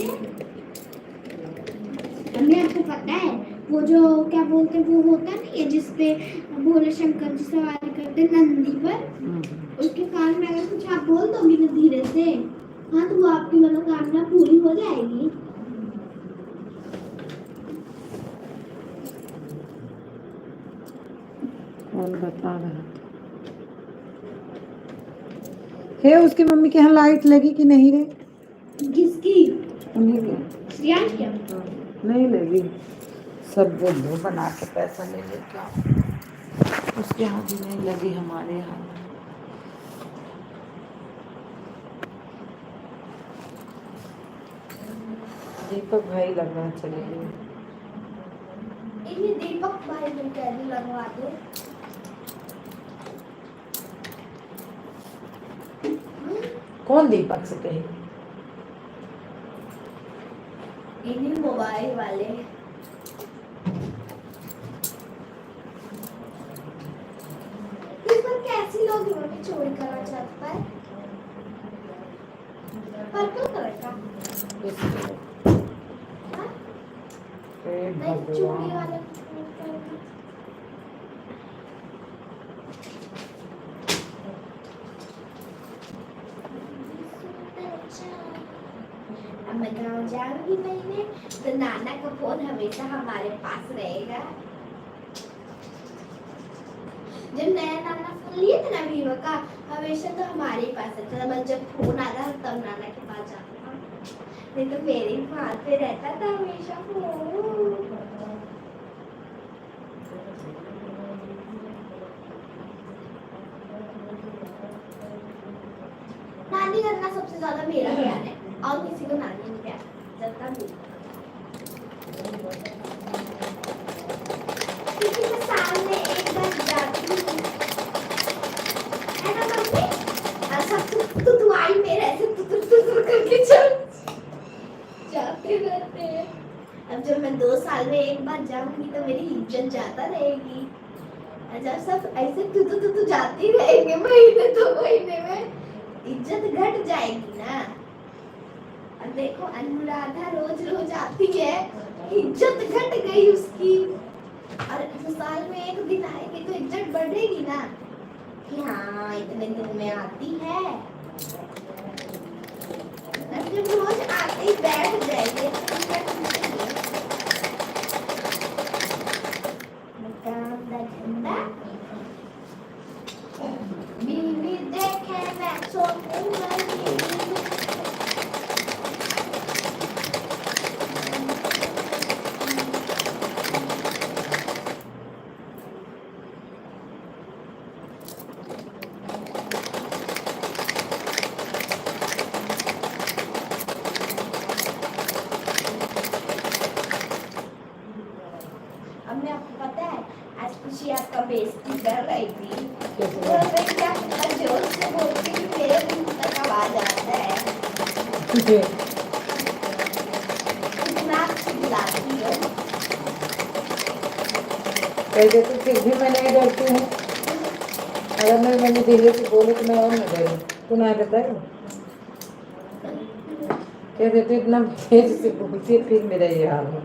[SPEAKER 2] हमें, आपको पता है वो जो क्या बोलते हैं वो होता नहीं है जिसपे भोले शंकर जी सवारी करते नंदी पर, उसके कान में अगर कुछ आप बोल दोगे ना धीरे से, हाँ तो वो आपकी मनोकामना पूरी हो जाएगी।
[SPEAKER 1] कौन बता रहा था? हे उसकी मम्मी के यहाँ लाइट लगी कि नहीं रे?
[SPEAKER 2] किसकी?
[SPEAKER 1] उन्हीं के।
[SPEAKER 2] श्रेयांश क्या?
[SPEAKER 1] नहीं लगी। सब बुद्धू बना के पैसा ले ले क्या? उसके यहाँ भी नहीं लगी, हमारे यहाँ। दीपक भाई लगना चले गए।
[SPEAKER 2] भाई तुम कैदी लगवा दो।
[SPEAKER 1] कौन दीपक से कही?
[SPEAKER 2] इन्हीं मोबाइल वाले। इस पर कैसी लोग मम्मी चोरी करना चाहता है? पर्पल कलर का। हाँ? नहीं चूड़ी वाले। अब मैं गाँव जाऊंगी महीने तो नाना का फोन हमेशा हमारे पास रहेगा। जब नया नाना फोन लिए थे ना वीवो का, हमेशा तो हमारे ही पास रहता था। बस जब फोन आता था तब नाना के पास जाता था, नहीं तो मेरे ही हाथ पे रहता था हमेशा फोन। नानी करना सबसे ज्यादा मेरा प्यार है, और किसी को नानी नहीं प्यार जब तक क्योंकि मैं साल में एक बार जाती हूँ, है ना मम्मी? सब तो आई मेरे ऐसे तुतुर करके चल जाते रहते हैं। अब जब मैं 2 साल में एक बार जाऊंगी तो मेरी इज्जत ज्यादा रहेगी। जब सब ऐसे तू जाती रहेंगे महीने 2 महीने में, इज्जत घट जाएगी ना। अब देखो अनुराधा रोज रोज आती है, इज्जत घट गई उसकी। और 2 साल में एक दिन आएगी तो इज्जत बढ़ेगी ना कि हाँ इतने दिन में आती है। जब रोज आते ही बैठ जाएंगे तो क्या करेंगे? धंधा बीवी देखे मैं सोऊंगी। हमने आपको पता है आज खुशी आपका बेइज्जती कर रही थी, तो मैं क्या जोर से बोलती हूँ मेरे मुंह तक आवाज आता है। इतना चिल्लाती हो।
[SPEAKER 1] कहते तो फिर भी मैं नहीं डरती हूँ। अगर मैं मैंने धीरे से बोले तो मैं और न डरूँ। तू ना बताए कह देते इतना तेज से बोलती है, फिर मेरा ये हाल है।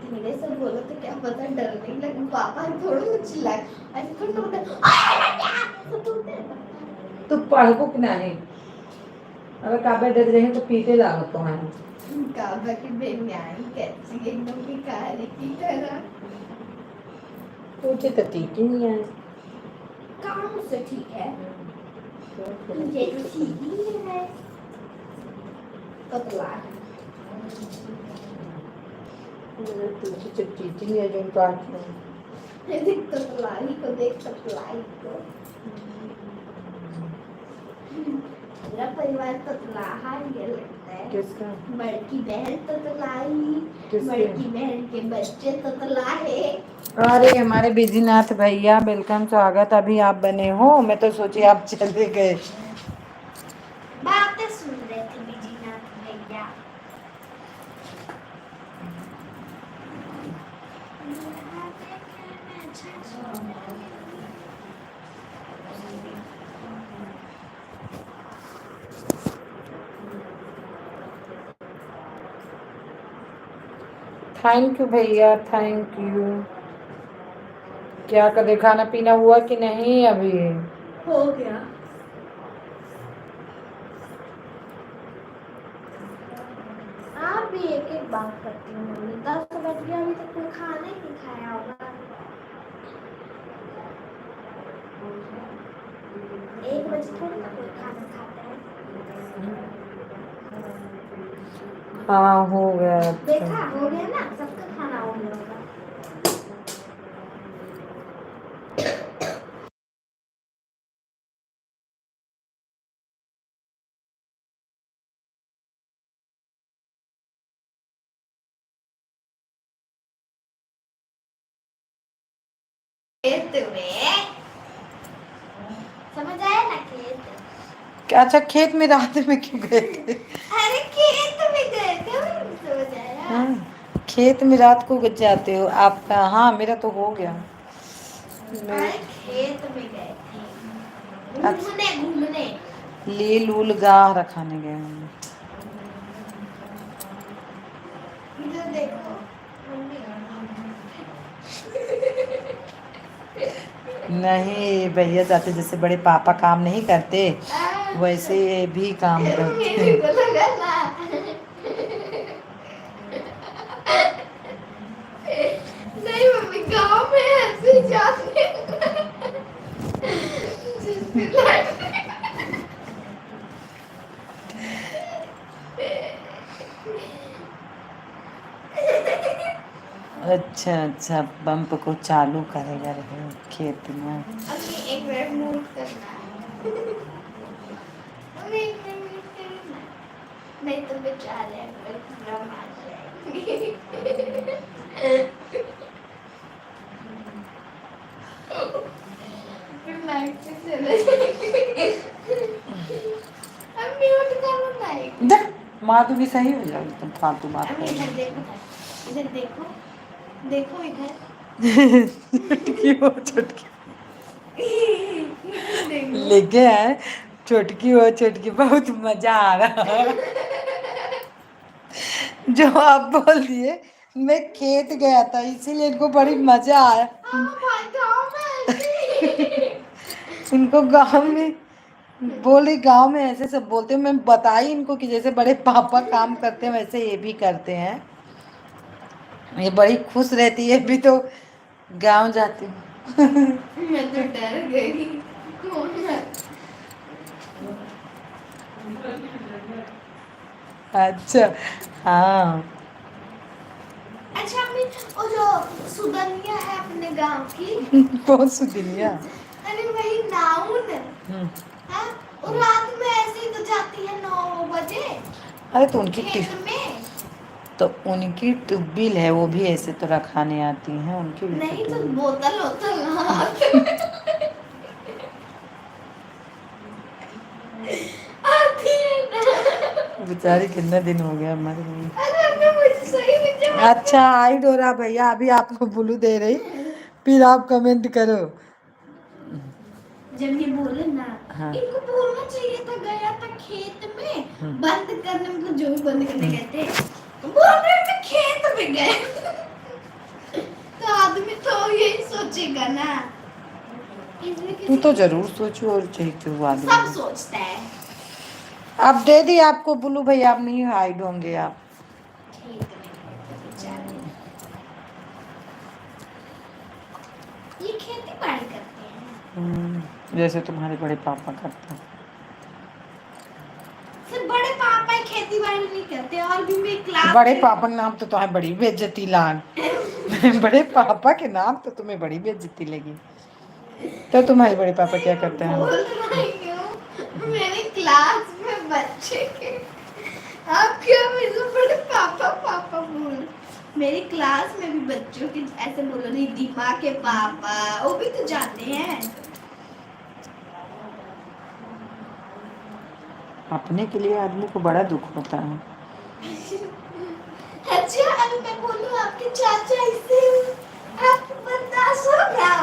[SPEAKER 2] धीरे से बोलो तो क्या पता डरने लगे पापा थोड़ा सा चिल्लाए, ऐसे थोड़ा
[SPEAKER 1] तू पढ़बो कि नहीं? अगर काबे डर जाए तो पीटे लागत तो है।
[SPEAKER 2] काबा की बेन्याई कैसी एकदम भिखारी की तरह।
[SPEAKER 1] तुझे तो ठीक ही नहीं है।
[SPEAKER 2] काम से ठीक है, तुझे तो ठीक ही नहीं है। पतला
[SPEAKER 1] तुझे तो ठीक ही है जो काट लो।
[SPEAKER 2] देख पतलाई को, देख पतलाई को। पूरा परिवार पतला ये लगता है।
[SPEAKER 1] किसका?
[SPEAKER 2] बड़की बहन पतलाई,
[SPEAKER 1] किसके?
[SPEAKER 2] बड़की बहन के बच्चे पतलाए।
[SPEAKER 1] अरे हमारे बिजीनाथ भैया वेलकम, स्वागत। अभी आप बने हो, मैं तो सोची आप चले गए।
[SPEAKER 2] बातें सुन रहे थे बिजीनाथ भैया।
[SPEAKER 1] थैंक यू भैया, थैंक यू। क्या करे, खाना पीना हुआ कि नहीं अभी?
[SPEAKER 2] हो गया। आप भी एक एक बात करती हूँ मम्मी, 10 बज गया अभी तक कोई खाना ही नहीं खाया होगा। 1 बजे थोड़ी ना कोई खाना खाता है।
[SPEAKER 1] हाँ हो गया।
[SPEAKER 2] देखा हो गया ना, सबका खाना हो गया होगा। खेत में, समझ आया ना खेत।
[SPEAKER 1] अच्छा खेत में रात में क्यों गए थे?
[SPEAKER 2] अरे खेत में गए थे, समझ आया।
[SPEAKER 1] हाँ, खेत में रात को जाते हो आपका? हाँ मेरा तो हो गया। मेरे
[SPEAKER 2] अरे खेत में गए थे
[SPEAKER 1] अच्छा,
[SPEAKER 2] घूमने घूमने।
[SPEAKER 1] लील उल गाह रखाने गए होंगे।
[SPEAKER 2] इधर देखो मम्मी।
[SPEAKER 1] नहीं भैया जाते, जैसे बड़े पापा काम नहीं करते वैसे ये भी काम करते
[SPEAKER 2] मेरे
[SPEAKER 1] हैं।
[SPEAKER 2] को लगा ना। नहीं मम्मी, गांव में ऐसे जाते जिसकी लाइट।
[SPEAKER 1] अच्छा अच्छा, पंप को चालू करेगा रहे खेत में।
[SPEAKER 2] मम्मी एक मिनट मूव करना है। मम्मी एक मिनट करना, नहीं तो बेचारे पूरा मार जाएंगे। फिर लाइट से चले जाएंगे। अब म्यूट करो लाइट।
[SPEAKER 1] देख माधु भी सही हो जाएगी, तुम फालतू बात
[SPEAKER 2] अम्मी
[SPEAKER 1] कर
[SPEAKER 2] इधर देखो, इधर देखो, देखो इधर।
[SPEAKER 1] चुटकी हो चुटकी
[SPEAKER 2] इधर देखो।
[SPEAKER 1] लेके आए, चुटकी हो चुटकी, बहुत मजा आ रहा है। जो आप बोल दिए मैं खेत गया था इसीलिए इनको बड़ी मजा आया।
[SPEAKER 2] हाँ भाई, गाँव में ऐसे।
[SPEAKER 1] इनको गांव में बोले, गांव में ऐसे सब बोलते हैं। मैं बताई इनको कि जैसे बड़े पापा काम करते हैं वैसे ये भी करते हैं। ये बड़ी खुश रहती है, भी तो गांव जाती हूँ।
[SPEAKER 2] मैं तो डर गई। कौन है?
[SPEAKER 1] अच्छा हाँ।
[SPEAKER 2] अच्छा अम्मी, वो जो सुगंधिया है अपने गांव की,
[SPEAKER 1] कौन सी दुनिया?
[SPEAKER 2] अरे वही नाउन है। वो रात में ऐसे ही तो जाती है 9 बजे
[SPEAKER 1] अरे तो उनकी
[SPEAKER 2] खेत में।
[SPEAKER 1] तो उनकी ट्यूबवेल है, वो भी ऐसे तो रखाने आती हैं, उनकी भी
[SPEAKER 2] नहीं तो
[SPEAKER 1] ट्यूबवेल।
[SPEAKER 2] बोतल वोतल हाथ में आती है ना।
[SPEAKER 1] बेचारी कितने दिन हो गया मर गई।
[SPEAKER 2] अरे अम्मी मुझे सही में जवाब
[SPEAKER 1] अच्छा आई डोरा भैया, अभी आपको ब्लू दे रही, फिर आप कमेंट करो।
[SPEAKER 2] जब ये बोले ना,
[SPEAKER 1] हाँ।
[SPEAKER 2] इनको बोलना चाहिए था गया था खेत में बंद करने, मतलब जो भी बंद करने गए थे, तो बोल रहे हैं मैं खेत में गए। तो आदमी तो यही सोचेगा ना। इसमें
[SPEAKER 1] तू
[SPEAKER 2] किसी
[SPEAKER 1] तो जरूर सोचो और चाहिए क्यों आदमी।
[SPEAKER 2] सब सोचता है।
[SPEAKER 1] अब दे दी आपको ब्लू भैया, आप नहीं हाइड होंगे आप।
[SPEAKER 2] खेत में गए थे बेचारे। ये खेती बाड़ी करते हैं।
[SPEAKER 1] जैसे तुम्हारे बड़े पापा करते हैं।
[SPEAKER 2] सिर्फ बड़े पापा ही खेती बाड़ी नहीं करते, और भी मेरी क्लास
[SPEAKER 1] बड़े
[SPEAKER 2] में
[SPEAKER 1] पापा के नाम तो तुम्हें बड़ी बेइज्जती लाग। बड़े पापा के नाम तो तुम्हें बड़ी बेइज्जती लगी। तो तुम्हारे बड़े पापा क्या करते हैं?
[SPEAKER 2] बोल रही हूँ मेरी क्लास में बच्चे के, आप क्या मुझे बड़े पापा पापा बोल। मेरी क्लास में भी बच्चों के ऐसे बोल रही, दीमा के पापा, वो भी तो जाते हैं।
[SPEAKER 1] अपने के लिए आदमी को बड़ा दुख होता है।
[SPEAKER 2] अच्छा अभी मैं बोलूँ आपके चाचा इससे आपको बर्दाश्त होगा?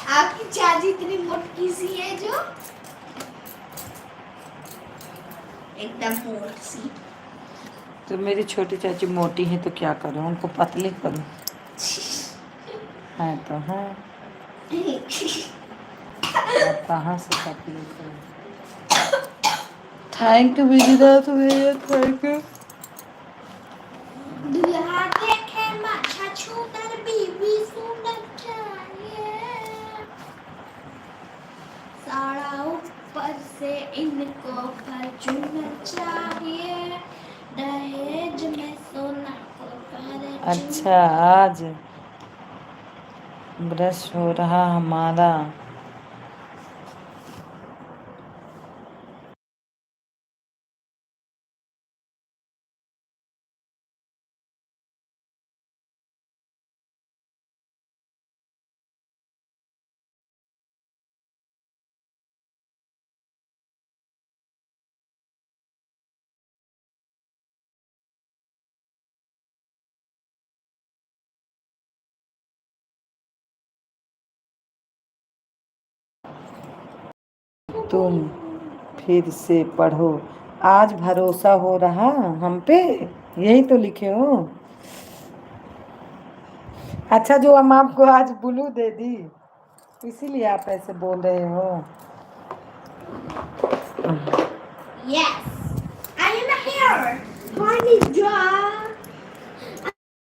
[SPEAKER 2] आपकी चाची इतनी मोटकी सी है जो, एकदम मोटी सी।
[SPEAKER 1] तो मेरी छोटी चाची मोटी है तो क्या करूं, उनको पतली करूं? है तो है, अब कहाँ से पतली करूं? थैंक यू विजयनाथ भैया, थैंक यू।
[SPEAKER 2] दुल्हा देखे माछा छूतर बीवी सुंदर चाहिए, साड़ा ऊपर से इनको फॉर्च्यूनर चाहिए, दहेज में सोना को फॉर्च्यूनर।
[SPEAKER 1] अच्छा आज ब्रश हो रहा हमारा। तुम फिर से पढ़ो। आज भरोसा हो रहा हम पे, यही तो लिखे हो। अच्छा, जो हम आपको आज ब्लू दे दी इसीलिए आप ऐसे बोल रहे हो।
[SPEAKER 2] Yes, I am here. Honey drop.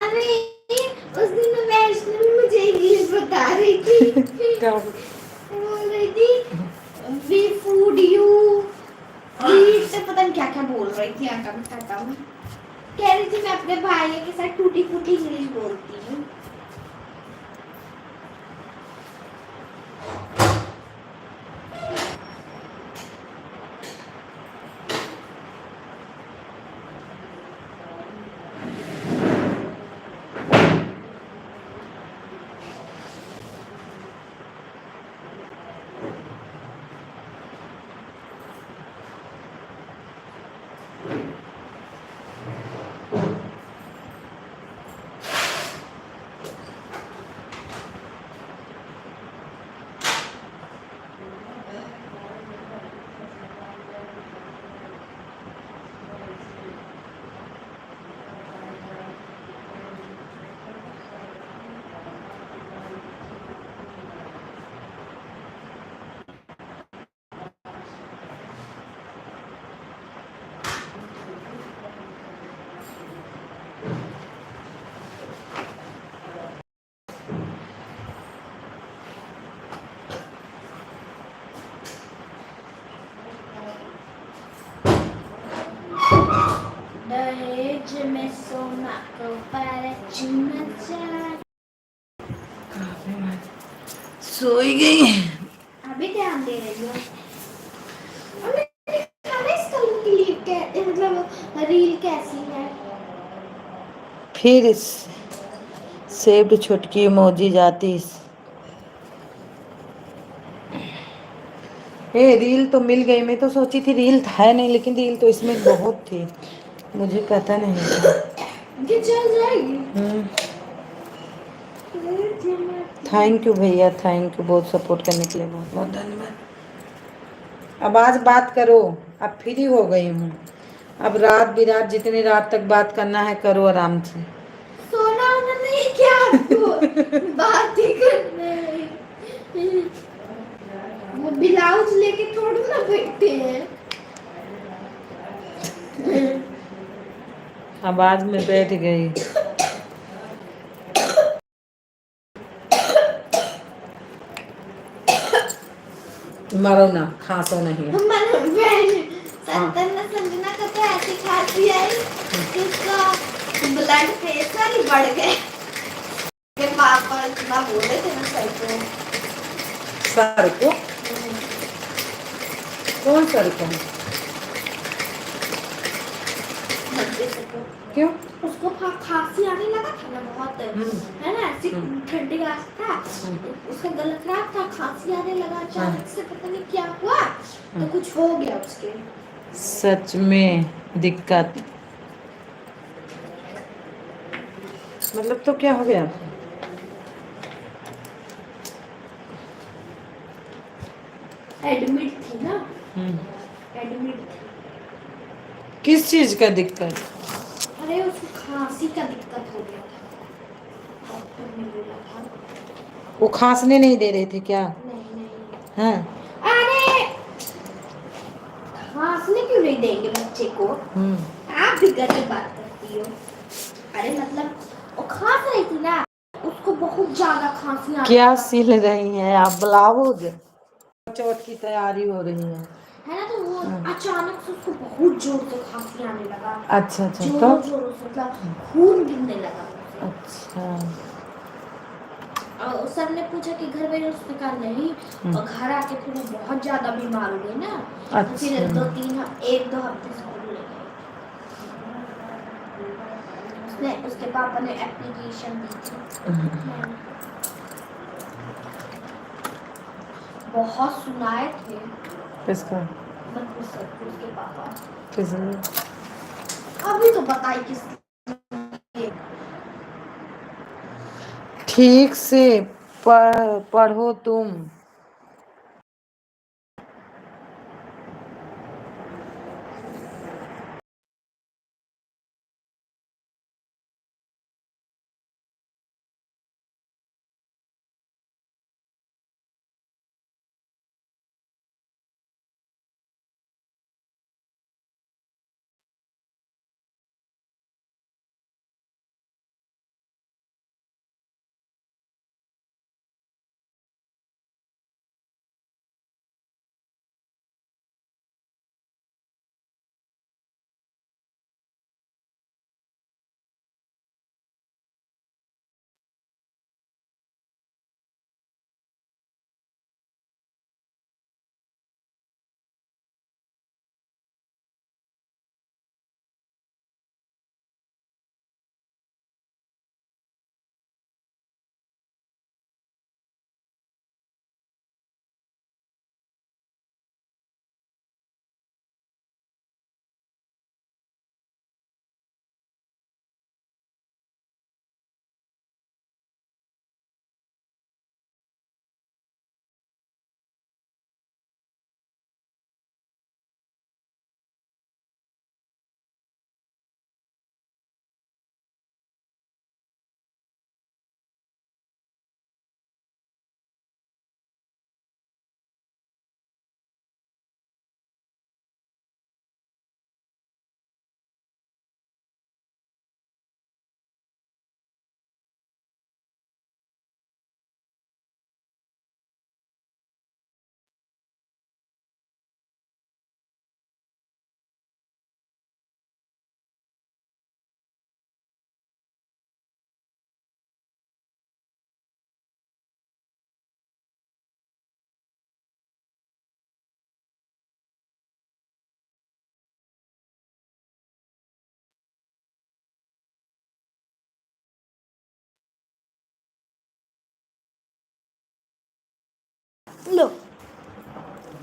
[SPEAKER 2] अरे उस दिन वैष्णवी मुझे इंग्लिश बता रही थी।
[SPEAKER 1] क्या?
[SPEAKER 2] बोल रही थी we food you. रीड से पता नहीं क्या क्या बोल रही थी। आटा में कह रही थी मैं अपने भाई के साथ टूटी फूटी इंग्लिश बोलती हूँ। दहेज में सोना को पर चुना चार।
[SPEAKER 1] सोई गई।
[SPEAKER 2] अभी ध्यान दे रही हो। हमने देखा ना इस कलर की मतलब रील कैसी है।
[SPEAKER 1] फिर सेव्ड छुटकी इमोजी जाती। ये रील तो मिल गई। मैं तो सोची थी रील है नहीं, लेकिन रील तो इसमें बहुत थी, मुझे पता नहीं था।
[SPEAKER 2] ये चल जाएगी।
[SPEAKER 1] थैंक यू भैया, थैंक यू, बहुत सपोर्ट करने के लिए बहुत बहुत धन्यवाद। अब आज बात करो, अब फ्री हो गई हूँ। अब रात बिरात जितनी रात तक बात करना है करो आराम से।
[SPEAKER 2] सोना होना नहीं क्या आपको बात ही करना है। वो ब्लाउज लेके थोड़ी ना बैठते हैं।
[SPEAKER 1] अब आज मैं बैठ गई। मरो ना, खांसो नहीं।
[SPEAKER 2] हमारे संतन ने संजना को तो ऐसी खांसी आई कि उसका ब्लड प्रेशर ही बढ़ गए। के पापा इतना बोले थे ना सर को।
[SPEAKER 1] सर को? कौन सर को? क्यों?
[SPEAKER 2] उसको खांसी आने लगा था ना बहुत, है ना, ऐसी ठंडी रात था, उसका गला खराब था, खांसी आने लगा अचानक से, पता नहीं क्या हुआ, तो कुछ हो गया उसके।
[SPEAKER 1] सच में दिक्कत, मतलब तो क्या हो गया?
[SPEAKER 2] एडमिट थी ना, एडमिट थी।
[SPEAKER 1] किस चीज का दिक्कत?
[SPEAKER 2] अरे उसको खांसी का दिक्कत हो गया था, डॉक्टर ने बोला था।
[SPEAKER 1] वो खांसने नहीं दे रहे थे क्या?
[SPEAKER 2] नहीं।
[SPEAKER 1] हाँ।
[SPEAKER 2] अरे खांसने क्यों नहीं देंगे बच्चे को? आप भी गलत बात करती हो। अरे मतलब वो खांस रही थी ना, उसको बहुत ज्यादा खांसी आ
[SPEAKER 1] क्या
[SPEAKER 2] रही थी।
[SPEAKER 1] सिल रही हैं आप? ब्लाउज चोट की तैयारी हो रही है
[SPEAKER 2] ना, तो वो अचानक से उसको बहुत जोर से खांसी आने लगा।
[SPEAKER 1] अच्छा तो
[SPEAKER 2] जोरों से मतलब खून गिरने लगा।
[SPEAKER 1] अच्छा।
[SPEAKER 2] और सर ने पूछा कि घर में, उसने कहा नहीं, और घर आके फिर वो बहुत ज्यादा बीमार हो गई ना। तो फिर एक दो हफ्ते स्कूल ले गए। उसने, उसके पापा ने एप्लीकेशन दी थी। बहुत सुनाए थे।
[SPEAKER 1] किसका?
[SPEAKER 2] मतलब सर को, उसके पापा।
[SPEAKER 1] किसने?
[SPEAKER 2] अभी तो बताई किस।
[SPEAKER 1] ठीक से पढ़ो तुम।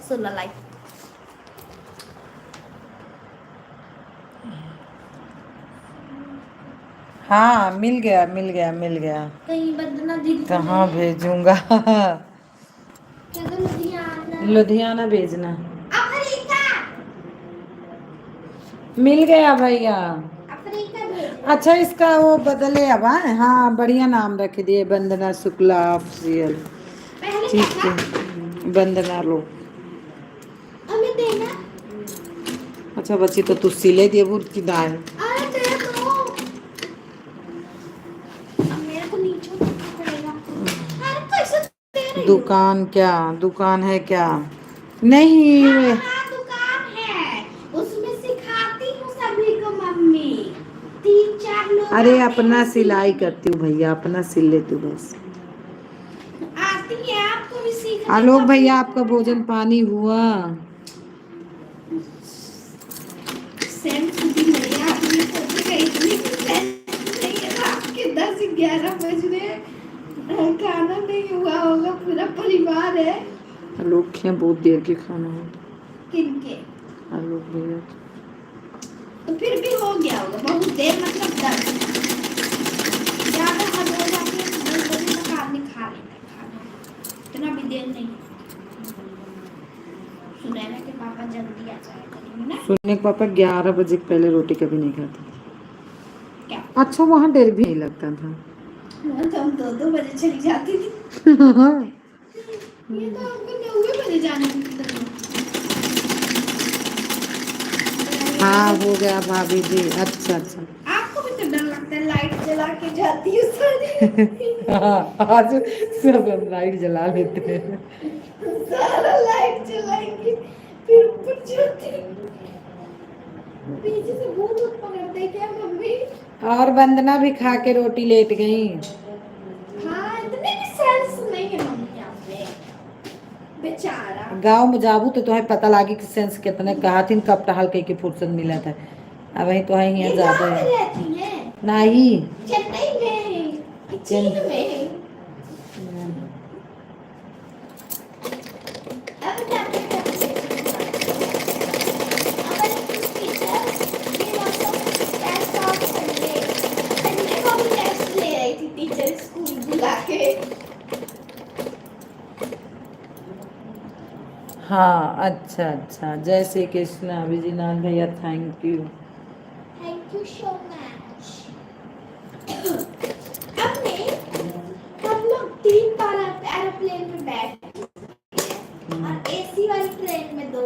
[SPEAKER 2] 16 लाइक।
[SPEAKER 1] हाँ मिल गया मिल गया मिल गया।
[SPEAKER 2] कहीं बदना दीदी को
[SPEAKER 1] कहाँ
[SPEAKER 2] ले ले।
[SPEAKER 1] भेजूंगा?
[SPEAKER 2] कह दो लुधियाना।
[SPEAKER 1] लुधियाना भेजना।
[SPEAKER 2] अफ्रीका।
[SPEAKER 1] मिल गया भैया।
[SPEAKER 2] अफ्रीका भेज।
[SPEAKER 1] अच्छा इसका वो बदले अब, हाँ बढ़िया नाम रख दिए, वंदना शुक्ला ऑफिशियल।
[SPEAKER 2] पहले क्या
[SPEAKER 1] ठीक
[SPEAKER 2] था?
[SPEAKER 1] है वंदना लो।
[SPEAKER 2] हमें देना।
[SPEAKER 1] अच्छा बच्ची तो तू सिले दिए बुर की दाल।
[SPEAKER 2] अरे दे दो। अब मेरे को नीचे उतरना पड़ेगा। अरे कैसे दे रही हो?
[SPEAKER 1] दुकान क्या दुकान है क्या? नहीं
[SPEAKER 2] हाँ दुकान है, उसमें सिखाती हूँ सभी को मम्मी। 3-4 लोग
[SPEAKER 1] अरे
[SPEAKER 2] आते
[SPEAKER 1] अपना
[SPEAKER 2] हैं
[SPEAKER 1] सिलाई
[SPEAKER 2] सीखने।
[SPEAKER 1] करती हूँ भैया, अपना सिल लेती हूँ बस।
[SPEAKER 2] आती है आपको भी सीखने
[SPEAKER 1] आलोक
[SPEAKER 2] का
[SPEAKER 1] भैया
[SPEAKER 2] भी
[SPEAKER 1] आपका
[SPEAKER 2] है।
[SPEAKER 1] भोजन पानी हुआ?
[SPEAKER 2] सेंट भी नहीं आदमी को तो कहीं इतनी सेंट नहीं है, रात के 10-11 बज रहे हैं, खाना नहीं हुआ होगा, पूरा परिवार है।
[SPEAKER 1] आलोक के यहाँ बहुत देर के खाना होता।
[SPEAKER 2] किनके?
[SPEAKER 1] आलोक भैया
[SPEAKER 2] तो फिर भी हो गया होगा बहुत देर, मतलब 10 ज्यादा हद हो जाती है तो 10 बजे तक आदमी खा लेता है खाना, इतना भी देर नहीं। सुनैना के पापा जल्दी आ जाया करेंगे ना।
[SPEAKER 1] सुनने के पापा 11 बजे के पहले रोटी कभी नहीं खाते।
[SPEAKER 2] क्या?
[SPEAKER 1] अच्छा वहाँ देर भी नहीं लगता था।
[SPEAKER 2] मैं तो हम 2-2 बजे चली जाती थी। ये तो हमको 9 बजे जाने की तरह।
[SPEAKER 1] हाँ हो गया भाभी जी। अच्छा अच्छा।
[SPEAKER 2] आपको भी तो डर लगता है, लाइट जला के जाती है सारी।
[SPEAKER 1] हाँ आज सब हम लाइट जला लेते हैं।
[SPEAKER 2] सारा लाइट जलाएंगे फिर ऊपर जाते। पीछे से भूत ऊत पकड़ते क्या मम्मी?
[SPEAKER 1] और वंदना भी खा के रोटी लेट गई।
[SPEAKER 2] हाँ इतने भी सेंस नहीं है मम्मी आप में, बेचारा।
[SPEAKER 1] गांव में जाबू तो तुम्हें पता लागी कि सेंस कितने कहा थी कब टहल के फुर्सत मिला था। अब वही तो है
[SPEAKER 2] ये
[SPEAKER 1] यहाँ
[SPEAKER 2] गाँव
[SPEAKER 1] ज्यादा
[SPEAKER 2] में
[SPEAKER 1] है।
[SPEAKER 2] रहती है?
[SPEAKER 1] नहीं
[SPEAKER 2] चेन्नई में कि चीन में? अब जाते जाते हमारे कुछ टीचर्स ये मौसम टेस्ट ऑफ संडे को भी टेस्ट ले रही थी टीचर स्कूल बुला के।
[SPEAKER 1] हाँ अच्छा अच्छा। जय श्री कृष्णा विजयनाथ भैया thank you.
[SPEAKER 2] Thank you so much. हमने हम लोग 3 बार एरोप्लेन में बैठ चुके हैं और एसी वाली ट्रेन में 2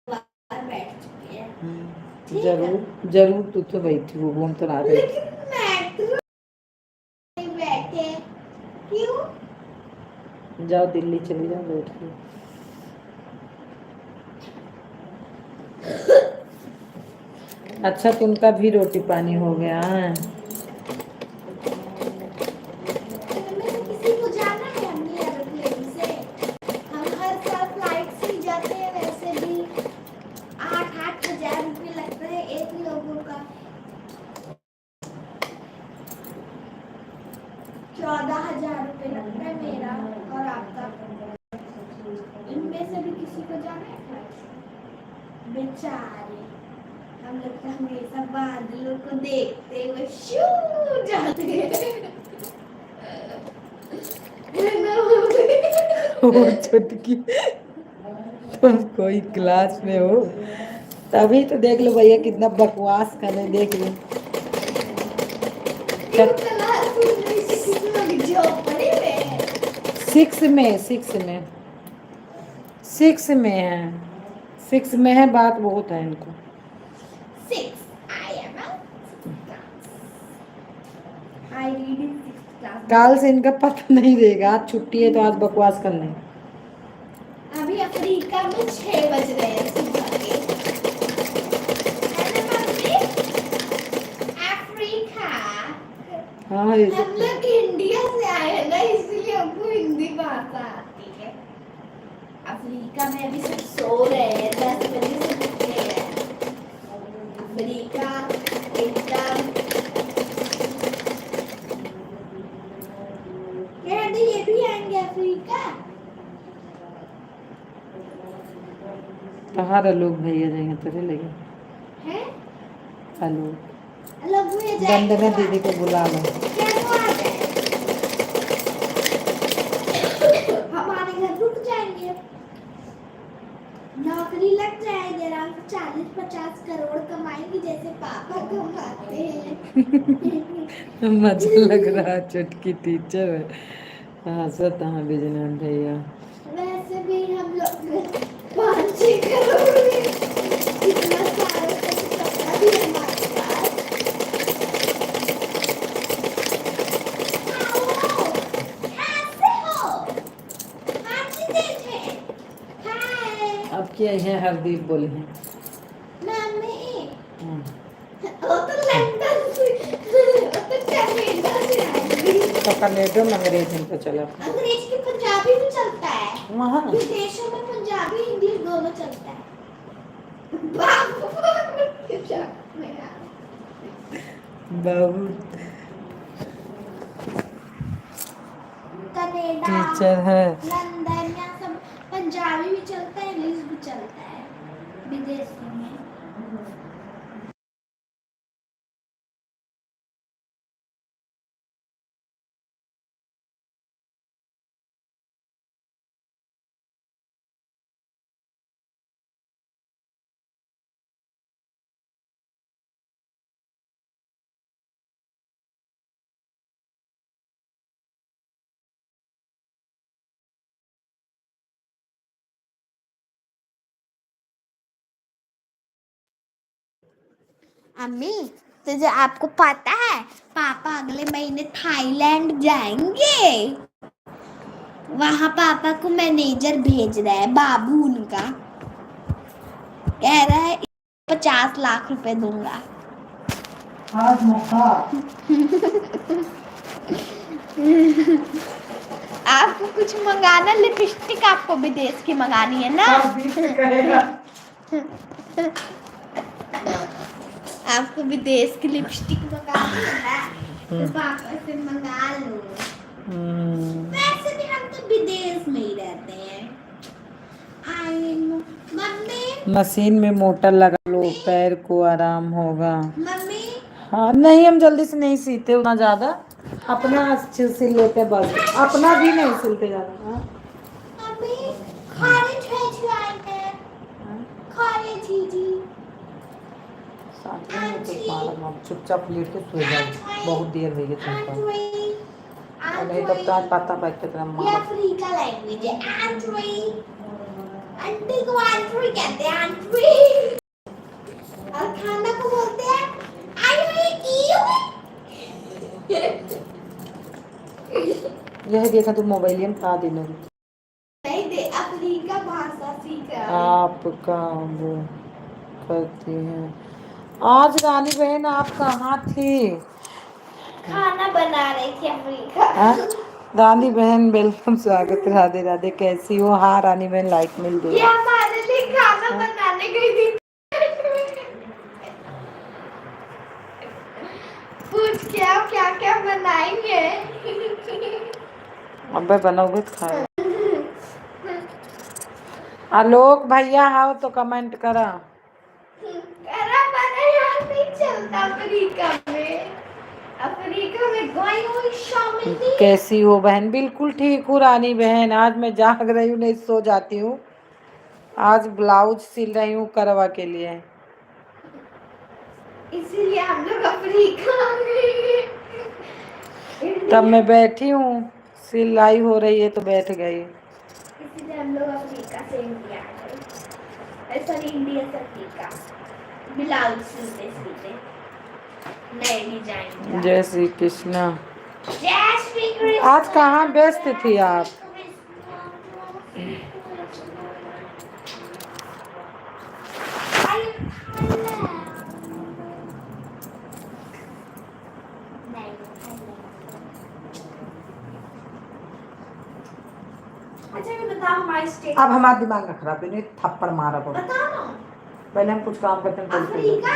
[SPEAKER 2] बार बैठ चुके हैं। ठीक है?
[SPEAKER 1] जरूर जरूर तू तो बैठी हो हम तो ना बैठी।
[SPEAKER 2] लेकिन मेट्रो में बैठे क्यों?
[SPEAKER 1] जाओ दिल्ली चली जाओ बैठ के। अच्छा तुमका भी रोटी पानी हो गया है?
[SPEAKER 2] इनमें से किसी को जाना है हमने एरोप्लेन से? हम हर साल फ्लाइट से ही जाते हैं, वैसे भी 8-8 हजार रुपये लगता है एक लोगों का। 14,000 रुपये लगता है मेरा और आपका। इनमें से भी किसी को जाना है फ्लाइट से? बेचारे हम लोग तो हमेशा बादलों को देखते हुए शू जाते हैं।
[SPEAKER 1] ओ छुटकी तुम कोई क्लास में हो तभी तो देख लो भैया कितना बकवास कर रहे देख लो। सिक्स में है 6 में है बात बहुत है इनको। काल से इनका पता नहीं देगा, आज छुट्टी है तो आज बकवास कर लें।
[SPEAKER 2] अभी अफ्रीका में 6 बज रहे हैं सुबह के। अरे मम्मी, अफ्रीका।
[SPEAKER 1] हाँ ये
[SPEAKER 2] हम लोग इंडिया से आए हैं ना, इसलिए हमको हिंदी भाषा आती है। अफ्रीका में अभी सब सो रहे हैं, 10 बजे से उठे हैं। अफ्रीका एकदम ये भी आएंगे अफ्रीका।
[SPEAKER 1] कहाँ लोग भैया जाएंगे तेरे लगे
[SPEAKER 2] हैं?
[SPEAKER 1] हेलो
[SPEAKER 2] अलग हुए जाएंगे
[SPEAKER 1] वंदना
[SPEAKER 2] तो
[SPEAKER 1] दीदी को बुला लो
[SPEAKER 2] क्या तो आ जाए। हमारे घर रुक जाएंगे, नौकरी लग जाएगी, आराम से 40-50 करोड़ कमाएंगे जैसे पापा कमाते हैं।
[SPEAKER 1] मजा लग रहा है चुटकी टीचर है हंसत हाँ बिजनन भैया
[SPEAKER 2] वैसे भी हम लोग 5-6 करोड़ में कितना सारा कुछ पता भी है हमारे पास। आओ, कैसे हो? हाथी देखे? हाय,
[SPEAKER 1] अब क्या है हरदीप बोले हैं
[SPEAKER 2] मम्मी।
[SPEAKER 1] हम्म।
[SPEAKER 2] वो तो लंदन से, वो तो कनाडा से आएगी।
[SPEAKER 1] तो कनेडो में अंग्रेजी तो चला
[SPEAKER 2] अंग्रेज की पंजाबी भी चलता है,
[SPEAKER 1] वहाँ
[SPEAKER 2] विदेशों में पंजाबी हिंदी दोनों चलता है। बाबू मेरा
[SPEAKER 1] बहुत
[SPEAKER 2] कनाडा,
[SPEAKER 1] टीचर है
[SPEAKER 2] लंदन या सब पंजाबी भी चलता है, इंग्लिश भी चलता है विदेशों में। अम्मी, तुझे आपको पता है पापा अगले महीने थाईलैंड जाएंगे। वहाँ पापा को मैनेजर भेज रहा है, बाबू उनका कह रहा है 50 लाख रुपए दूंगा।
[SPEAKER 1] आज मौका
[SPEAKER 2] आपको कुछ मंगाना, लिपस्टिक आपको विदेश की मंगानी है ना? आपको विदेश की लिपस्टिक मंगानी है ना, तो पापा से मंगा लो। वैसे भी हम तो विदेश में ही रहते हैं। मम्मी
[SPEAKER 1] मशीन में मोटर लगा लो पैर को आराम होगा
[SPEAKER 2] मम्मी
[SPEAKER 1] हाँ नहीं हम जल्दी से नहीं सीते उतना ज्यादा अपना अच्छे सिल लेते हैं बस अपना भी नहीं सिलते ज्यादा हाँ?
[SPEAKER 2] मम्मी कॉलेज भेज आए हैं, कॉलेज जी।
[SPEAKER 1] साथ में तो मारा चुपचाप लेट के सो जाओ बहुत देर हो गई तुमको नहीं तब तो पता पाई कितना
[SPEAKER 2] ये
[SPEAKER 1] मारा
[SPEAKER 2] अफ्रीका लैंग्वेज है, आंट्री। आंटी को आंट्री कहते हैं, आंट्री। और खाना को बोलते हैं
[SPEAKER 1] यह देखा तू मोबाइल में खा देना
[SPEAKER 2] नहीं दे, अफ्रीका भाषा सीख रहा हूँ।
[SPEAKER 1] आपका वो करती हैं आज रानी बहन आप कहाँ थी
[SPEAKER 2] खाना बना रही थी अफ्रीका।
[SPEAKER 1] हाँ? रानी बहन वेलकम स्वागत राधे राधे कैसी हो हाँ रानी बहन लाइक मिल गई
[SPEAKER 2] ये हमारे लिए खाना बनाने गई थी। पूछ क्या क्या क्या बनाएंगे।
[SPEAKER 1] अबे बनाओगे तो खाए आलोक भैया आओ तो कमेंट करा
[SPEAKER 2] अरे मैंने यहाँ नहीं चलता अफ्रीका में। अफ्रीका में गई हुई शामिल थी।
[SPEAKER 1] कैसी हो बहन बिल्कुल ठीक हूँ रानी बहन आज मैं जाग रही हूँ नहीं सो जाती हूँ आज ब्लाउज सिल रही हूँ करवा के लिए
[SPEAKER 2] इसीलिए हम लोग अफ्रीका आ गए।
[SPEAKER 1] तब मैं बैठी हूँ सिलाई हो रही है तो बैठ गई
[SPEAKER 2] इसीलिए हम लोग अफ्रीका से इंडिया आ गए। सॉरी इंडिया से अफ्रीका। ब्लाउज सिलते सिलते नए डिजाइन का।
[SPEAKER 1] जय श्री कृष्णा
[SPEAKER 2] जय श्री कृष्ण।
[SPEAKER 1] आज कहाँ व्यस्त थी आप
[SPEAKER 2] अच्छा ये बताओ हमारी स्टेट
[SPEAKER 1] अब हमारा दिमाग न खराब है थप्पड़ मारा पड़ा
[SPEAKER 2] बताओ ना।
[SPEAKER 1] पहले हम कुछ काम करते हैं
[SPEAKER 2] अफ्रीका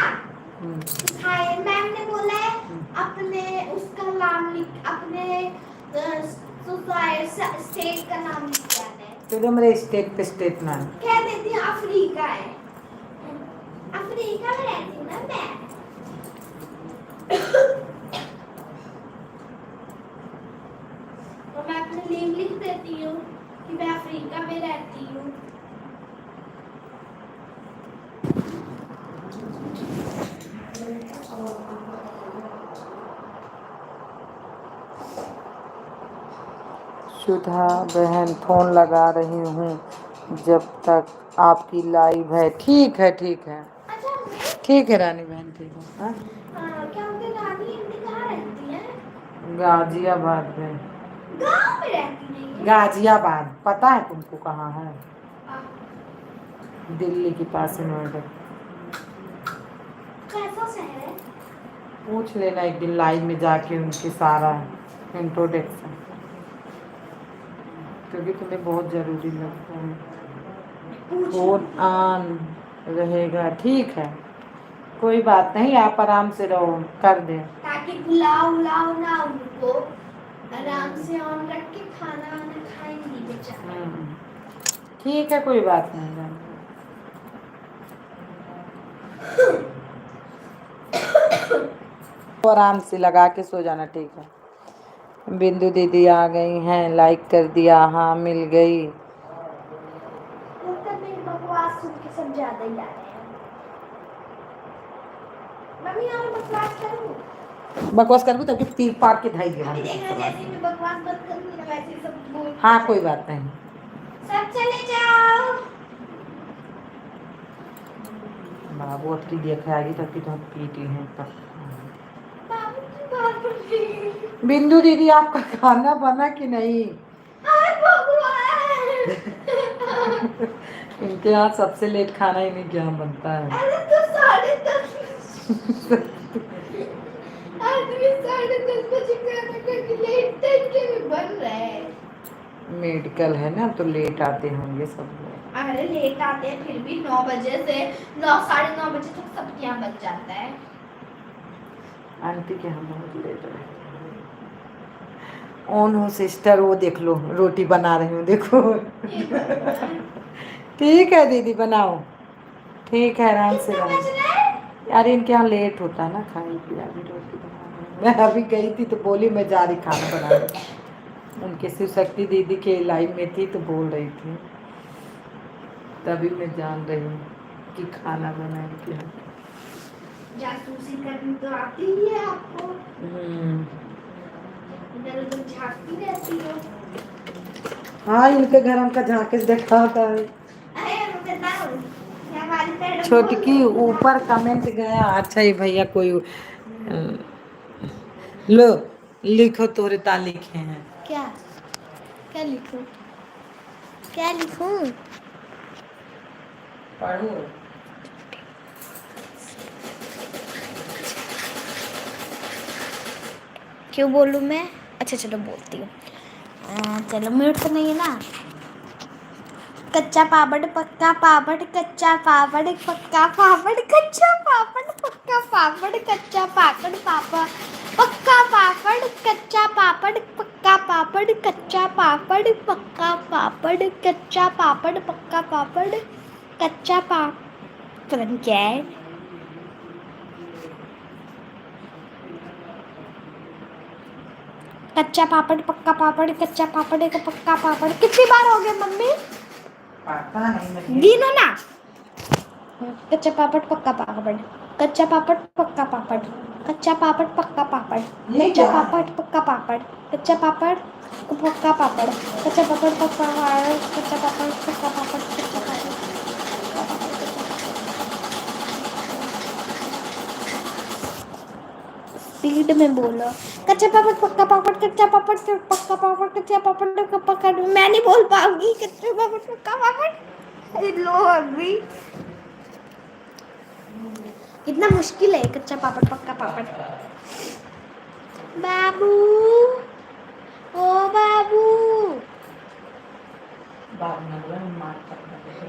[SPEAKER 1] हम्म।
[SPEAKER 2] हाय मैम ने बोला है अपने उसका नाम लिख, अपने स्टेट का नाम लिख जाना है।
[SPEAKER 1] तो मेरे स्टेट पे स्टेट ना है
[SPEAKER 2] कह देती है अफ्रीका है। अफ्रीका में रहती हूँ ना मैं। और मैं अपने नेम लिख देती हूँ कि मैं अफ्रीका में रहती हूँ।
[SPEAKER 1] सुधा बहन फोन लगा रही हूँ जब तक आपकी लाइव है। ठीक है ठीक है
[SPEAKER 2] अच्छा मैं
[SPEAKER 1] ठीक है रानी बहन ठीक है। हाँ?
[SPEAKER 2] क्या उनके दादी इनकी कहाँ रहती है?
[SPEAKER 1] गाजियाबाद में।
[SPEAKER 2] गाँव में रहती नहीं है?
[SPEAKER 1] गाजियाबाद पता है तुमको कहाँ है?
[SPEAKER 2] आ,
[SPEAKER 1] दिल्ली के पास है नोएडा।
[SPEAKER 2] कैसा शहर है?
[SPEAKER 1] पूछ लेना एक दिन लाइव में जाके उनके सारा इंट्रोडक्शन, क्योंकि तुम्हें बहुत ज़रूरी लगता है।
[SPEAKER 2] पूछ
[SPEAKER 1] फोन ऑन रहेगा ठीक है, कोई बात नहीं, आप आराम से रहो, कर दें।
[SPEAKER 2] ताकि बुलाओ उलाओ ना उनको, आराम से ऑन रख के खाना वाना खाएंगी बेचारा।
[SPEAKER 1] ठीक है कोई बात नहीं जान। तो आराम से लगा के सो जाना ठीक है। बिंदु दीदी आ गई हैं, लाइक कर दिया, हाँ मिल गई।
[SPEAKER 2] लगता है मेरी बकवास सुन के सब ज्यादा ही आ रहे हैं। मम्मी और बकवास करूँ?
[SPEAKER 1] बकवास कर तब पीर पार के धाई
[SPEAKER 2] अभी देखना जैसे ही मैं बकवास बंद करूँगी ना वैसे ही सब बोल।
[SPEAKER 1] हाँ कोई बात नहीं।
[SPEAKER 2] सब चले जाओ।
[SPEAKER 1] बाबू अतरी देखा आएगी तब की तो हम पीटी हैं।
[SPEAKER 2] बाबू की बात कर रही।
[SPEAKER 1] बिंदु दीदी आपका खाना बना कि नहीं?
[SPEAKER 2] अरे भगवान।
[SPEAKER 1] इनके यहाँ सबसे लेट खाना इन्हीं के यहाँ बनता है।
[SPEAKER 2] अरे तो 10:30 आदमी 10:30 बजे खाना खा के लेट टाइम के भी बन रहा है।
[SPEAKER 1] मेडिकल है ना तो लेट आते होंगे सब लोग।
[SPEAKER 2] अरे लेट आते हैं फिर भी 9 बजे से 9 9:30 बजे तक सबके यहाँ बच जाता है।
[SPEAKER 1] आंटी के यहाँ बहुत लेट है। ऑन हो सिस्टर, वो देख लो रोटी बना रही हूँ देखो। ठीक है दीदी बनाओ, ठीक है आराम से
[SPEAKER 2] कितना
[SPEAKER 1] बनाओ।
[SPEAKER 2] बज रहा है?
[SPEAKER 1] यार इनके यहाँ लेट होता है ना खाने की, अभी रोटी बना रही हूँ। मैं अभी गई थी तो बोली मैं जा रही खाना बनाने। उनके शिव शक्ति दीदी के लाइव में थी तो बोल रही थी, तभी मैं जान रही हूँ कि खाना बनाएंगे।
[SPEAKER 2] जासूसी करनी तो आती ही है आपको। इधर उधर झांकती रहती हो।
[SPEAKER 1] हाँ इनके घर हमका झांके से देखा होता है।
[SPEAKER 2] अरे मैं बताऊं, मैं हमारी तरफ
[SPEAKER 1] छोटकी ऊपर कमेंट गया, अच्छा ये भैया कोई लो लिखो तोरे ता लिखे हैं।
[SPEAKER 2] क्या क्या लिखूं? क्या लिखूं?
[SPEAKER 1] पढ़ो।
[SPEAKER 2] क्यों बोलूं मैं? अच्छा चलो बोलती हूँ। चलो म्यूट तो नहीं है ना। कच्चा पापड़ पक्का पापड़, कच्चा पापड़ पक्का पापड़, कच्चा पापड़ पक्का पापड़, कच्चा पापड़ पापड़ पक्का पापड़, कच्चा पापड़ पक्का पापड़, कच्चा पापड़ पक्का पापड़, कच्चा पापड़ पक्का पापड़, कच्चा पापड़ पता नहीं क्या है। कच्चा पापड़ पक्का पापड़, कच्चा पापड़ का पक्का पापड़। कितनी बार हो गए मम्मी?
[SPEAKER 1] पता नहीं
[SPEAKER 2] गिनो ना। कच्चा पापड़ पक्का पापड़, कच्चा पापड़ पक्का पापड़, कच्चा पापड़ पक्का पापड़, कच्चा पापड़ पक्का पापड़, कच्चा पापड़ पक्का पापड़, कच्चा पापड़ पक्का पापड़, कच्चा पापड़ पक्का पापड़, कच्चा पापड़। स्पीड में बोलो। कच्चा पापड़ पक्का पापड़, कच्चा पापड़ पक्का पापड़, कच्चा पापड़ का पक्का। मैं नहीं बोल पाऊंगी। कच्चा पापड़ पक्का पापड़। लो अभी कितना मुश्किल है कच्चा पापड़ पक्का पापड़। बाबू ओ बाबू,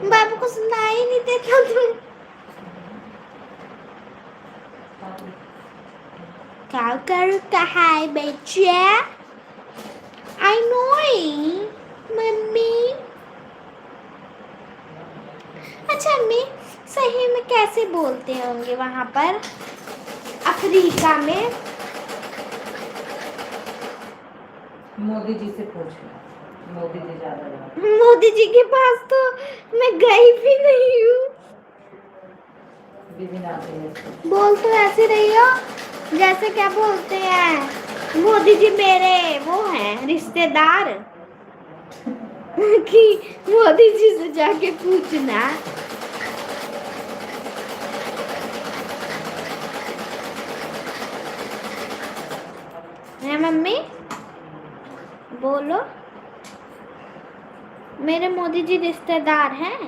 [SPEAKER 2] बाबू को सुनाई नहीं देता तुम। क्या करता है बच्चा? I know mummy. अच्छा मैं सही में कैसे बोलते होंगे वहां पर अफ्रीका में?
[SPEAKER 1] मोदी जी से पूछ लो, मोदी जी ज्यादा जानते
[SPEAKER 2] मोदी जी के पास तो मैं गई भी नहीं हूँ।
[SPEAKER 1] हैं। दीदी नाते हैं।
[SPEAKER 2] बोल तो ऐसे रही हो जैसे क्या बोलते हैं, मोदी जी मेरे वो हैं रिश्तेदार कि मोदी जी से जाके पूछना। है मम्मी, बोलो। मेरे मोदी जी रिश्तेदार हैं।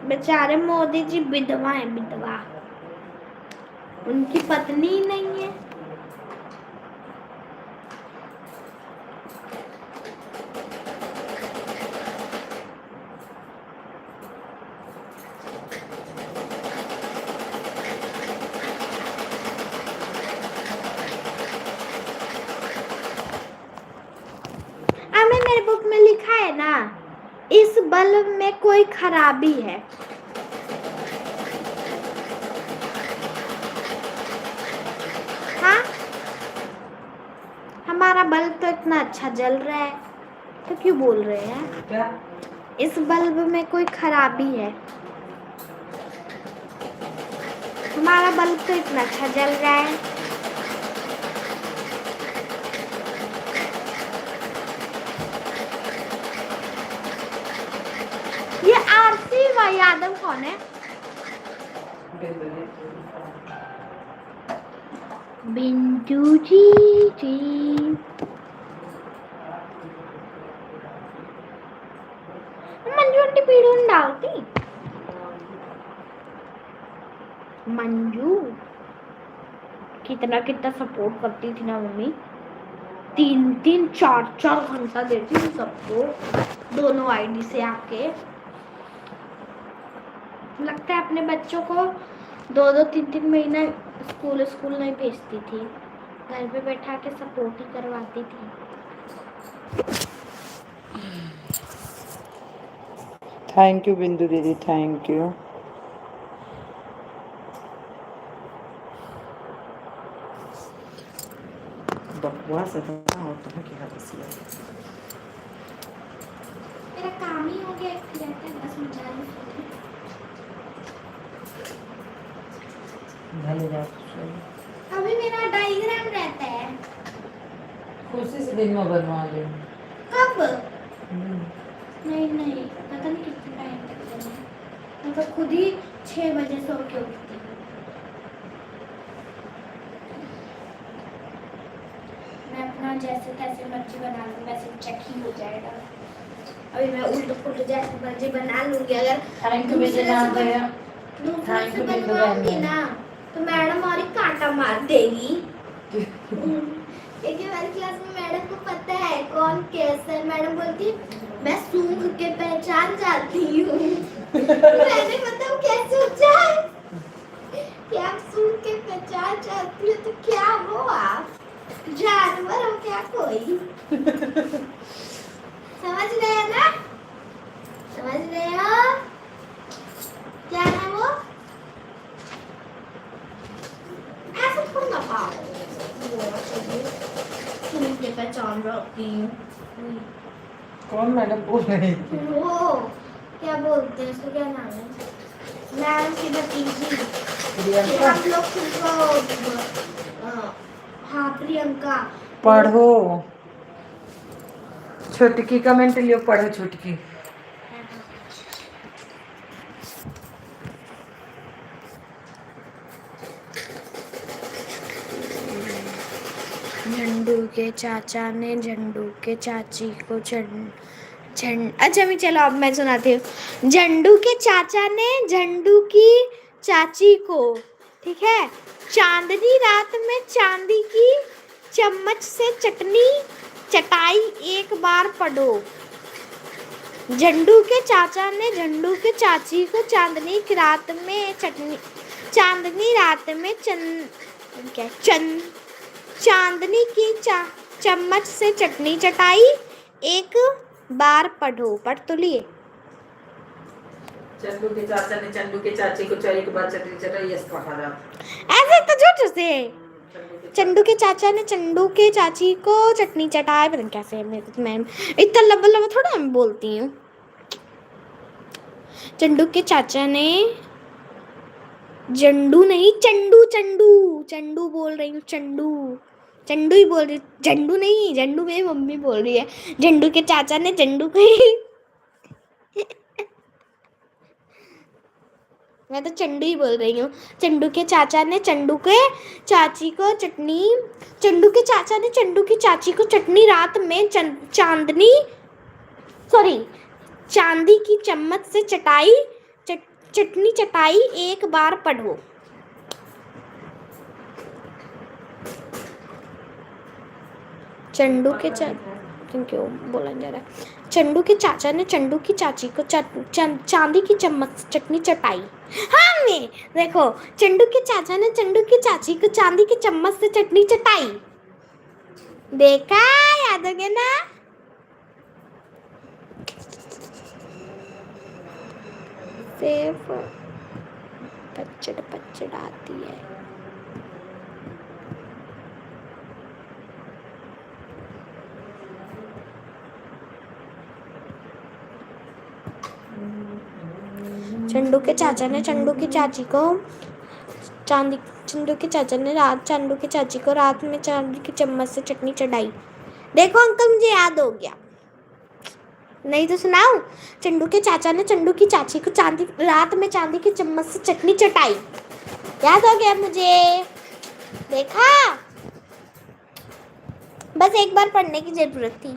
[SPEAKER 2] बेचारे मोदी जी विधवा हैं, विधवा। उनकी पत्नी ही नहीं है। हमें मेरे बुक में लिखा है ना, इस बल्ब में कोई खराबी है। हाँ, हमारा बल्ब तो इतना अच्छा जल रहा है, तो क्यों बोल रहे हैं
[SPEAKER 1] क्या?
[SPEAKER 2] इस बल्ब में कोई खराबी है? हमारा बल्ब तो इतना अच्छा जल रहा है। ये आरती व यादव कौन है? बिंदु जी जी। मंजू आंटी वीडियो नहीं डालती। मंजू कितना कितना सपोर्ट करती थी ना मम्मी, 3-3 4-4 घंटा देती थी सबको, दोनों आईडी से आके। लगता है अपने बच्चों को 2-2 3-3 महीना स्कूल नहीं भेजती थी, घर पे बैठा के सपोर्ट ही करवाती थी।
[SPEAKER 1] थैंक यू बिंदु दीदी, थैंक यू। बकवास इतना होता है क्या बसिया।
[SPEAKER 2] मेरा काम ही हो गया, एक रहता है बस मजा नहीं।
[SPEAKER 1] भले जा
[SPEAKER 2] अभी मेरा डायग्राम रहता है।
[SPEAKER 1] खुशी से दिन में बनवा ले।
[SPEAKER 2] कब? नहीं, पता नहीं कितने टाइम तक करना है। मैं तो खुद ही 6 बजे सो के उठती हूँ। मैं अपना जैसे तैसे मर्जी बना लूँ, वैसे चेक ही हो जाएगा। अभी मैं उल्ट पुल्ट जैसे मर्जी बना लूँगी। अगर
[SPEAKER 1] थैंक यू बेटे ना गया।
[SPEAKER 2] दूसरे से बनवाऊंगी ना तो मैडम और ही कांटा मार देगी। क्योंकि हमारी क्लास में मैडम को पता है कौन कैसा है। मैडम बोलती है मैं सूंघ के पहचान जाती हूँ। मैंने बताओ कैसे होता है कि आप सूंघ के पहचान जाती हो, तो क्या हो आप जानवर हो क्या कोई? समझ रहे हैं ना? समझ रहे हो क्या है वो? ऐसा थोड़ा ना पाओ सूंघ के पहचान जाती हूँ।
[SPEAKER 1] कौन मैडम बोल रही थी?
[SPEAKER 2] वो क्या बोलते हैं उसको, क्या नाम है, मैम की भतीजी।
[SPEAKER 1] प्रियंका।
[SPEAKER 2] हम लोग तुमको हाँ प्रियंका।
[SPEAKER 1] पढ़ो छोटकी, कमेंट लियो, पढ़ो छोटकी।
[SPEAKER 2] झंडू के चाचा ने झंडू के चाची को अच्छा मैं चलो अब मैं सुनाती हूँ। झंडू के चाचा ने झंडू की चाची को, ठीक है, चांदनी रात में चांदी की चम्मच से चटनी चटाई एक बार पढ़ो। झंडू के चाचा ने झंडू के चाची को चांदनी की रात में चांदनी रात में चांदनी की चम्मच से चटनी चटाई, एक बार पढ़ो। पढ़ तो लिए।
[SPEAKER 1] चंदू के चाचा ने चंदू के चाची को एक बार चटनी चटाई, यस पढ़ा रहा।
[SPEAKER 2] ऐसे तो झूठ से। चंदू के चाचा ने चंदू के चाची को चटनी चटाई। पता नहीं कैसे है, मेरे को मैं इतना लंबा लंबा थोड़ा मैं बोलती हूँ। चंदू के चाचा ने जंडू नहीं चंडू चंडू चंडू बोल रही हूँ, चंडू चंडू ही बोल रही, झंडू नहीं, झंडू मेरी मम्मी बोल रही है। झंडू के चाचा ने झंडू को मैं तो चंडू ही बोल रही हूँ। चंडू के चाचा ने चंडू के चाची को चटनी चंडू के चाचा ने चंडू की चाची को चटनी रात में चांदी की चम्मच से चटनी चटाई, एक बार पढ़ो। चंडू के क्यों बोला जा रहा है? चंडू के चाचा ने चंडू की चाची को चांदी की चम्मच से चटनी चटाई। हाँ मैं देखो, चंडू के चाचा ने चंडू की चाची को चांदी की चम्मच से चटनी चटाई। देखा, याद हो गया ना? सिर्फ पचड़ आती है। चंडू के चाचा ने चंडू की चाची को चंडू के चाचा ने चंडू की चाची को रात में चांदी की चम्मच से चटनी चढ़ाई। देखो अंकल, मुझे याद हो गया। नहीं तो सुनाऊं? चंडू के चाचा ने चंडू की चाची को रात में चांदी की चम्मच से चटनी चटाई। याद हो गया मुझे। देखा, बस एक बार पढ़ने की जरूरत थी।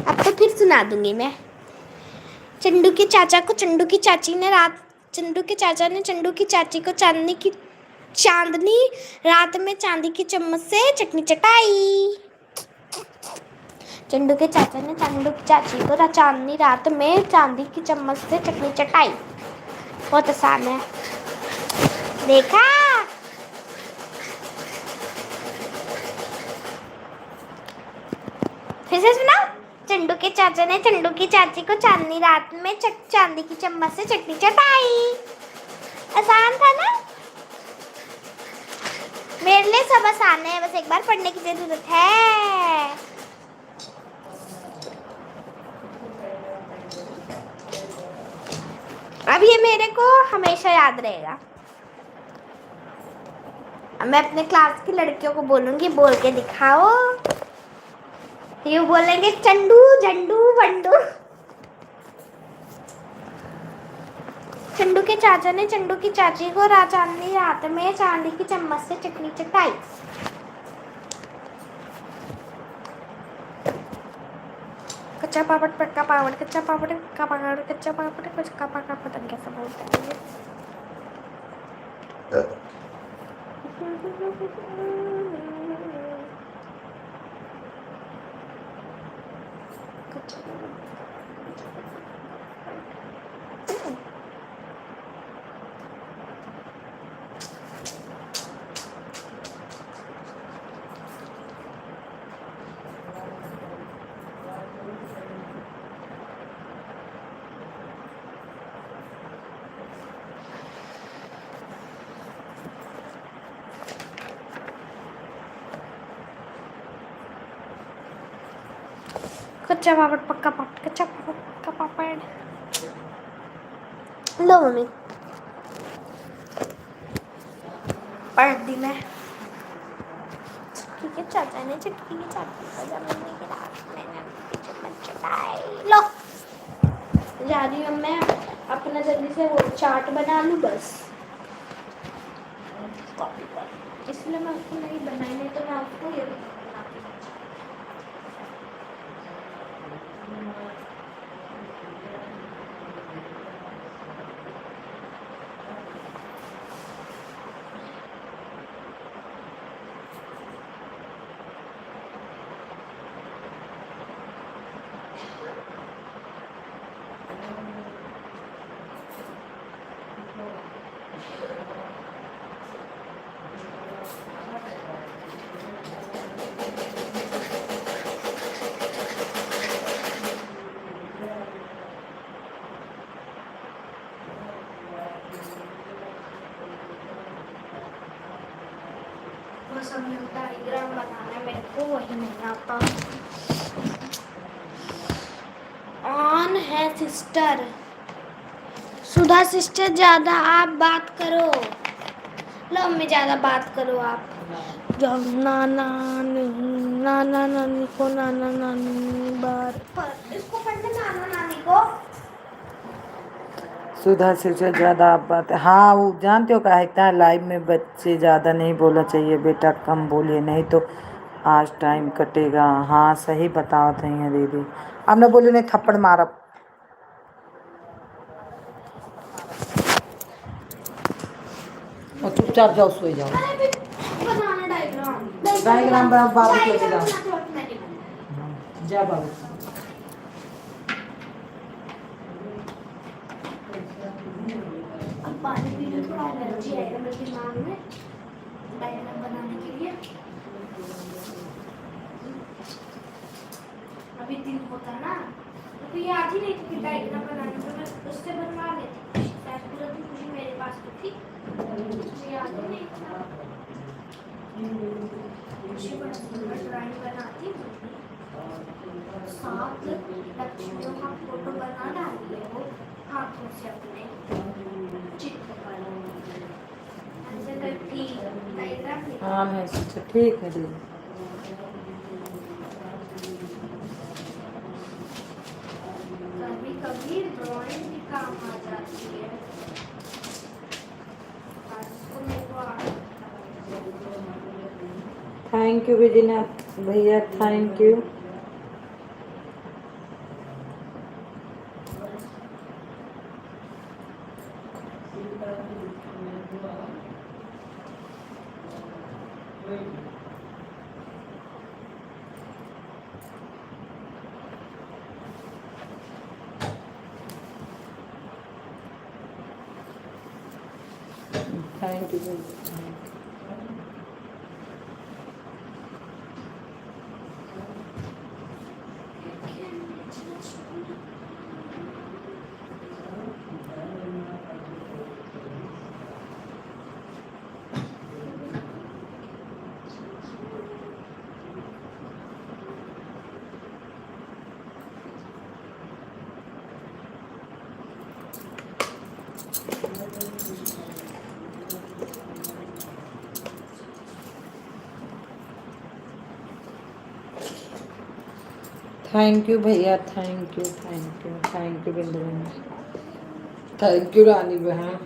[SPEAKER 2] अब तो फिर सुना दूंगी मैं। चंडू के चाचा को चंडू की चाची ने चंडू के चाचा ने चंडू की चाची को चांदनी रात में चांदी की चम्मच से चटनी चटाई। चंडू के चाचा ने चंडू की चाची को चांदनी रात में चांदी की चम्मच से चटनी चटाई। बहुत आसान है। देखा, फिर से सुनाओ। चंडू के चाचा ने चंडू की चाची को चांदनी रात में चांदी की चम्मच से चटनी चटाई। आसान था ना? मेरे लिए सब आसान है, बस एक बार पढ़ने की जरूरत है। अब ये मेरे को हमेशा याद रहेगा। अब मैं अपने क्लास की लड़कियों को बोलूंगी, बोल के दिखाओ। ये बोलेंगे चंडू झंडू बंडू। चंडू के चाचा ने चंडू की चाची को चांदनी रात में चांदी की चम्मच से चटनी चटाई। कच्चा पापड़ पक्का पापड़, कच्चा पापड़ पक्का पापड़, कच्चा पापड़ पक्का पापड़, पता नहीं कैसा बोलते हैं। कच्चा पापड़ पक्का पापड़, कच्चा पापड़ पक्का पापड़। लो मम्मी, पढ़ दी मैं। चुटकी के चाचा ने चुटकी की चाची को जमीन की रात में चम्मच चटाई। लो, जा रही हूँ मैं अपना जल्दी से वो चार्ट बना लूँ बस। कॉपी पर इसलिए मैं उसको नहीं बनाई, नहीं तो मैं आपको ये पसंद है डायग्राम बनाना, मेरे को वही नहीं आता। ऑन है सिस्टर सुधा सिस्टर, ज्यादा आप बात करो। लो मैं ज्यादा बात करो आप। जब नाना नानी को नाना नानी बार पर इसको पढ़ना नाना नानी को।
[SPEAKER 1] सुधा से ज़्यादा आप बात, हाँ वो जानते हो क्या है, इतना लाइव में बच्चे ज़्यादा नहीं बोलना चाहिए बेटा, कम बोलिए नहीं तो आज टाइम कटेगा। हाँ सही बताओ थे हैं दीदी, अब ना बोलिए नहीं थप्पड़ मारब। और चुपचाप जाओ सोई जाओ।
[SPEAKER 2] अरे भी बनाना डायग्राम
[SPEAKER 1] डायग्राम बना बाबू के
[SPEAKER 2] डायग्राम
[SPEAKER 1] जाओ,
[SPEAKER 2] बनाते वक्त मैंने बनाया।
[SPEAKER 1] जा बाबू।
[SPEAKER 2] अब पानी पी लो, थोड़ा एनर्जी आएगा मेरे दिमाग में डायग्राम बनाने के लिए। अभी दिन होता ना तो याद ही नहीं थी कि डायग्राम बनाने, तो मैं उससे बनवा लेती। शायद पूरा दिन खुशी मेरे पास तो थी, मुझे याद ही नहीं था। खुशी बड़ा सुंदर ड्राइंग बनाती, 7 लक्ष्मियों का फोटो बना डाली है वो हाथों से अपने चित्रकला ऐसे करती डायग्राम।
[SPEAKER 1] हाँ है अच्छा ठीक है दीदी।
[SPEAKER 2] कभी कभी ड्राइंग भी काम आ जाती है। उसको मेरे को
[SPEAKER 1] थैंक यू विजयना भैया, thank you. Thank you. Thank you भैया, thank you thank you thank you Bindu बहन, थैंक यू रानी बहन।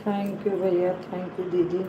[SPEAKER 1] थैंक यू भैया, थैंक यू दीदी।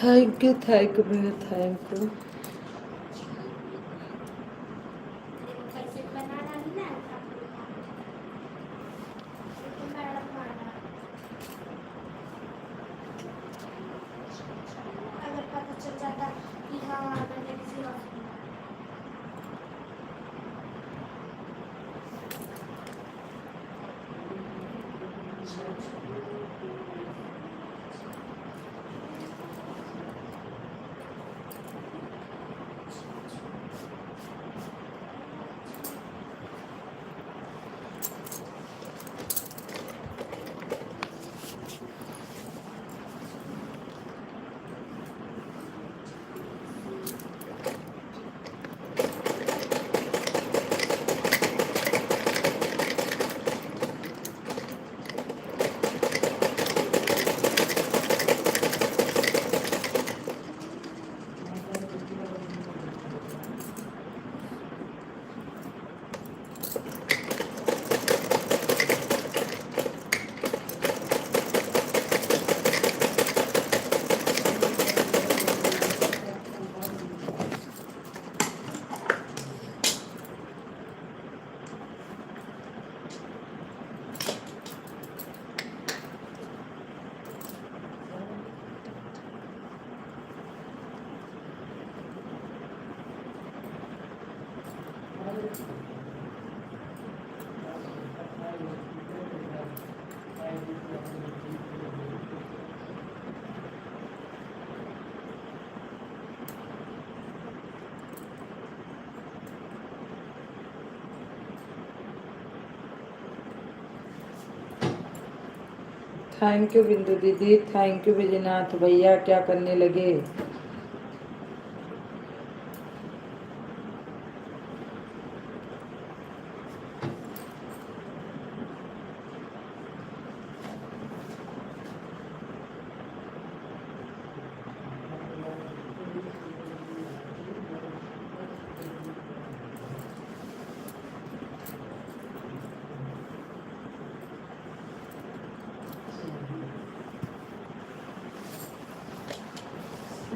[SPEAKER 1] थैंक यू भैया, थैंक यू।
[SPEAKER 2] देखो कैसे बना डाली ना देखो मैडम माना अगर पता चल जाता कि हाँ मैंने किसी और से बनाया।
[SPEAKER 1] थैंक यू बिंदु दीदी, थैंक यू विजयनाथ भैया। क्या करने लगे?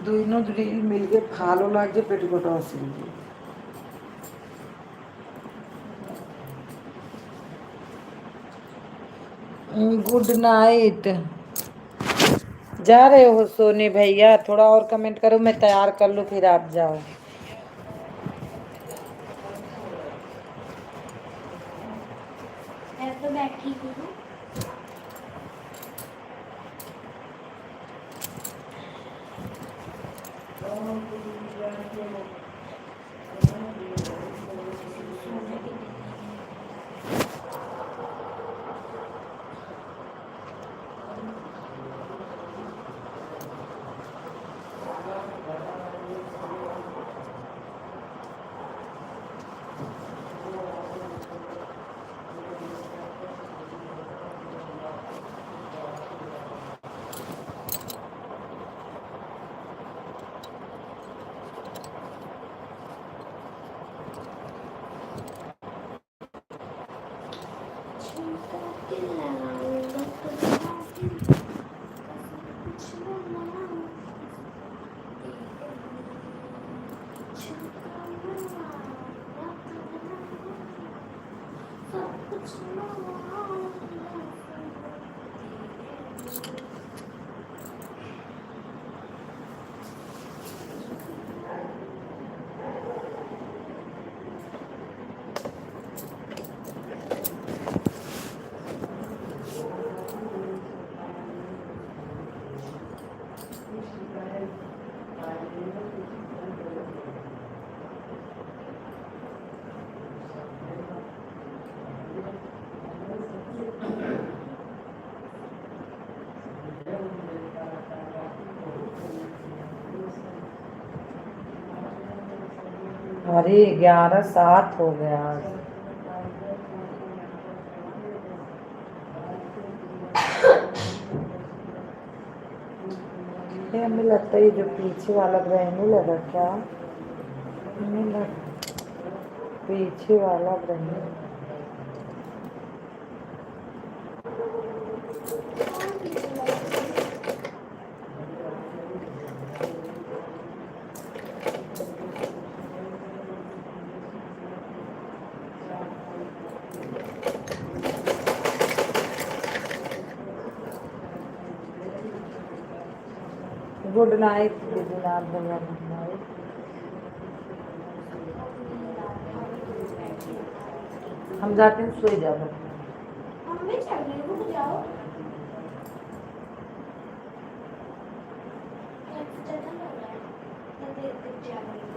[SPEAKER 1] दोनों ड्रिल मिलके फालो लाग जे पेटीकोट सिल दी। Good night. जा रहे हो सोने भैया? थोड़ा और कमेंट करो, मैं तैयार कर लूँ फिर आप जाओ।
[SPEAKER 2] मैं तो बैठी हुई हूँ। सोने भी नहीं झुमका दिलाऊंगा तुम्हारा दिल, कसम कुछ बनाऊंगा झुमका बनाऊंगा सब कुछ बनाऊंगा।
[SPEAKER 1] अरे 11:07 हो गया आज। ये हमें लगता है ये जो पीछे वाला बहने लगा क्या? हमें पीछे वाला बहने। गुड नाइट दीदीनाथ भैया, गुड नाइट। हम जाते हैं, सोई जाओ।
[SPEAKER 2] हम भी चल रहे हैं, रुक जाओ। चलना लग रहा है, तो देर तक जा रही है।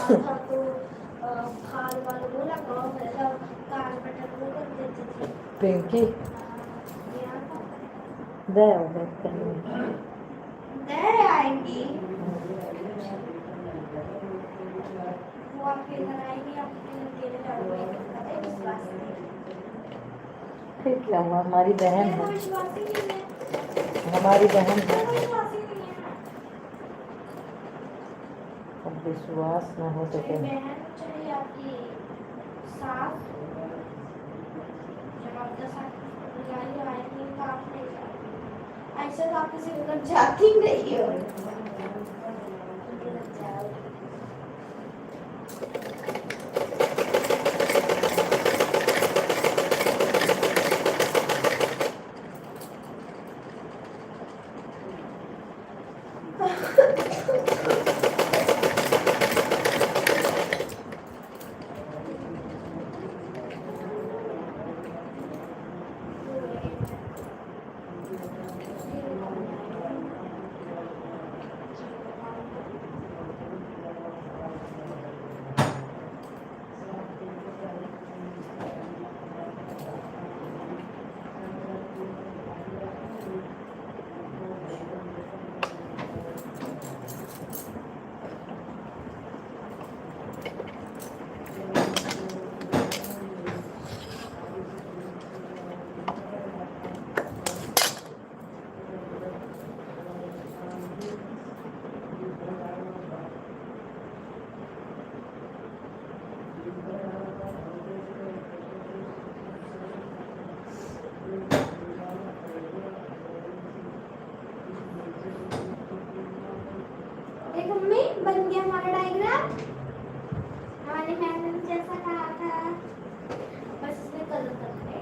[SPEAKER 2] था तो खाल वाले बोला गाँव में सब कार बटन वो कर देती थी।
[SPEAKER 1] पिंकी
[SPEAKER 2] यहाँ
[SPEAKER 1] दे उधर कहीं।
[SPEAKER 2] दे आएंगी, वो आपके घर आएंगी, आपके घर देने जाओगे, विश्वास नहीं।
[SPEAKER 1] फिर क्या हुआ, हमारी बहन
[SPEAKER 2] मेरे को
[SPEAKER 1] है,
[SPEAKER 2] विश्वास ही नहीं है,
[SPEAKER 1] हमारी बहन
[SPEAKER 2] मेरे
[SPEAKER 1] है।
[SPEAKER 2] को विश्वास ही नहीं है।
[SPEAKER 1] अब विश्वास न हो तो
[SPEAKER 2] चाहे
[SPEAKER 1] क्या।
[SPEAKER 2] बहन चाहे आपकी सास, जब आप 10 साल बुलाइए आएंगी तो आप नहीं जाओगे। ऐसे तो आप किसी के घर जाती नहीं हो। देखो मम्मी, बन गया हमारा डायग्राम। हमारे मैम ने जैसा कहा था, बस इसमें कलर करना है।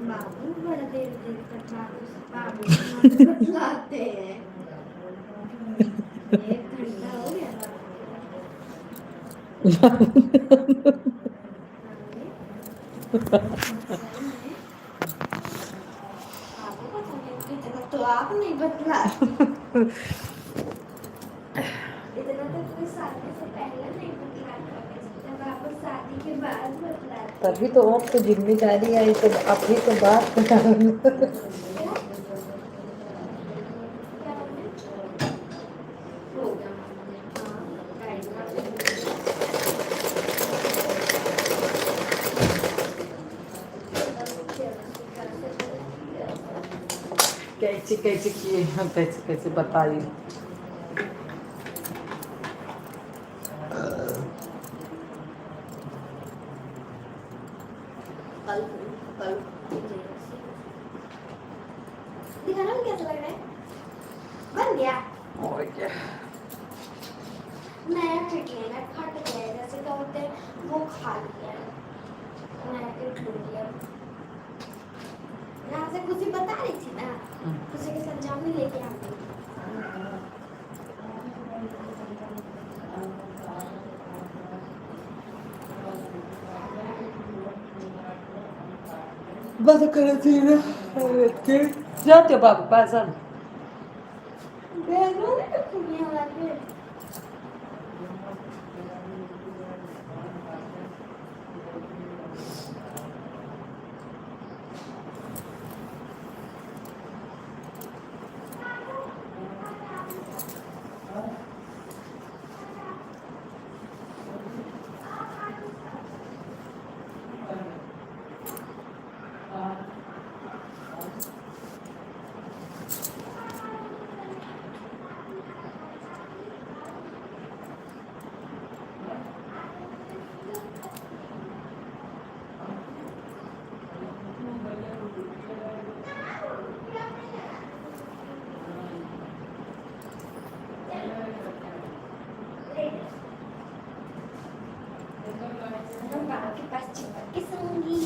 [SPEAKER 2] बाबू बड़ा देर देर तक बाबू बतलाते हैं। 1 घंटा हो गया। आपको पता नहीं, इतना तो आप नहीं बतलाती। इतना तो कोई शादी से पहले नहीं बतलाता, जब आप शादी के बाद बतलाते।
[SPEAKER 1] तभी तो अब तो जिम्मेदारी आई, तो अभी तो बात
[SPEAKER 2] क्या हो गया? हाँ,
[SPEAKER 1] कैसे किए हैं, कैसे कैसे बताइए।
[SPEAKER 2] कल कल दिखाना में कैसा लग रहा है? बन गया
[SPEAKER 1] और क्या।
[SPEAKER 2] नया फिट लेना, फट गया है, जैसे क्या होते हैं वो खा लिया है, नया फिट ले लिया। यहाँ से खुशी बता रही थी ना, खुशी के साथ जामुन लेके आ गई।
[SPEAKER 1] बंद कर दी ना जाते बाबू पैसा
[SPEAKER 2] बैगों में तो खुलियाँ लगे। हम बाबा के पास चिपक के सोऊंगी।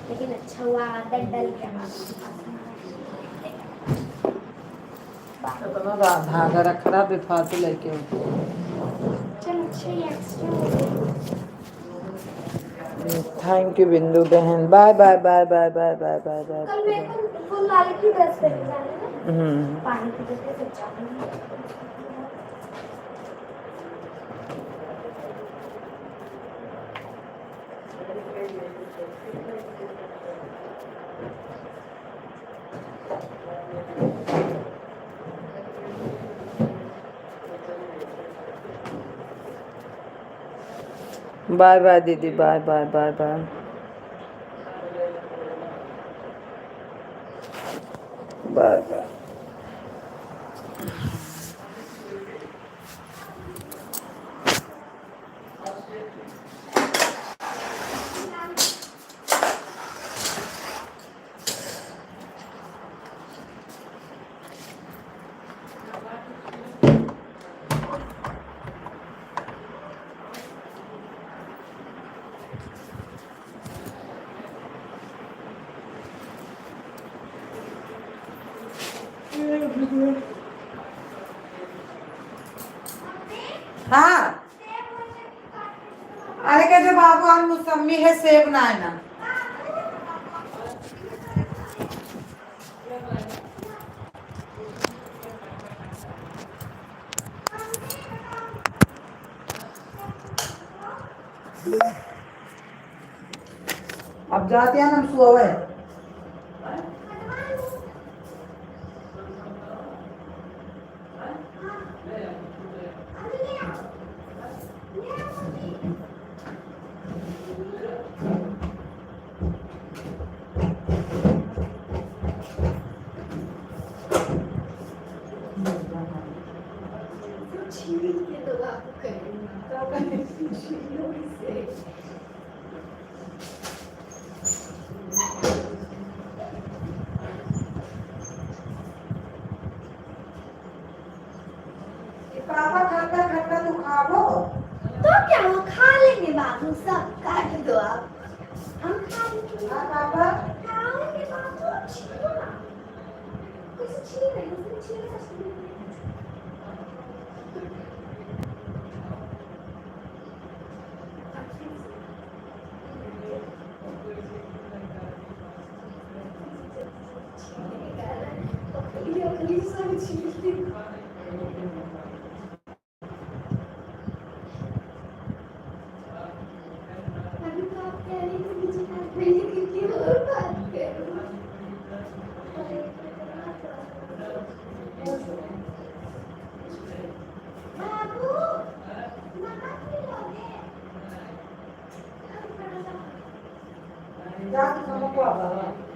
[SPEAKER 2] लेकिन अच्छा हुआ आदत डल गया।
[SPEAKER 1] अपना धागा रख रहा बेफालतू लेके
[SPEAKER 2] चल अच्छा ही एक्स्ट्रा हो गया।
[SPEAKER 1] थैंक यू बिंदु बहन, bye bye bye bye bye bye bye bye.
[SPEAKER 2] कल मेरे को फुल लाल की ड्रेस पहन जाने ना, पानी पी के फिर जाऊंगी।
[SPEAKER 1] बाय बाय दीदी, bye bye bye bye bye bye. हाँ अरे कहते बाबू आज मौसमी है, सेब ना है ना। अब जाते हैं हम सोए। पापा खट्टा खट्टा तू खाओ।
[SPEAKER 2] तो क्या वो खा लेंगे बाबू, सब काट दो आप, हम खा लेंगे।
[SPEAKER 1] हाँ पापा
[SPEAKER 2] खाओगे बाबू, छीलो ना, कुछ छील रहे हो, कुछ छील रहे हो। अभी तो आप कह रही थी मुझे हाथ में नहीं की और बात करूं। बाबू नहा के लोगे?
[SPEAKER 1] जा तू खाना खा।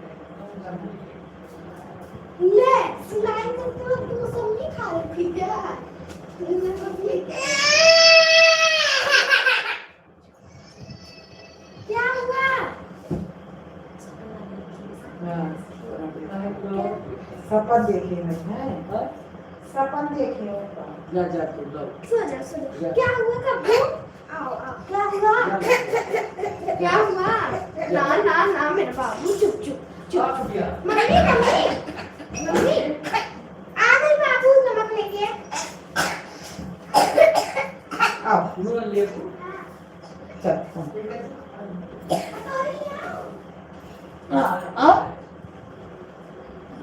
[SPEAKER 1] सपन देखे हैं हैं?
[SPEAKER 4] हाँ?
[SPEAKER 1] सपन देखे हैं का?
[SPEAKER 4] जा तू लो
[SPEAKER 2] सो जा क्या हुआ कब्बू आओ आओ क्या हुआ क्या हुआ ना ना ना मेरे बाबू चुप चुप चुप
[SPEAKER 4] आप क्या
[SPEAKER 2] मम्मी मम्मी मम्मी आ गई बाबू नमक लेके
[SPEAKER 1] आओ
[SPEAKER 4] नो ले को
[SPEAKER 1] चल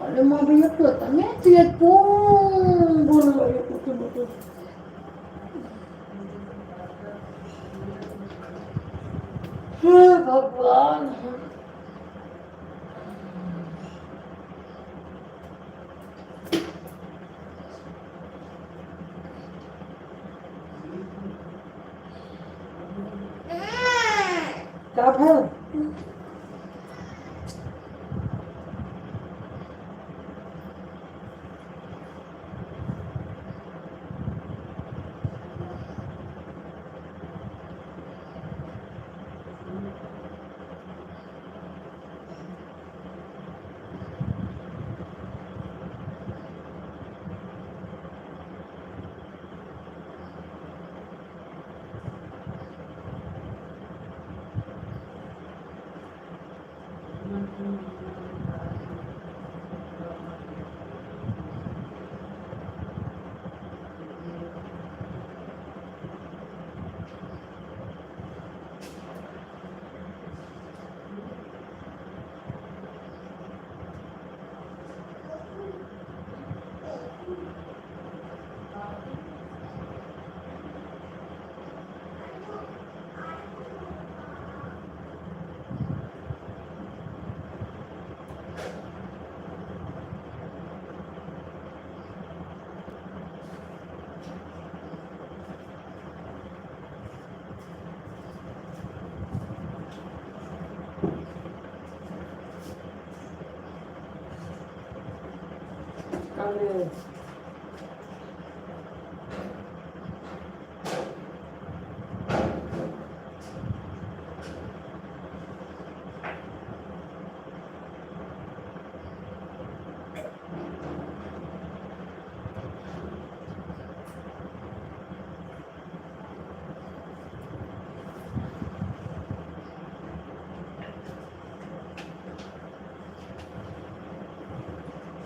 [SPEAKER 4] Ada mau banyak tuh, tiap pun boleh ya betul-betul. भगवान
[SPEAKER 1] कब है
[SPEAKER 4] kali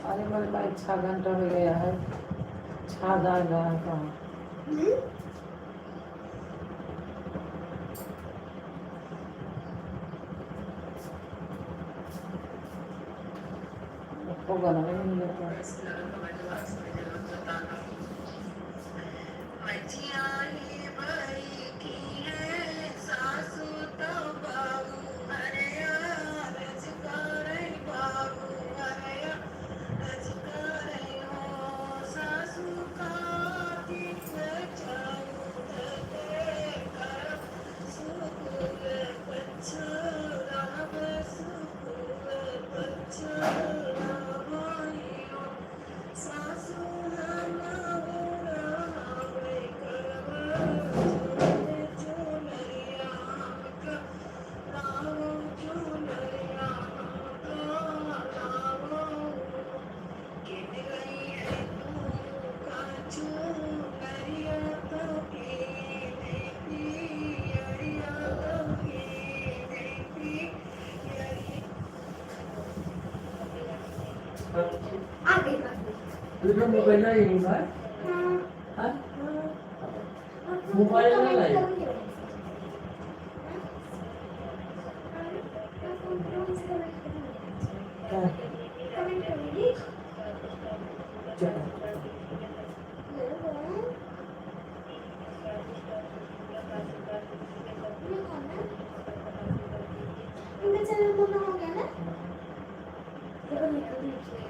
[SPEAKER 1] अरे मेरे भाई 6 घंटा हो गया है 6 घंटा का होगा ना नहीं मिलता
[SPEAKER 2] आगे
[SPEAKER 4] तुझे मोबाइल नहीं है हाँ मोबाइल नहीं है
[SPEAKER 2] इनका चैनल पूर्ण हो गया ना देखो निकल नीचे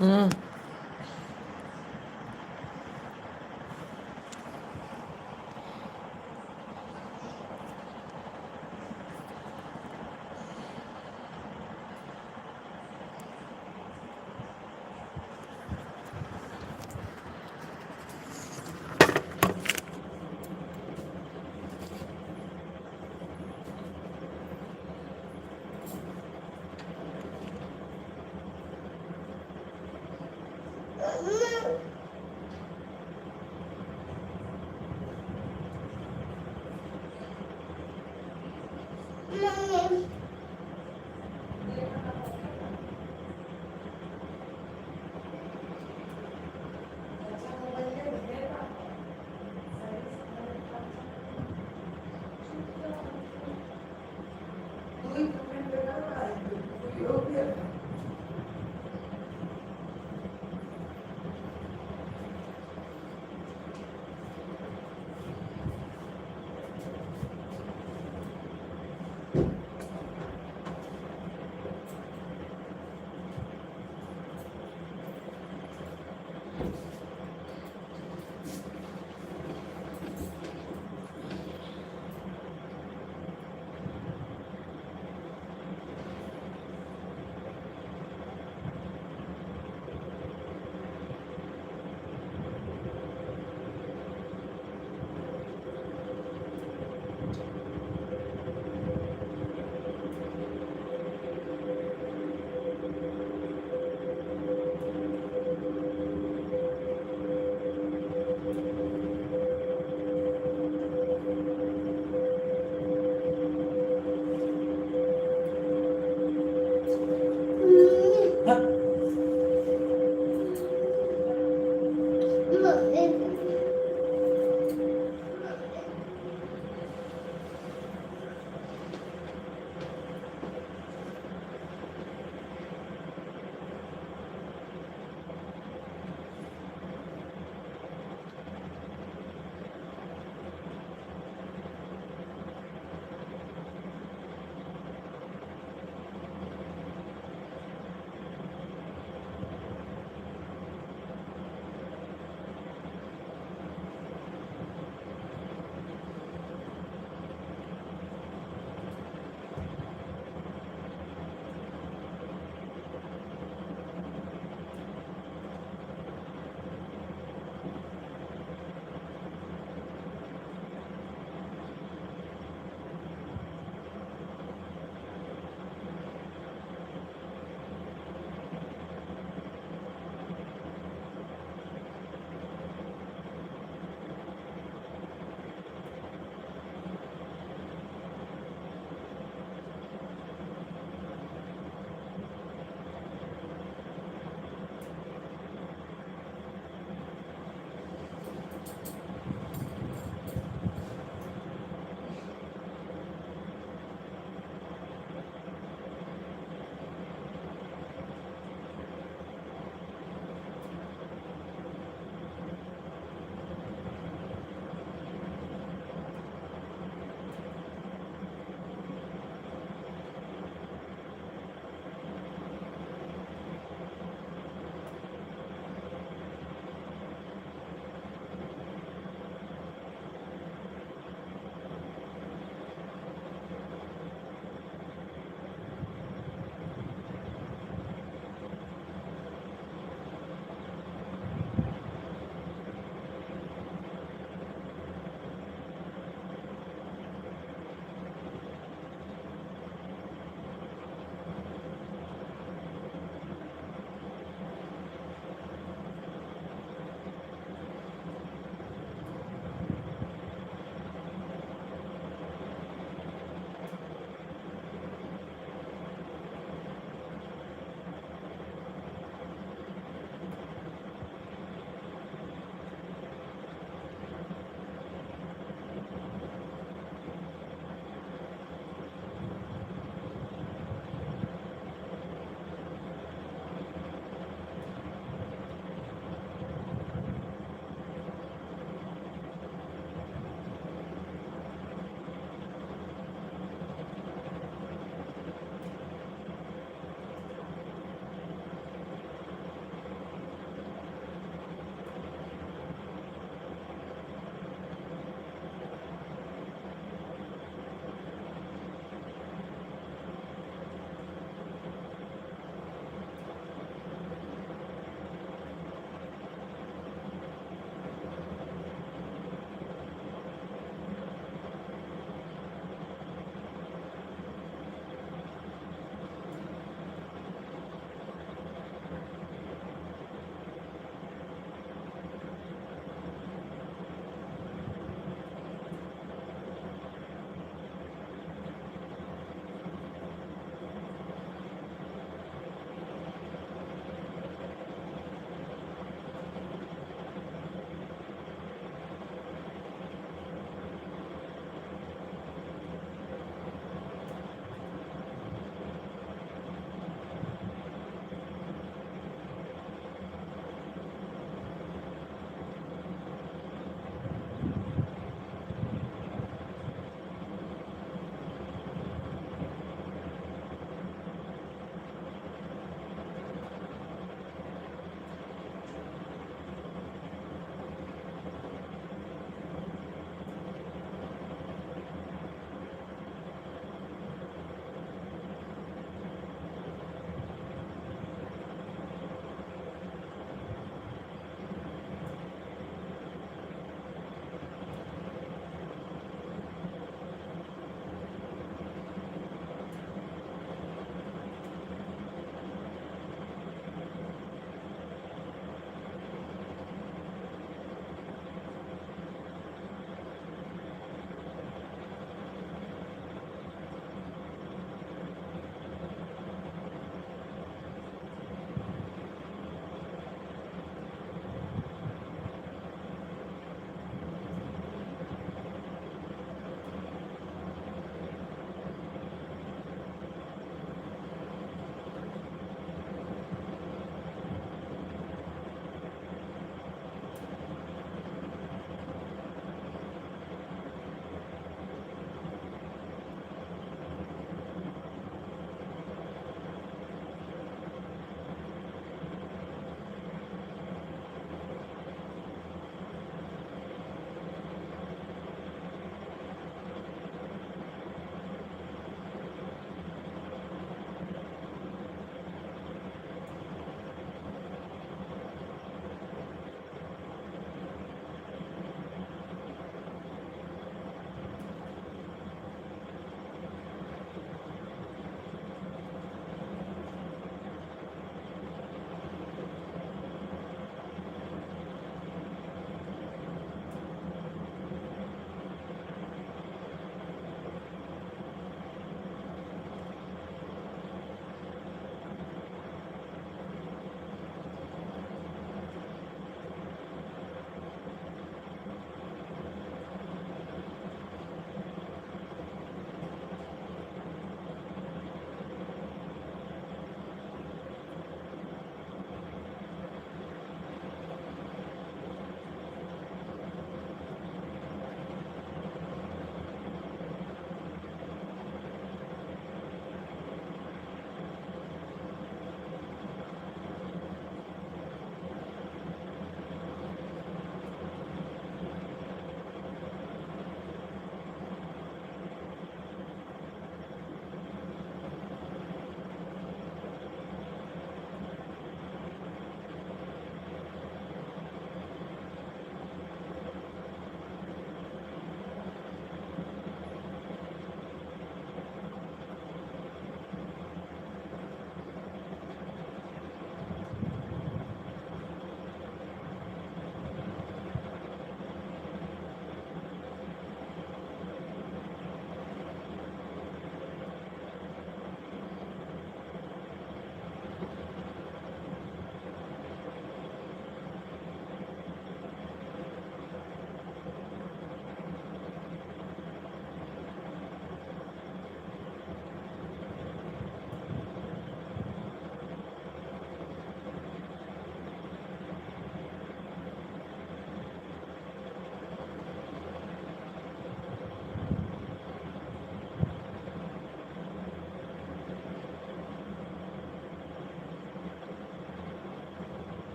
[SPEAKER 1] हम्म।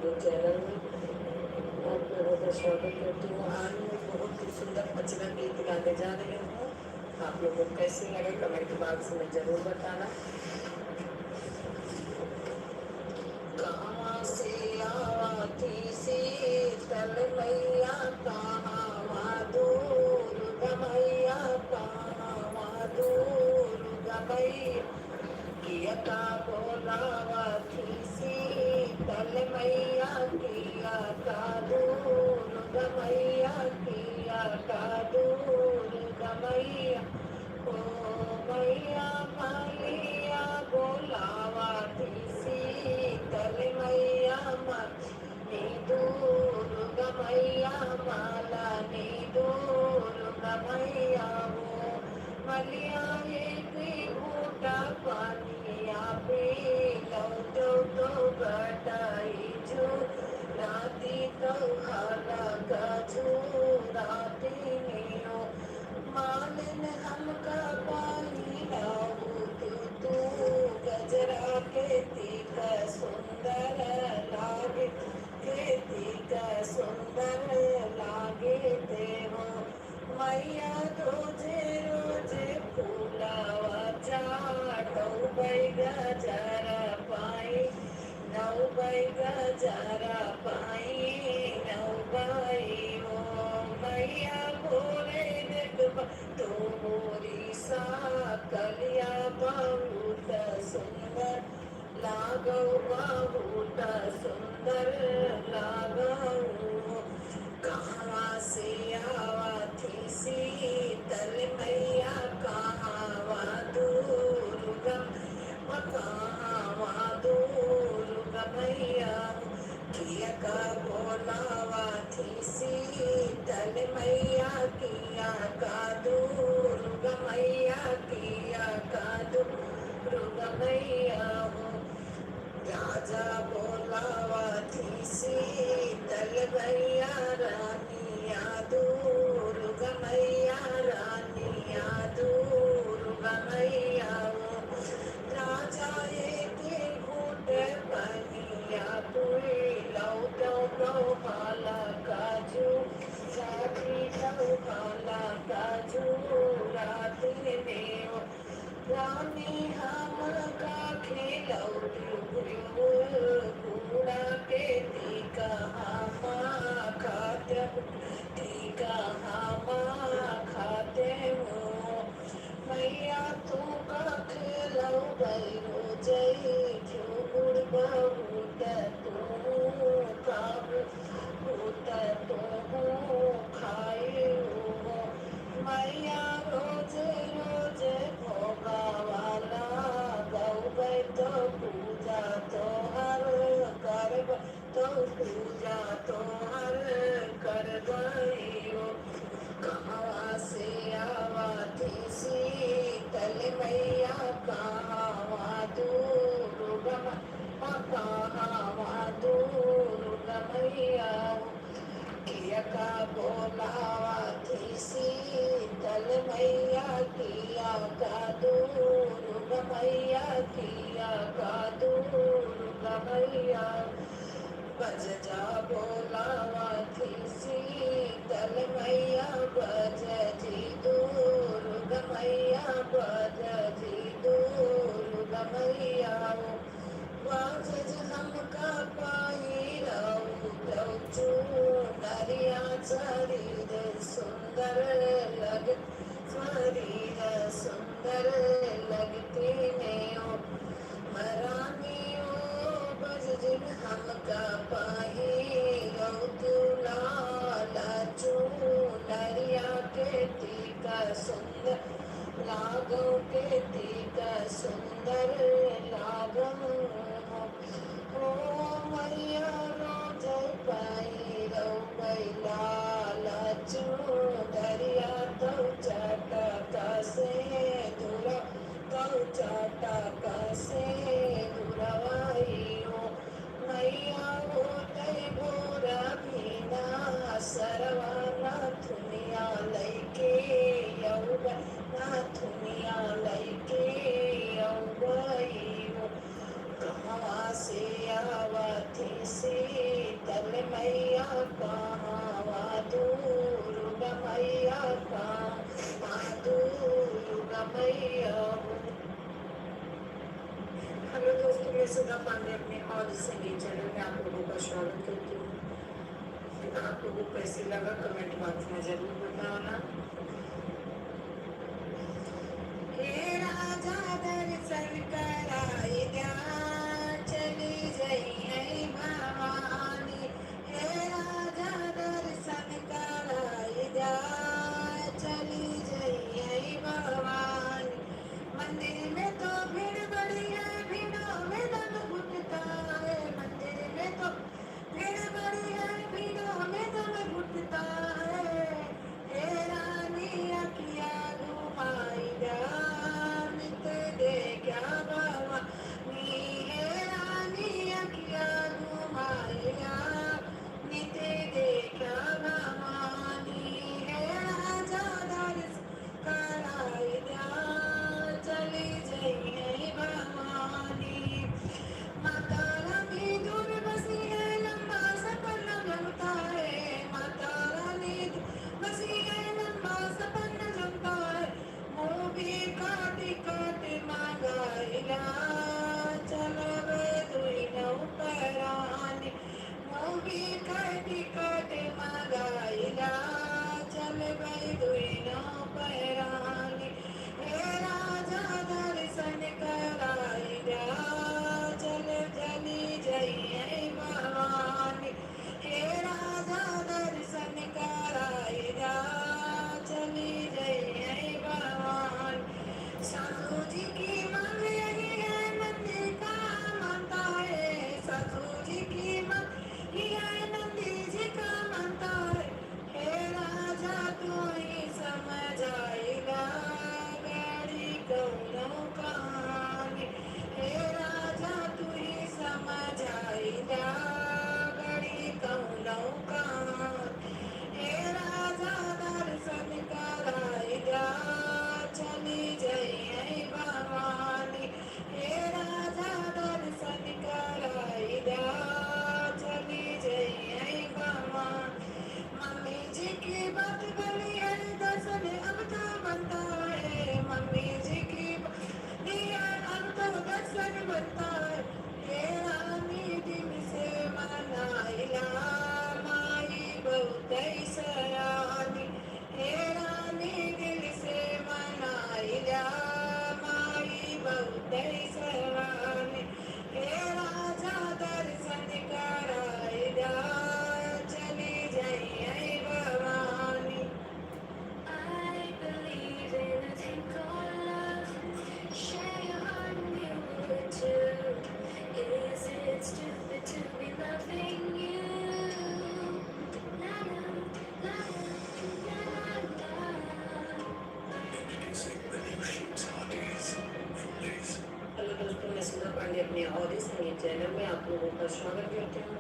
[SPEAKER 1] मेरे चैनल में आप लोगों का स्वागत करती हूँ। आज मैं बहुत ही सुंदर पचरा गीत गाने जा रही हूँ। आप लोगों को कैसे लगे कमेंट बॉक्स में जरूर बताना। कहाँ से आती शीतल मैया, कहाँ दूर गमैया, कहाँ दूर गमैया, किया का बोलावा थी शीतल मैया, किया का दूर गमैया, किया का दूर गमैया। ओ मैया मैया बोलावा थी शीतल मैया, नी दूर गमैया, माला नी दूर गमैया। वो मलिया एक घूटा पानिया पी लो तो बटाई जो राती तो खाला का राती नियो मालिन हमका पानी लाऊ तू गजरा खेती का सुंदर लागे, खेती का सुंदर लागे देवो मैया। रोजे रोजे फूलावा चाटो बैगा जरा पाई, नौ बैगा जरा पाई, नौ बाई ओ मैया भोरे देखबा तो मोरी सा कलिया बहुत सुंदर लागो, बहुत सुंदर लागो। कहाँ से आवा थी शीतल मैया, कहाँ दूर गम, कहाँ दूर गमैया, किया का बोलावा थी शीतल मैया, किया का दूर गमैया, किया का दूर गमैया। राजा बोलावा थी शीतल मैया, रानिया दूर गमैया, रानिया दूर गमैया। राजा एक घूट पनिया पुई लो तो हाला काजू, साथी तो हाला काजू रात में रानी हम का खेलो कूड़ा के टीका हमा खाते, टीका हमा खाते हो मैया। तू का खेलो बैरो जई झूड़ बहुत तू का भूत तू खाए हो मैया। रोज रोज भोगा वाला गौ तो पूजा तो हर कर, तो पूजा तो हर कर गई हो। कहाँ से आवा थी शीतल मैया, कहाँ दूर गम, कहाँ दूर गमैया, किया का बोलावा थी शीतल मैया, किया का दूर गमैया, किया का दूर गमैया। बज जा बोलावा थी शीतल मैया, बज जी दूर गमैया, बज जी दूर गमैया। बाज हमका पाई चू नरिया शरीर सुंदर लग, शरीर सुंदर लगते हैं मरानियों बज जिन हमका पाही तू लाला चू नरिया के टीका सुंदर लागो, के टीका सुंदर लागो। ओ मैया रोज पाई रो लाला चू दरिया तो चाटा से दूरा, तो चाटा से दूरवाई हो मैया। हो तई भोरा भीना सरवा नाथुनिया लैके यौगा, नाथुनिया लैके यौगई हो। कहाँ से आवा थी सी मैं सुधा पांडे अपने और संगीत चैनल में आप लोगों का स्वागत करती हूँ। आप लोगों को कैसे लगा कमेंट बॉक्स में जरूर बताना। हे राजा दर्शन कराई द्या, चली जई भवानी। हे राजा दर्शन कराई द्या, चली जई भवानी। मंदिर में तो भीड़ बड़ी है, भीड़ों में दम घुटता है। मंदिर में तो भीड़ बड़ी है, भीड़ों में दम घुटता है। हे रानी अखिया घुमाई जा, मित दे क्या भवानी। हे रानी अखिया घुमाई जा, मित दे क्या भवानी। हे राजा दर्शन कराई द्या, चली जई भवानी। माता रानी दूर बसी है, लंबा सपना जमता है। माता रानी दूर बसी है, लंबा सपना जमता है। मुँह भी काटी काटी मांगाइला, चलवे दुई नौकरानी। मुँह भी काटी काटी मांगाइला, चलवे दुई नौकरानी। हे राजा दर्शन कराई द्या, चली जई भवानी। हे राजा दर्शन कराई द्या, चली जई भवानी। साधु जी की मांग यही है, नंदी का मानता है। साधु जी की मांग यही है, नंदी जी का मानता है। हे राजा तू ही समझाएगा, गाड़ी कौनों कहानी। हे राजा तू ही समझाएगा, गाड़ी कौनों कहानी। हे राजा दर्शन कराएगा, चली जई भवानी। हे राजा दर्शन कराएगा, चली जई भवानी। मम्मी जी की बात बड़ी है, दर्शन अब तो बनता है। मम्मी जी की बात है, अब तो दर्शन बनता है। हे रानी दिल से मनाइला, माई बहुत सयानी। हे रानी दिल से मनाइला, माई बहुत सयानी। हे राजा दर्शन कराइला, चली जई Bhavani.
[SPEAKER 2] I believe in a thing called love. Share your heart and you will too. Is it stupid to be loving you? La la la la la la.
[SPEAKER 1] Hello दोस्तों, मैं सुधा पांडे अपने और इस संगीत चैनल में आप लोगों का स्वागत करती हूँ।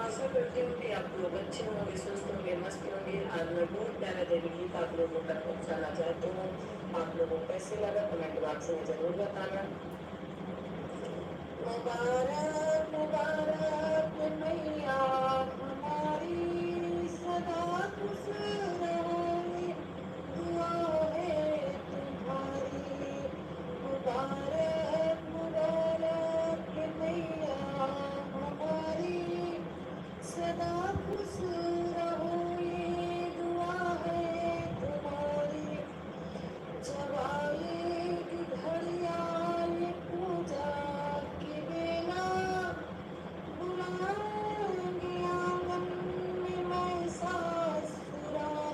[SPEAKER 1] आशा करती हूँ कि आप लोग अच्छे होंगे, स्वस्थ होंगे, मस्त होंगे। आज मैं बहुत प्यारा देवी गीत आप लोगों तक पहुँचाना चाहती हूँ। आप लोगों को कैसे लगा कमेंट बॉक्स में जरूर बताना। मुबारक मुबारक मैया हमारी, सदा खुश रहोगी, दुआ है तुम्हारी। मुबारक मुबारक मैया हमारी, सदा खुश रहो, ये दुआ है तुम्हारी। जब आएगी घड़िया ये पूजा की बेला, बुलाएंगे आंगन में मैं सासुराल।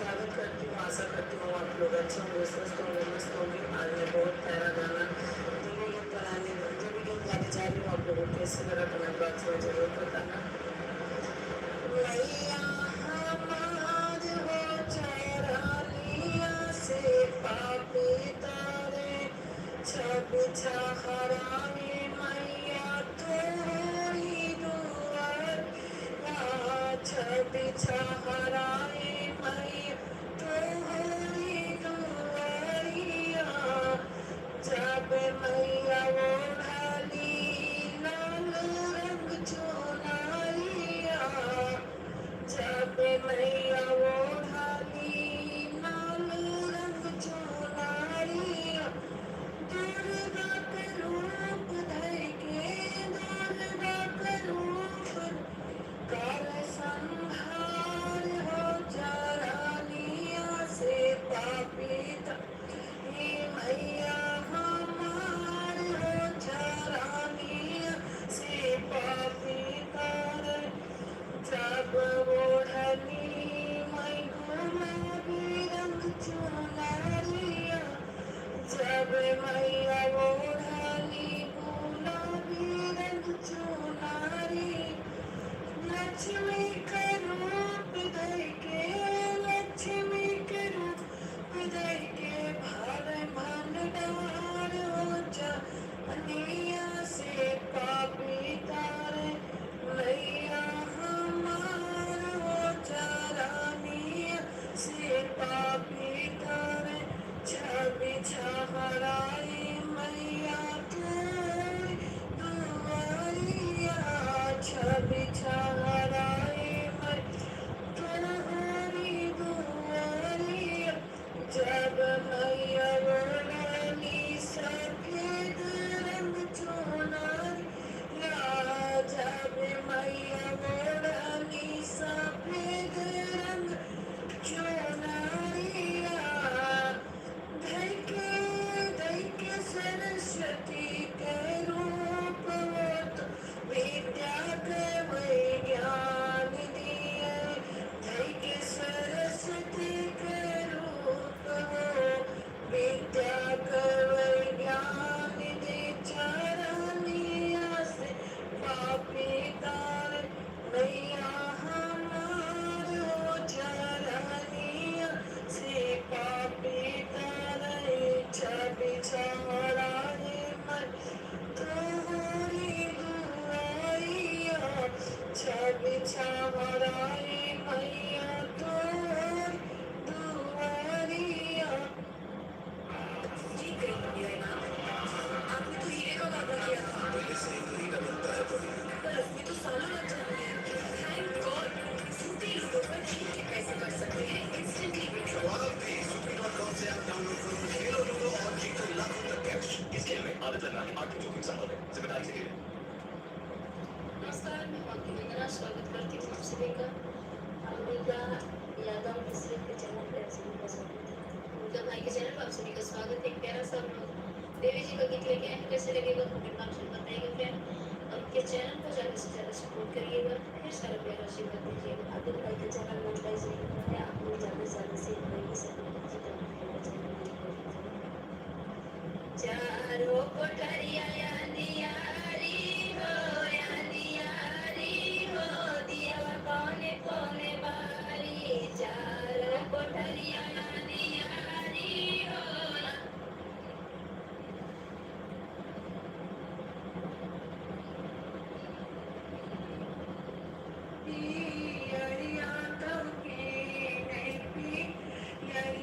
[SPEAKER 1] स्वागत करती हूँ, आशा करती हूँ आप लोग अच्छे होंगे, स्वस्थ होंगे, मस्त होंगे। आज मैं बहुत प्यारा गाना जो भी गीत गाने जा रही हूँ, आप लोगों को कैसे लगा कमेंट बॉक्स में जरूर बताना। मैया हमार हो चरनिया से पापी तारे छब छहराए मैया तोरी दुआर छब छहराए मैया तोरी दुआरिया जब मैया ओढ़ली लाल रंग चुनरिया जब मैया ओढ़ली लाल रंग चुनरिया दुर्गा के रूप धर के दुर्गा के रूप कर संहार हो चरनिया से पापित हे मैया हमार हो चरनिया से पापितर जब ओढ़नी मैं गुलाबी रंग चुनरिया जब मैया ओढ़नी गुलाबी रंग चुनरी लक्ष्मी का रूप धर के लक्ष्मी का रूप धर के भार भंडार हो चरनिया से पापी तारे मैया हमार हो चरनिया से पापी तारे छवि छहराई मैया तोरी दुआरिया छवि छहराई मैं तोरी दुआरिया जब मैया ओढ़नी सफेद रंग चुनरिया जब मैया ओढ़नी सफेद रंग चुनरिया धैके सरस्वती के रूप वो तो विद्या के विज्ञान दिए धैके सरस्वती के रूप वो विद्या के विज्ञान दे चरनिया से पापी तारे मैया हमार हो चरनिया से पापी तारे छवि छहराए मैं तोरी दुआरिया छवि छहराए मैया तोरी दुआरिया। ठीक है आपने तो हीरे का वादा किया था पहले से ही का बनता है पर इसमें तो सालों लग जाते हैं। थैंक गॉड सूटी लोगों पर ठीक कैसे कर सकते हैं इंस्टेंटली Supreme.com से आप डाउनलोड करो खेलो लूडो और जीतो लाखों तक कैश। इस खेल में आदत लगाने आर्थिक जोखिम संभव है, जिम्मेदारी से खेलें। नमस्कार, मैं मानती वंदना स्वागत करती हूँ आप सभी का अमृता यादव मिश्रित के चैनल पर आप सभी का स्वागत है। उनका भाई के चैनल पर आप सभी का स्वागत है। एक प्यारा सा देवी जी का गीत लेके आए हैं, कैसे लगेगा कमेंट बॉक्स में बताइएगा फ्रेंड। और उनके चैनल को ज़्यादा से ज़्यादा सपोर्ट करिएगा, फिर सारा प्यार आशीर्वाद दीजिएगा। आदिल भाई का चैनल मोनेटाइज नहीं हुआ है, आप लोग ज़्यादा से ज़्यादा शेयर करिए, सपोर्ट कीजिए। चारों कोठरिया यानी हो दिया कौने कौने बारी चारों कोठरिया यानी हो पियरिया तब के नहीं पियरिया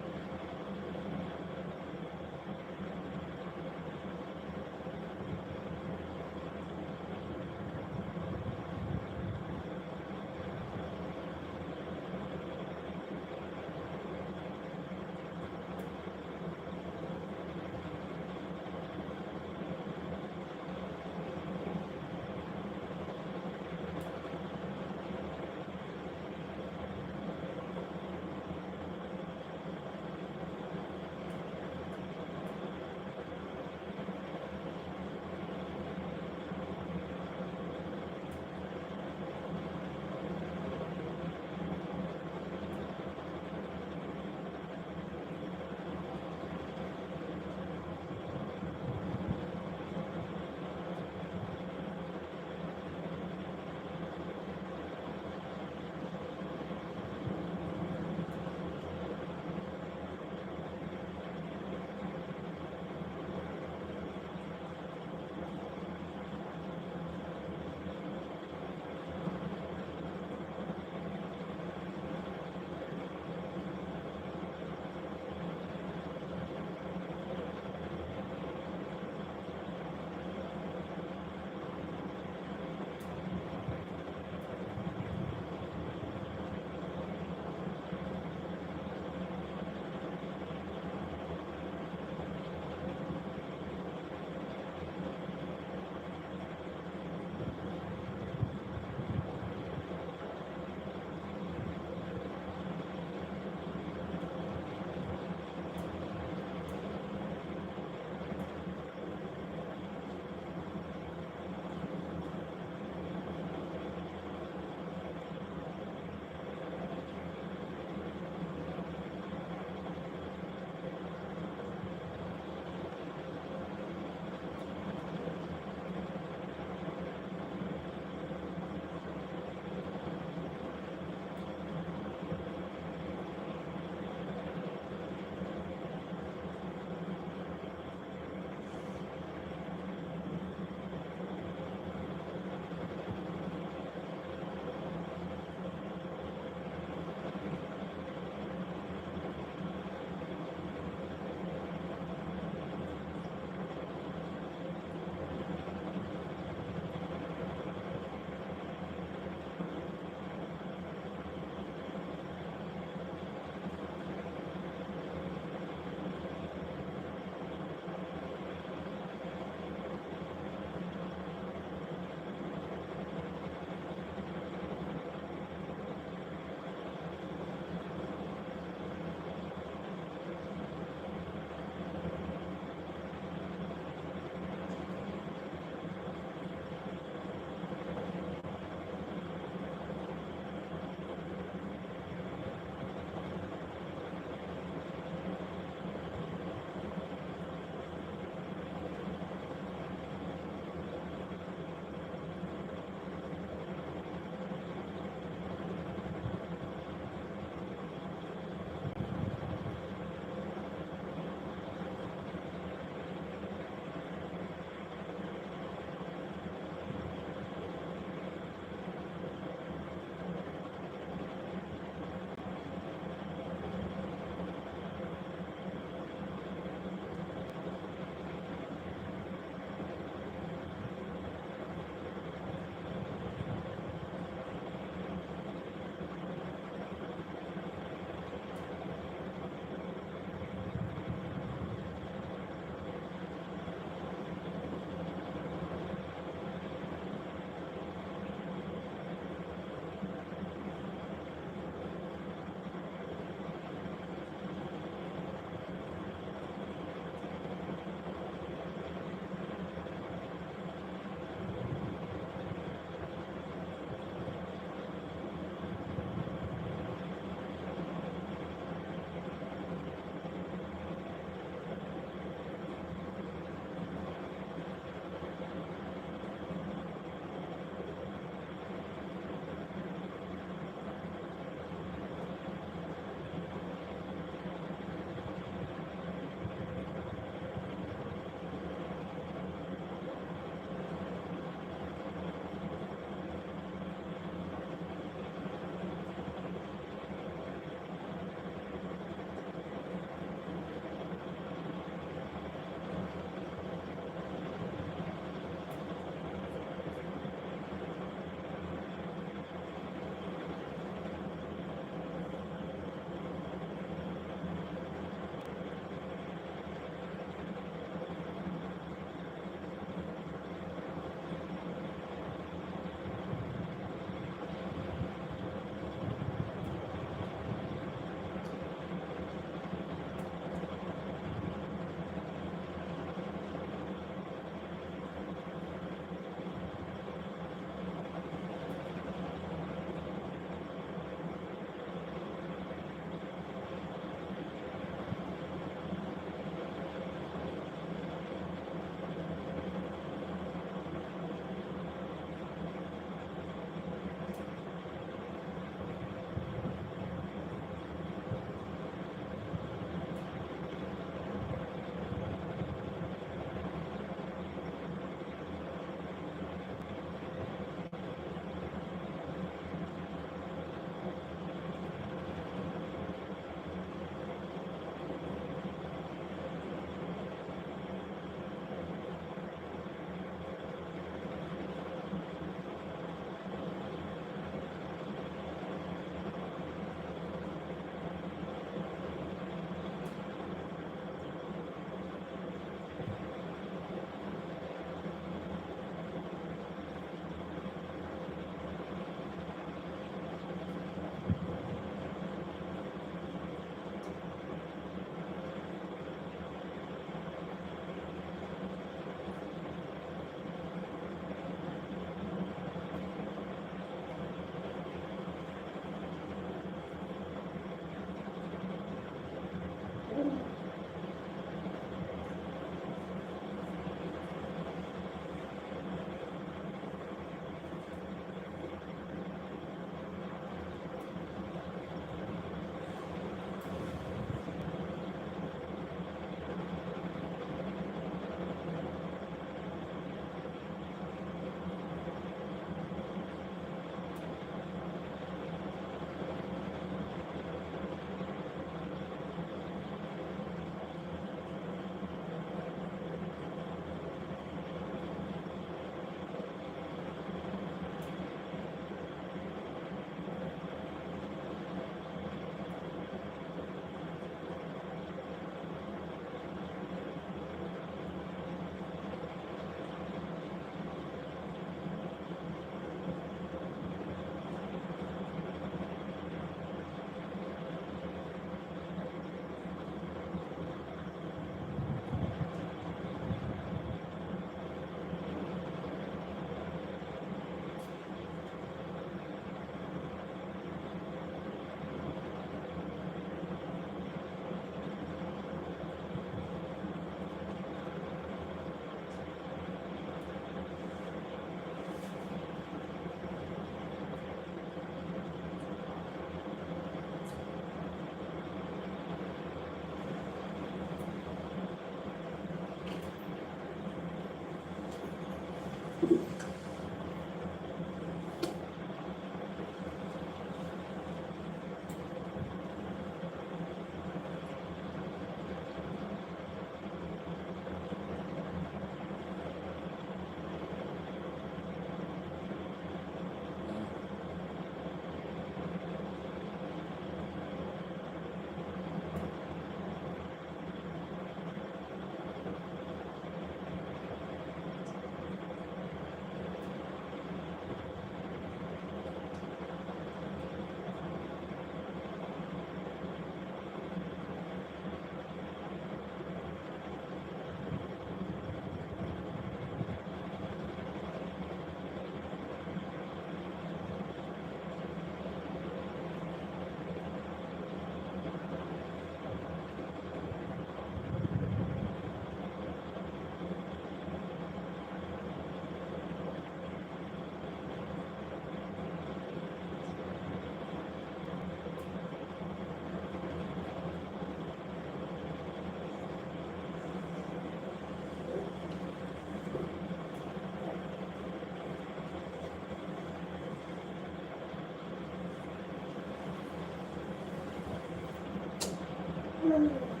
[SPEAKER 2] मम्मी